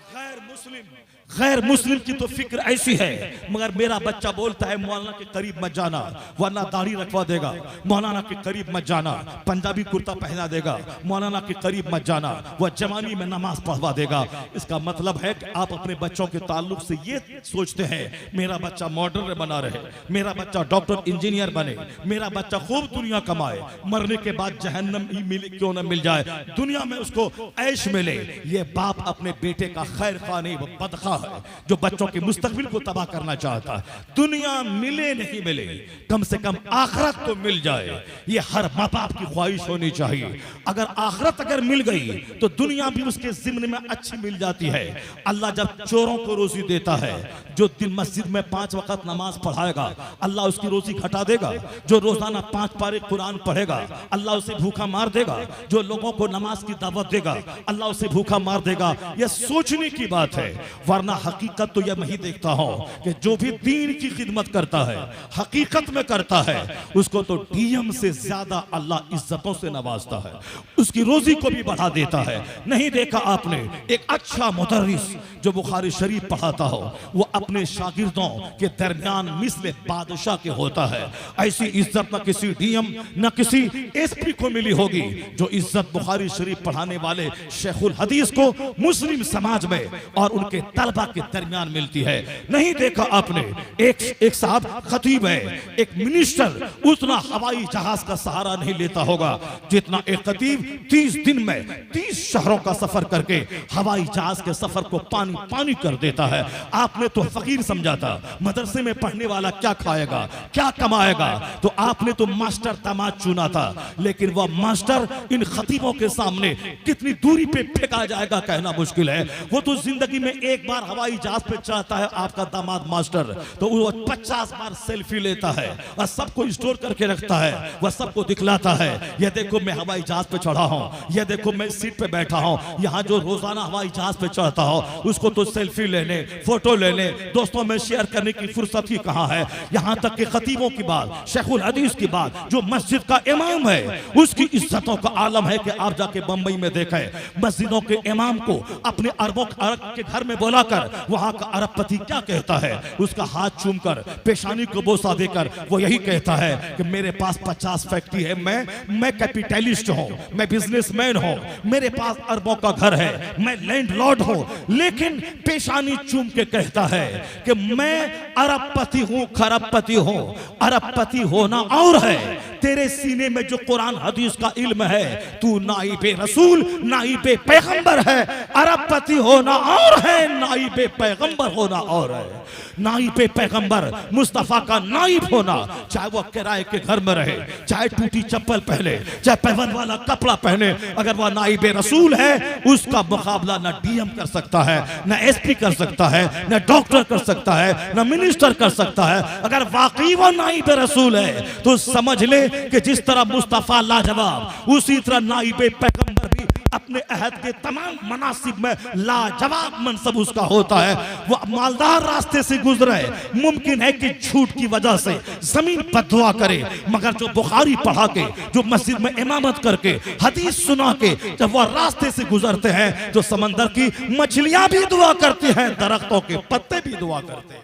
गैर मुस्लिम की तो फिक्र ऐसी है, मगर मेरा बच्चा बोलता है मौलाना के करीब मत जाना वरना दाढ़ी रखवा देगा, मौलाना के करीब मत जाना पंजाबी कुर्ता पहना देगा, मौलाना के करीब मत जाना वह जवानी में नमाज पढ़वा देगा। इसका मतलब है कि आप अपने बच्चों के ताल्लुक से ये सोचते हैं मेरा बच्चा मॉडर्न बना रहे, मेरा बच्चा डॉक्टर इंजीनियर बने, मेरा बच्चा खूब दुनिया कमाए, मरने के बाद जहन्नम ही मिले क्यों न मिल जाए, दुनिया में उसको ऐश मिले। ये बाप अपने बेटे का खैर खा नहीं, वो बदखा है जो बच्चों के मुस्तकबिल को तबाह करना चाहता है। दुनिया मिले नहीं मिले, कम से कम आखिरत तो मिल जाए, ये हर माँ बाप की ख्वाहिश होनी चाहिए। आखिरत अगर मिल गई तो दुनिया भी उसके जिम्मे में अच्छी मिल जाती है। अल्लाह जब चोरों को रोजी देता है, जो दिन मस्जिद में 5 वक्त नमाज पढ़ाएगा अल्लाह उसकी रोजी घटा देगा, जो रोजाना 5 पारे कुरान पढ़ेगा अल्लाह उसे भूखा मार देगा, जो लोगों को नमाज की दावत देगा अल्लाह उसे भूखा मार देगा। यह सोचने की बात है, वरना हकीकत तो यह नहीं देखता हूं कि जो भी दीन की खिदमत करता है, हकीकत में करता है, उसको तो डीएम से ज्यादा अल्लाह इज्जतों से नवाजता है, उसकी रोजी को भी बढ़ा देता है। नहीं देखा आपने एक अच्छा मुदर्रिस जो बुखारी शरीफ पढ़ाता हो, वो अपने शागिर्दों के दरमियान मिस्ले बादशाह के होता है। ऐसी इज्जत न किसी डीएम न किसी एसपी को मिली होगी जो इज्जत बुखारी शरीफ पढ़ाने वाले शेखुल हदीस को मुस्लिम समाज में और उनके तलबा के दरमियान मिलती है। नहीं देखा आपने एक साहब खतीब है, एक मिनिस्टर उतना हवाई जहाज का सहारा नहीं लेता होगा जितना एक खतीब 30 दिन में 30 शहरों का सफर करके हवाई जहाज के सफर को पानी पानी कर देता है। आपने तो फकीर समझा था, मदरसे में पढ़ने वाला क्या खाएगा क्या कमाएगा, तो आपने तो मास्टर दामाद चुना था, लेकिन वह मास्टर इन खतीबों के सामने कितनी दूरी पे फेंका जाएगा कहना मुश्किल है। वो तो जिंदगी में एक बार हवाई जहाज पे चढ़ता है आपका दामाद मास्टर, तो वो 50 बार सेल्फी लेता है और सबको स्टोर करके रखता है, वह सबको दिखलाता है, ये देखो मैं हवाई जहाज पे चढ़ा हूं, ये देखो मैं सीट पे बैठा हूं। यहाँ जो रोजाना हवाई जहाज पे चढ़ता हो उसको तो सेल्फी लेने फोटो लेने दोस्तों में शेयर करने की फुर्सत ही कहां है। यहाँ तक कि खतीबों की बात, शेखुल हदीस की बात, जो मस्जिद का इमाम है उसकी इज्जतों का आलम है कि आप जाके बंबई में देखें मस्जिदों के इमाम को अपने अरबों के घर में बुलाकर वहां का अरबपति क्या कहता है, उसका हाथ चूमकर पेशानी को बोसा देकर वो यही कहता है कि मेरे पास 50 फैक्ट्री है, मैं कैपिटलिस्ट हूं, मैं बिजनेसमैन हूं, मेरे पास अरबों का घर है, मैं लैंडलॉर्ड हूं, लेकिन पेशानी चूम के कहता है कि मैं अरबपति हूं खरबपति हूं। अरबपति होना और है, तेरे सीने में जो कुरान हदीस का इल्म है, तू नाइबे रसूल नाइबे पैगंबर है। अरबपति होना और है, नाइबे पैगंबर होना और है। नाइबे पैगंबर मुस्तफा का नाइब होना, चाहे वो किराए के घर में रहे, चाहे टूटी चप्पल पहने, चाहे पैवन वाला कपड़ा पहने, अगर वह नाइबे रसूल है उसका मुकाबला ना डीएम कर सकता है, ना एसपी कर सकता है, ना डॉक्टर कर सकता है, ना मिनिस्टर कर सकता है। अगर वाकई वो नाइबे रसूल है तो समझ ले कि जिस तरह मुस्तफा लाजवाब, उसी तरह नाइबे पैगंबर भी अपने अहद के तमाम मनासिब में लाजवाब मनसब उसका होता है। वो मालदार रास्ते से गुजरे, मुमकिन है कि झूठ की वजह से जमीन पर दुआ करे, मगर जो बुखारी पढ़ा के, जो मस्जिद में इमामत करके, हदीस सुना के जब वह रास्ते से गुजरते हैं तो समंदर की मछलियां भी दुआ करती हैं, दरख्तों के पत्ते भी दुआ करते हैं।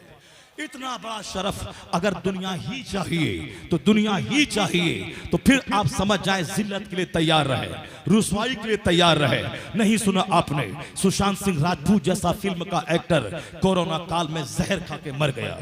इतना बड़ा शरफ अगर दुनिया ही चाहिए तो दुनिया ही चाहिए तो फिर आप समझ जाए जिल्लत के लिए तैयार रहे, रुसवाई के लिए तैयार रहे। नहीं सुना आपने सुशांत सिंह राजपूत जैसा फिल्म का एक्टर कोरोना काल में जहर खा के मर गया,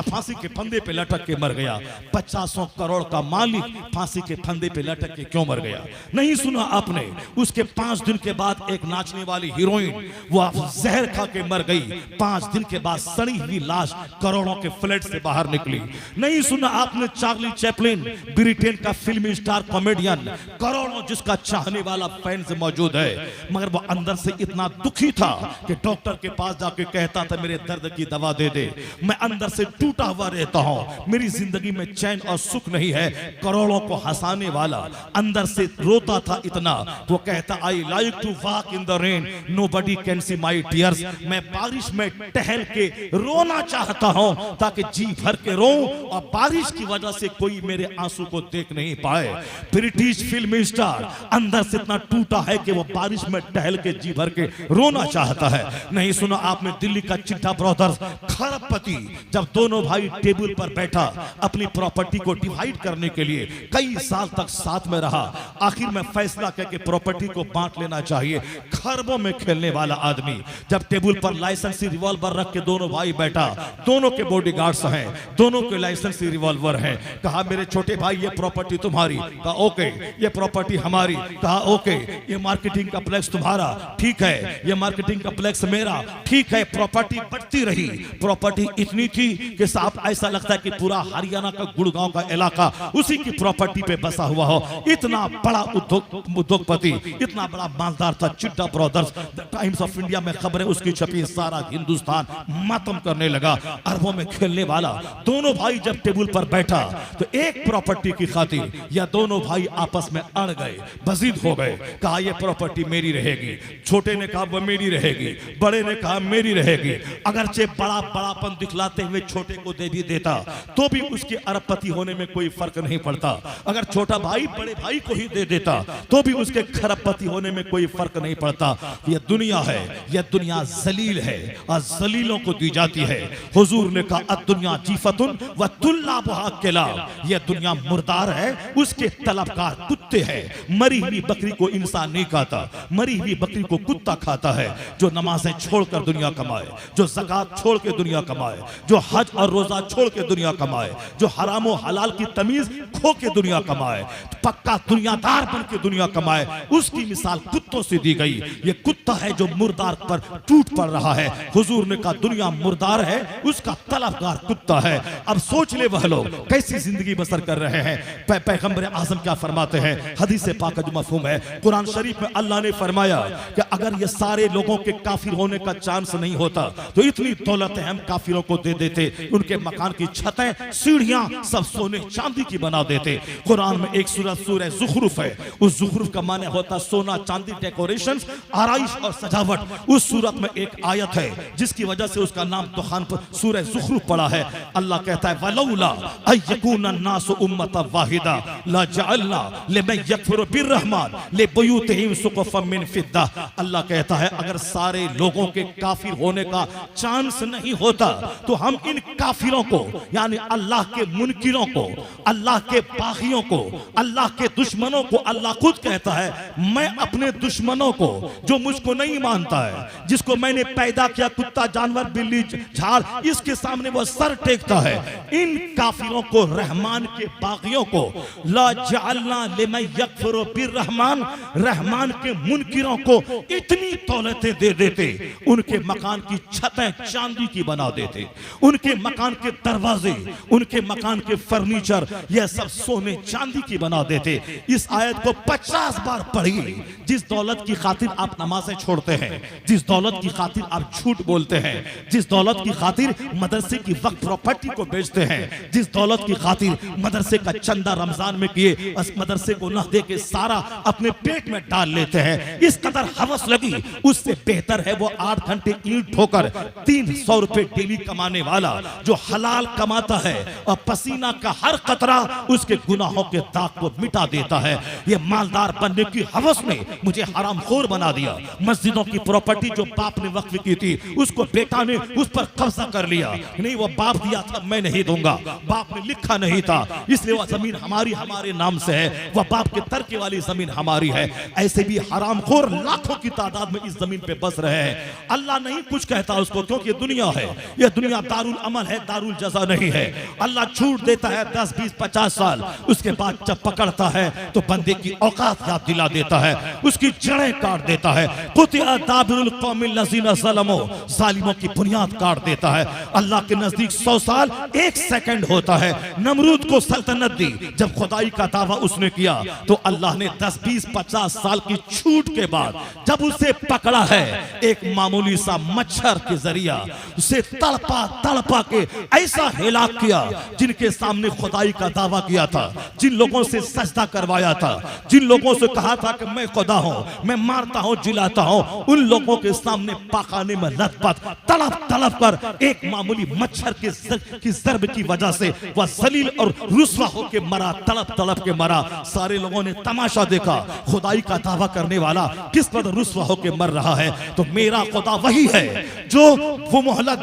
फांसी के फंदे पे लटक के मर गया। 50 करोड़ का मालिक फांसी के फंदे पे लटक के क्यों मर गया? नहीं सुना आपने उसके 5 दिन के बाद एक नाचने वाली हीरोइन वो जहर खा के मर गई, 5 दिन के बाद सड़ी हुई लाश करोड़ों के फ्लैट से बाहर निकली। नहीं सुना आपने चार्ली चैपलिन, ब्रिटेन का फिल्मी स्टार कॉमेडियन, करोड़ों जिसका चाहने वाला फैन से मौजूद है, मगर वो अंदर से इतना दुखी था कि डॉक्टर के पास जाके कहता था मेरे दर्द की दवा दे दे, मैं अंदर से टूटा हुआ रहता हूं, मेरी जिंदगी में चैन और सुख नहीं है। करोड़ों को हंसाने वाला अंदर से रोता था इतना, वो कहता I like to walk in the rain, nobody can see my tears, मैं बारिश में टहल के रोना चाहता हूं ताकि जी भर के रोऊं और बारिश की वजह से कोई मेरे आंसू को देख नहीं पाए। ब्रिटिश फिल्मी स्टार अंदर से इतना टूटा है कि वो बारिश में टहल के जी भर के रोना चाहता है। नहीं सुना आपने दिल्ली का चिट्टा ब्रदर्स खरबपति, जब दोनों भाई टेबल पर बैठा अपनी प्रॉपर्टी को डिवाइड करने के लिए कई साल तक साथ में रहा, आखिर में फैसला करके प्रॉपर्टी को बांट लेना चाहिए। खरबों में खेलने वाला आदमी जब टेबल पर लाइसेंसी रिवॉल्वर रख के दोनों भाई बैठा, दोनों के बॉडीगार्ड्स हैं, दोनों के लाइसेंसी रिवॉल्वर हैं, कहा मेरे छोटे भाई ये प्रॉपर्टी तुम्हारी, कहा ओके, ये प्रॉपर्टी हमारी, कहा ओके, ये मार्केटिंग कॉम्प्लेक्स तुम्हारा, ठीक है, ये मार्केटिंग कॉम्प्लेक्स मेरा, ठीक है। प्रॉपर्टी बढ़ती रही, प्रॉपर्टी इतनी थी कि साहब ऐसा लगता है कि पूरा हरियाणा का गुड़गांव का इलाका उसी की प्रॉपर्टी पे बसा हुआ हो। इतना बड़ा उद्योगपति, इतना बड़ा मालदार था चिट्टा ब्रदर्स। टाइम्स ऑफ इंडिया में खबरें उसकी छपी, सारा हिंदुस्तान मातम करने लगा। अरबों में खेलने वाला दोनों भाई जब टेबल पर बैठा तो एक प्रॉपर्टी की खातिर या दोनों भाई आपस में अड़ गए, बजीद हो गए, कहा यह प्रॉपर्टी मेरी रहेगी, छोटे ने कहा वह मेरी रहेगी, बड़े ने कहा मेरी रहेगी। अगरचे बड़ापन दिखलाते हुए छोटे को दे भी देता तो भी उसके अरबपति होने में कोई फर्क नहीं पड़ता, अगर छोटा भाई बड़े भाई को ही दे देता तो भी उसके खरबपति होने में कोई फर्क नहीं पड़ता। यह दुनिया है, यह दुनिया जलील है और जलीलों को दी जाती है। हुजूर ने कहा दुनिया जीफतुन व तुल्लाबुहा किलाब, यह दुनिया मुर्दार है, उसके तलबगार कुत्ते हैं। मरी हुई बकरी को इंसान नहीं खाता, मरी हुई बकरी को कुत्ता खाता है। जो नमाजें छोड़कर दुनिया कमाए, जो ज़कात छोड़ के दुनिया कमाए, जो हज और रोजा छोड़ के दुनिया कमाए, जो हराम और हलाल की तमीज खो के दुनिया कमाए, पक्का दुनियादार बन के दुनिया कमाए, उसकी मिसाल कुत्तों से दी गई। ये कुत्ता है जो मुर्दार पर टूट पड़ रहा है। हुजूर ने कहा दुनिया मुर्दार है, उसका तलबगार कुत्ता है। अब सोच ले वह लोग कैसी जिंदगी बसर कर रहे हैं। पैगंबर आजम क्या फरमाते हैं, हदीस पाक का जो मफहूम है, कुरान शरीफ में अल्लाह ने फरमाया कि अगर ये सारे लोगों के काफिर होने का चांस नहीं होता तो इतनी दौलतें हम काफिरों को दे देते, उनके मकान की छतें सीढ़ियां सब सोने चांदी की बना देते। कुरान में एक सूरह ज़ुखरुफ है, उस ज़ुखरुफ का माने होता सोना चांदी, डेकोरेशंस, आराइश और सजावट। उस सूरत में एक आयत है जिसकी वजह से उसका नाम दुखान पर सूरह ज़ुखरुफ पड़ा है। अल्लाह कहता है वलौला अयकुना नासु उम्मतन वाहिदा ला जअलना लिमन यकफुरु बिर्रहमान लिबुयूतिहिम सुक़फ़न मिन फिद्दा। अल्लाह कहता है अगर सारे लोगों के काफिर होने का चांस नहीं होता तो हम इन काफिरों को यानी अल्लाह के मुनकिरों को, अल्लाह के बागियों को, अल्लाह के दुश्मनों को, अल्लाह खुद कहता है मैं अपने दुश्मनों को जो मुझको नहीं मानता है, जिसको मैंने पैदा किया कुत्ता, जानवर, बिल्ली, झाड़, इसके सामने वो सर टेकता है। इन काफिरों को, रहमान के बागियों को, ला जअलना लिमन यकफुरु बिर्रहमान, रहमान के मुनकिरों को इतनी दौलतें दे देते, उनके मकान की छतें चांदी की बना देते, उनके मकान के दरवाजे, उनके मकान के फर्नीचर, यह सब सोने चांदी की बना देते। इस आयत को 50 बार पढ़िए। जिस दौलत की खातिर आप नमाजें छोड़ते हैं, जिस दौलत की खातिर आप झूठ बोलते हैं, जिस दौलत की खातिर मदरसे की वक्फ प्रॉपर्टी को बेचते हैं, जिस दौलत की खातिर मदरसे का चंदा रमजान में किए मदरसे को न दे के सारा अपने पेट में डाल लेते हैं, इस कदर हवस लगी, उससे बेहतर है वो 8 घंटे ईंट ठोकर 300 रुपए डेली कमाने वाला जो हलाल कमाता है और पसीना का हर कतरा उसके गुनाहों के दाग को मिटा देता है। ये मालदार बनने की हवस ने मुझे हरामखोर बना दिया। मस्जिदों की प्रॉपर्टी जो बाप ने वक्फ की थी, उसको बेटा ने उस पर कब्जा कर लिया। नहीं, वो बाप दिया था, मैं नहीं दूंगा, बाप ने लिखा नहीं था, इसलिए वह जमीन हमारी, हमारे नाम से है, वह बाप के तरके वाली जमीन हमारी है। ऐसे भी हरामखोर लाखों की तादाद में इस जमीन पे बस रहे हैं। अल्लाह नहीं कुछ कहता उसको, क्योंकि ये दुनिया है, यह दुनिया दारुल अमल है, दारुल जज़ा नहीं है। अल्लाह छूट देता है 10, 20, 50 साल, उसके बाद जब पकड़ता है तो बंदे की औकात याद दिला देता है, उसकी जड़ें काट देता है। कुतिया दाबिरुल कौमिल लज़ीना ज़लमू, जालिमों की बुनियाद काट देता है। अल्लाह के नजदीक 100 साल 1 सेकंड होता है। नमरूद को सल्तनत दी, जब खुदाई का दावा उसने किया तो अल्लाह ने 10, 20, 50 साल की छूट के बाद जब उसे पकड़ा है, एक मामूली सा मच्छर के जरिया उसे तड़पा तड़पा के ऐसा हिलाक किया, जिनके सामने खुदाई का दावा किया था, जिन लोगों से सजदा करवाया था, जिन लोगों से कहा था कि मैं खुदा हूं, मैं मारता हूं, जिलाता हूं, उन लोगों के सामने पाखाने में लथपथ तड़प तड़प कर एक मामूली मच्छर की ज़र्ब की वजह से वह जलील और रुस्वा होके मरा, तड़प तड़प के मरा। सारे लोगों ने तमाशा देखा, खुदाई का दावा करने वाला किस कदर रुस्वा होके मर रहा है। तो मेरा खुदा वही है जो वो मोहलत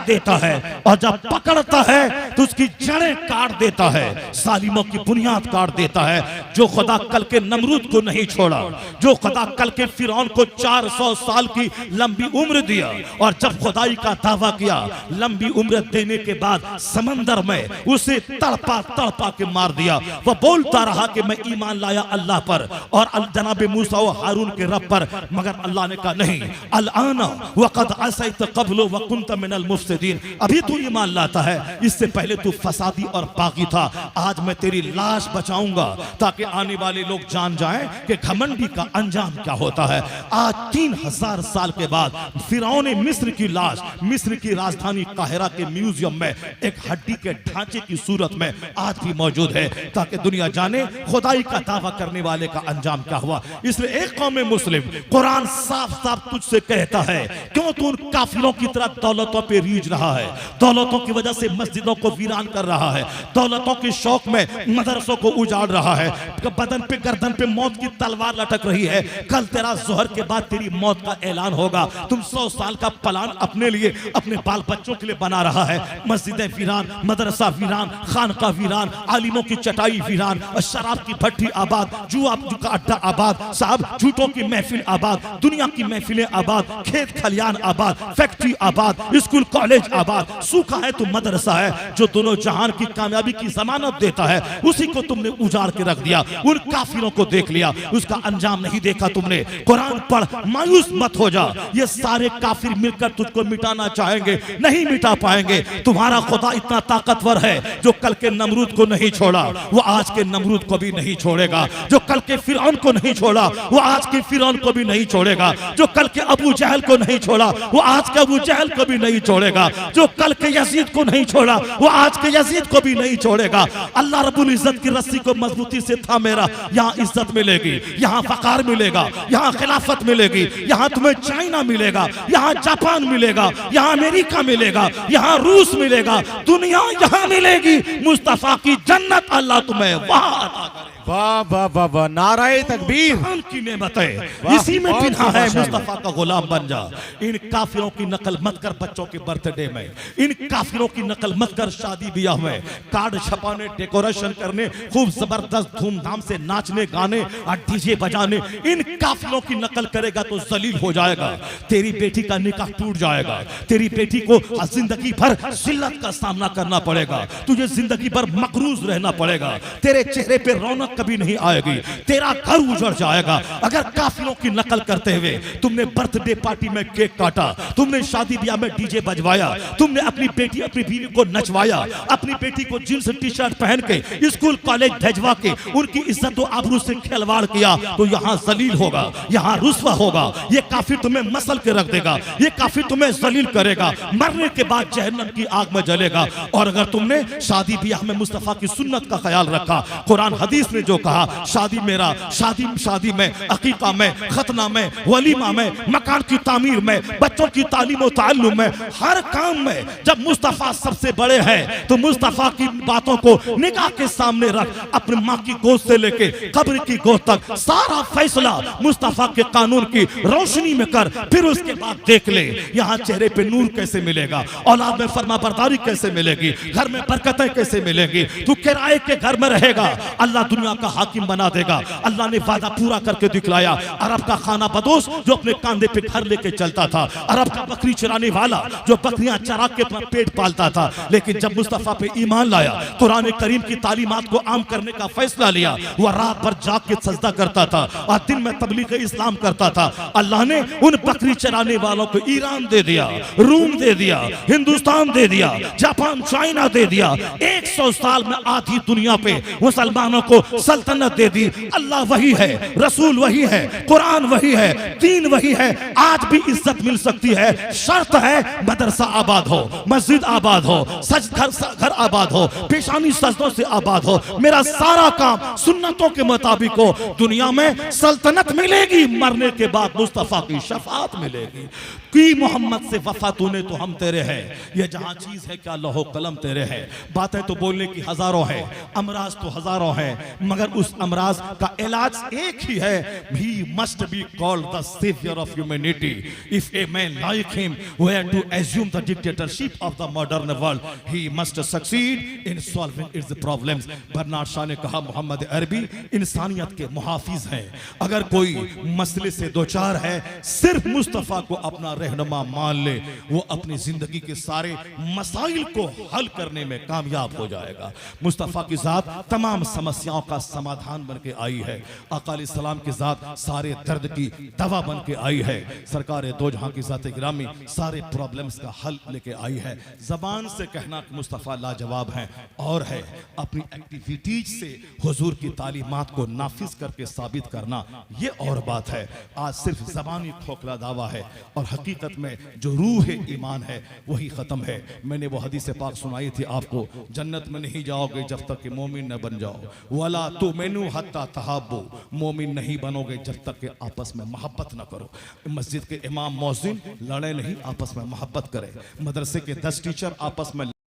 देता है और जब पकड़ता है तो उसकी जड़ें काट देता है, सालिमों की बुनियाद काट देता है। जो खुदा कल के नमरूद को नहीं छोड़ा, जो खुदा कल के फिरौन को 400 साल की लंबी उम्र दिया और जब खुदाई का दावा किया, लंबी उम्र देने के बाद समंदर में उसे तड़पा तड़पा के मार दिया। वह बोलता रहा कि मैं ईमान लाया अल्लाह पर और जनाब मूसा व हारून के रब पर, मगर अल्लाह ने कहा नहीं, अल-आना वक़द असैत क़ब्लु व कुन्त मिनल मुफ़्सिदीन, अभी तू ईमान लाता है, इससे पहले तू फसादी और बागी था। आज मैं तेरी लाश बचाऊंगा ताकि आने वाले लोग जान जाएं कि घमंडी का अंजाम क्या होता है। आज 3000 साल के बाद फिरौन मिस्र की लाश मिस्र की राजधानी काहिरा के म्यूजियम में एक हड्डी के ढांचे की सूरत में आज भी मौजूद है, ताकि दुनिया जाने खुदाई का दावा करने वाले का अंजाम क्या हुआ। इसलिए एक कौम मुस्लिम, कुरान साफ साफ तुझसे कहता है, क्यों तू उन काफिरों की तरह दौलतों पे रीझ रहा है, दौलतों की वजह से मस्जिदों को वीरान कर रहा है, दौलतों के शौक में मदरसों को उजाड़ रहा है, बदन पे गर्दन पे मौत की तलवार लटक रही है। कल तेरा जोहर के बाद तेरी मौत का ऐलान होगा। तुम 100 साल का प्लान अपने लिए, अपने बाल बच्चों के लिए बना रहा है। मस्जिदें वीरान, मदरसा वीरान, खानका वीरान, आलिमों की चटाई वीरान, शराब की भट्टी आबाद, जुआ का अड्डा आबाद, साहब झूठों की महफिल आबाद, दुनिया की महफिलें आबाद, खेत खलियान आबाद, फैक्ट्री आबाद, स्कूल कॉलेज आबाद। सूखा है तो मदरसा है जो दोनों जहान की कामयाबी की जमानत देता है, उसी को तुमने उजाड़ के रख दिया। उन काफिरों को देख लिया, उसका अंजाम नहीं देखा तुमने। कुरान पढ़, मायूस मत हो जा। ये सारे काफिर मिलकर तुझको मिटाना चाहेंगे, नहीं मिटा पाएंगे। तुम्हारा खुदा इतना ताकतवर है जो कल के नमरूद को नहीं छोड़ा, वो आज के नमरूद को भी नहीं छोड़ेगा। जो कल के फिरौन को नहीं छोड़ा, वो आज के फिरौन को भी नहीं छोड़ेगा। जो कल के अबू जहल को नहीं छोड़ा, वो आज के अबू जहल को भी नहीं छोड़ेगा। जो कल के यजीद को नहीं छोड़ा, वो आज के यजीद को भी नहीं छोड़ेगा। अल्लाह रब्बुल इज्जत की रस्सी को मजबूती से थामेरा, यहाँ इज्जत मिलेगी, यहाँ फकार मिलेगा, यहाँ खिलाफत मिलेगी, यहाँ तुम्हें चाइना मिलेगा, यहाँ जापान मिलेगा, यहाँ अमेरिका मिलेगा, यहाँ रूस मिलेगा, दुनिया यहाँ मिलेगी। मुस्तफा की जन्नत अल्लाह तुम्हें वहां अता करेगा। वाह वाह वाह वाह, नाराए तकबीर। कुरान की नेमतें वाह, इसी में बहुत पिना है। माशाअल्लाह। मुस्तफा का गुलाम बन जा। इन काफिरों की नकल मत कर बच्चों के बर्थडे में, इन काफिरों की नकल मत कर शादी ब्याह में, कार्ड छपाने, डेकोरेशन करने, खूब जबरदस्त धूमधाम से नाचने गाने और डीजे बजाने। इन काफिरों की नकल करेगा तो जलील हो जाएगा। तेरी बेटी का निकाह टूट जाएगा। तेरी बेटी को जिंदगी भर जिल्लत का सामना करना पड़ेगा। तुझे जिंदगी भर मकरूज रहना पड़ेगा। तेरे चेहरे पे रौनक कभी नहीं आएगी। तेरा घर उजड़ जाएगा। अगर काफिरों की नकल करते हुए तुमने बर्थडे पार्टी में केक काटा, तुमने शादी ब्याह में डीजे बजवाया, तुमने अपनी बेटी अपनी बीवी को नचवाया, अपनी बेटी को जींस टी शर्ट पहन के स्कूल कॉलेज भेजवा के उनकी इज्जत और आबरू से खिलवाड़ किया, तो यहाँ जलील होगा, यहाँ रुस्वा होगा। ये काफिर तुम्हें मसल के रख देगा। ये काफिर तुम्हें जलील करेगा। मरने के बाद जहन्नम की आग में जलेगा। और अगर तुमने शादी ब्याह में मुस्तफा की सुन्नत का ख्याल रखा, कुरान हदीस ने जो कहा, शादी मेरा, शादी में, अकीका में, खतना में, वलीमा में, मकान की तामीर में, बच्चों की तालीम और ताल्लुम में, हर काम में जब मुस्तफा सबसे बड़े हैं तो मुस्तफा की बातों को निगाह के सामने रख। अपनी माँ की गोद से लेके कब्र की गोद तक सारा फैसला मुस्तफा के कानून की रोशनी में कर। फिर उसके बाद देख ले यहाँ चेहरे पे नूर कैसे मिलेगा, औलाद में फरमाबरदारी कैसे मिलेगी, घर में बरकतें कैसे मिलेंगी। तू किराए के घर में रहेगा, अल्लाह दुनिया का हाकिम बना देगा। अल्लाह ने वादा पूरा करके दिखलाया। अरब का खाना बदोश जो अपने कांधे पे घर लेके चलता था, अरब का बकरी चराने वाला जो बकरियां चरा के अपना पेट पालता था, लेकिन जब मुस्तफा पे ईमान लाया, कुरान करीम की तालीमात को आम करने का फैसला लिया, वह रात भर जाग के सजदा करता था और दिन में तबलीग इस्लाम करता था। अल्लाह ने उन बकरी चराने वालों को ईरान दे दिया, रूम दे दिया, हिंदुस्तान दे दिया, जापान चाइना दे दिया। 100 साल में आधी दुनिया पे मुसलमानों को सल्तनत दे दी। अल्लाह वही है, रसूल वही है, कुरान वही है, दीन वही है। आज भी इज्जत मिल सकती है, शर्त है मदरसा आबाद हो, मस्जिद आबाद हो, सज घर आबाद हो, पेशानी सजदों से आबाद हो, मेरा सारा काम सुन्नतों के मुताबिक हो। दुनिया में सल्तनत मिलेगी, मरने के बाद मुस्तफा की शफाअत मिलेगी। की मोहम्मद से वफा तूने तो हम तेरे हैं। ये जहां चीज है क्या लौह कलम तेरे है। बातें तो बोलने की हजारों है, अमराज तो हजारों है, मगर उस अमराज का इलाज एक ही है। He must be called the savior of humanity. If a man like him were to assume the dictatorship of the modern world, he must succeed in solving its problems. Bernard Shaw ने कहा, मोहम्मद अरबी इंसानियत के मुहाफिज हैं। अगर कोई मसले से दो चार है, सिर्फ मुस्तफा को अपना रहनुमा मान ले, वो अपनी जिंदगी के सारे मसाइल को हल करने में कामयाब हो जाएगा। मुस्तफा की जात तमाम समस्याओं का समाधान बन के आई है। आका अलैहिस्सलाम की जात सारे दर्द की दवा बन के आई है। सरकार दो जहां की जात गिरामी सारे प्रॉब्लम्स का हल लेके आई है। जबान से कहना कि मुस्तफा लाजवाब हैं और है, अपनी एक्टिविटीज से हुजूर की तालीमात को नाफिज करके साबित करना ये और बात है। आज सिर्फ जबानी खोखला दावा है और हकीकत में जो रूह ईमान है वही खत्म है। मैंने वो हदीस पाक सुनाई थी आपको, जन्नत में नहीं जाओगे जब तक कि मोमिन न बन जाओ, वला तुमिनु हत्ता तहाब्बू, मोमिन नहीं बनोगे जब तक कि आपस में मोहब्बत न करो। मस्जिद के इमाम मौज़िन लड़े नहीं, आपस में मोहब्बत करें। मदरसे के 10 टीचर आपस में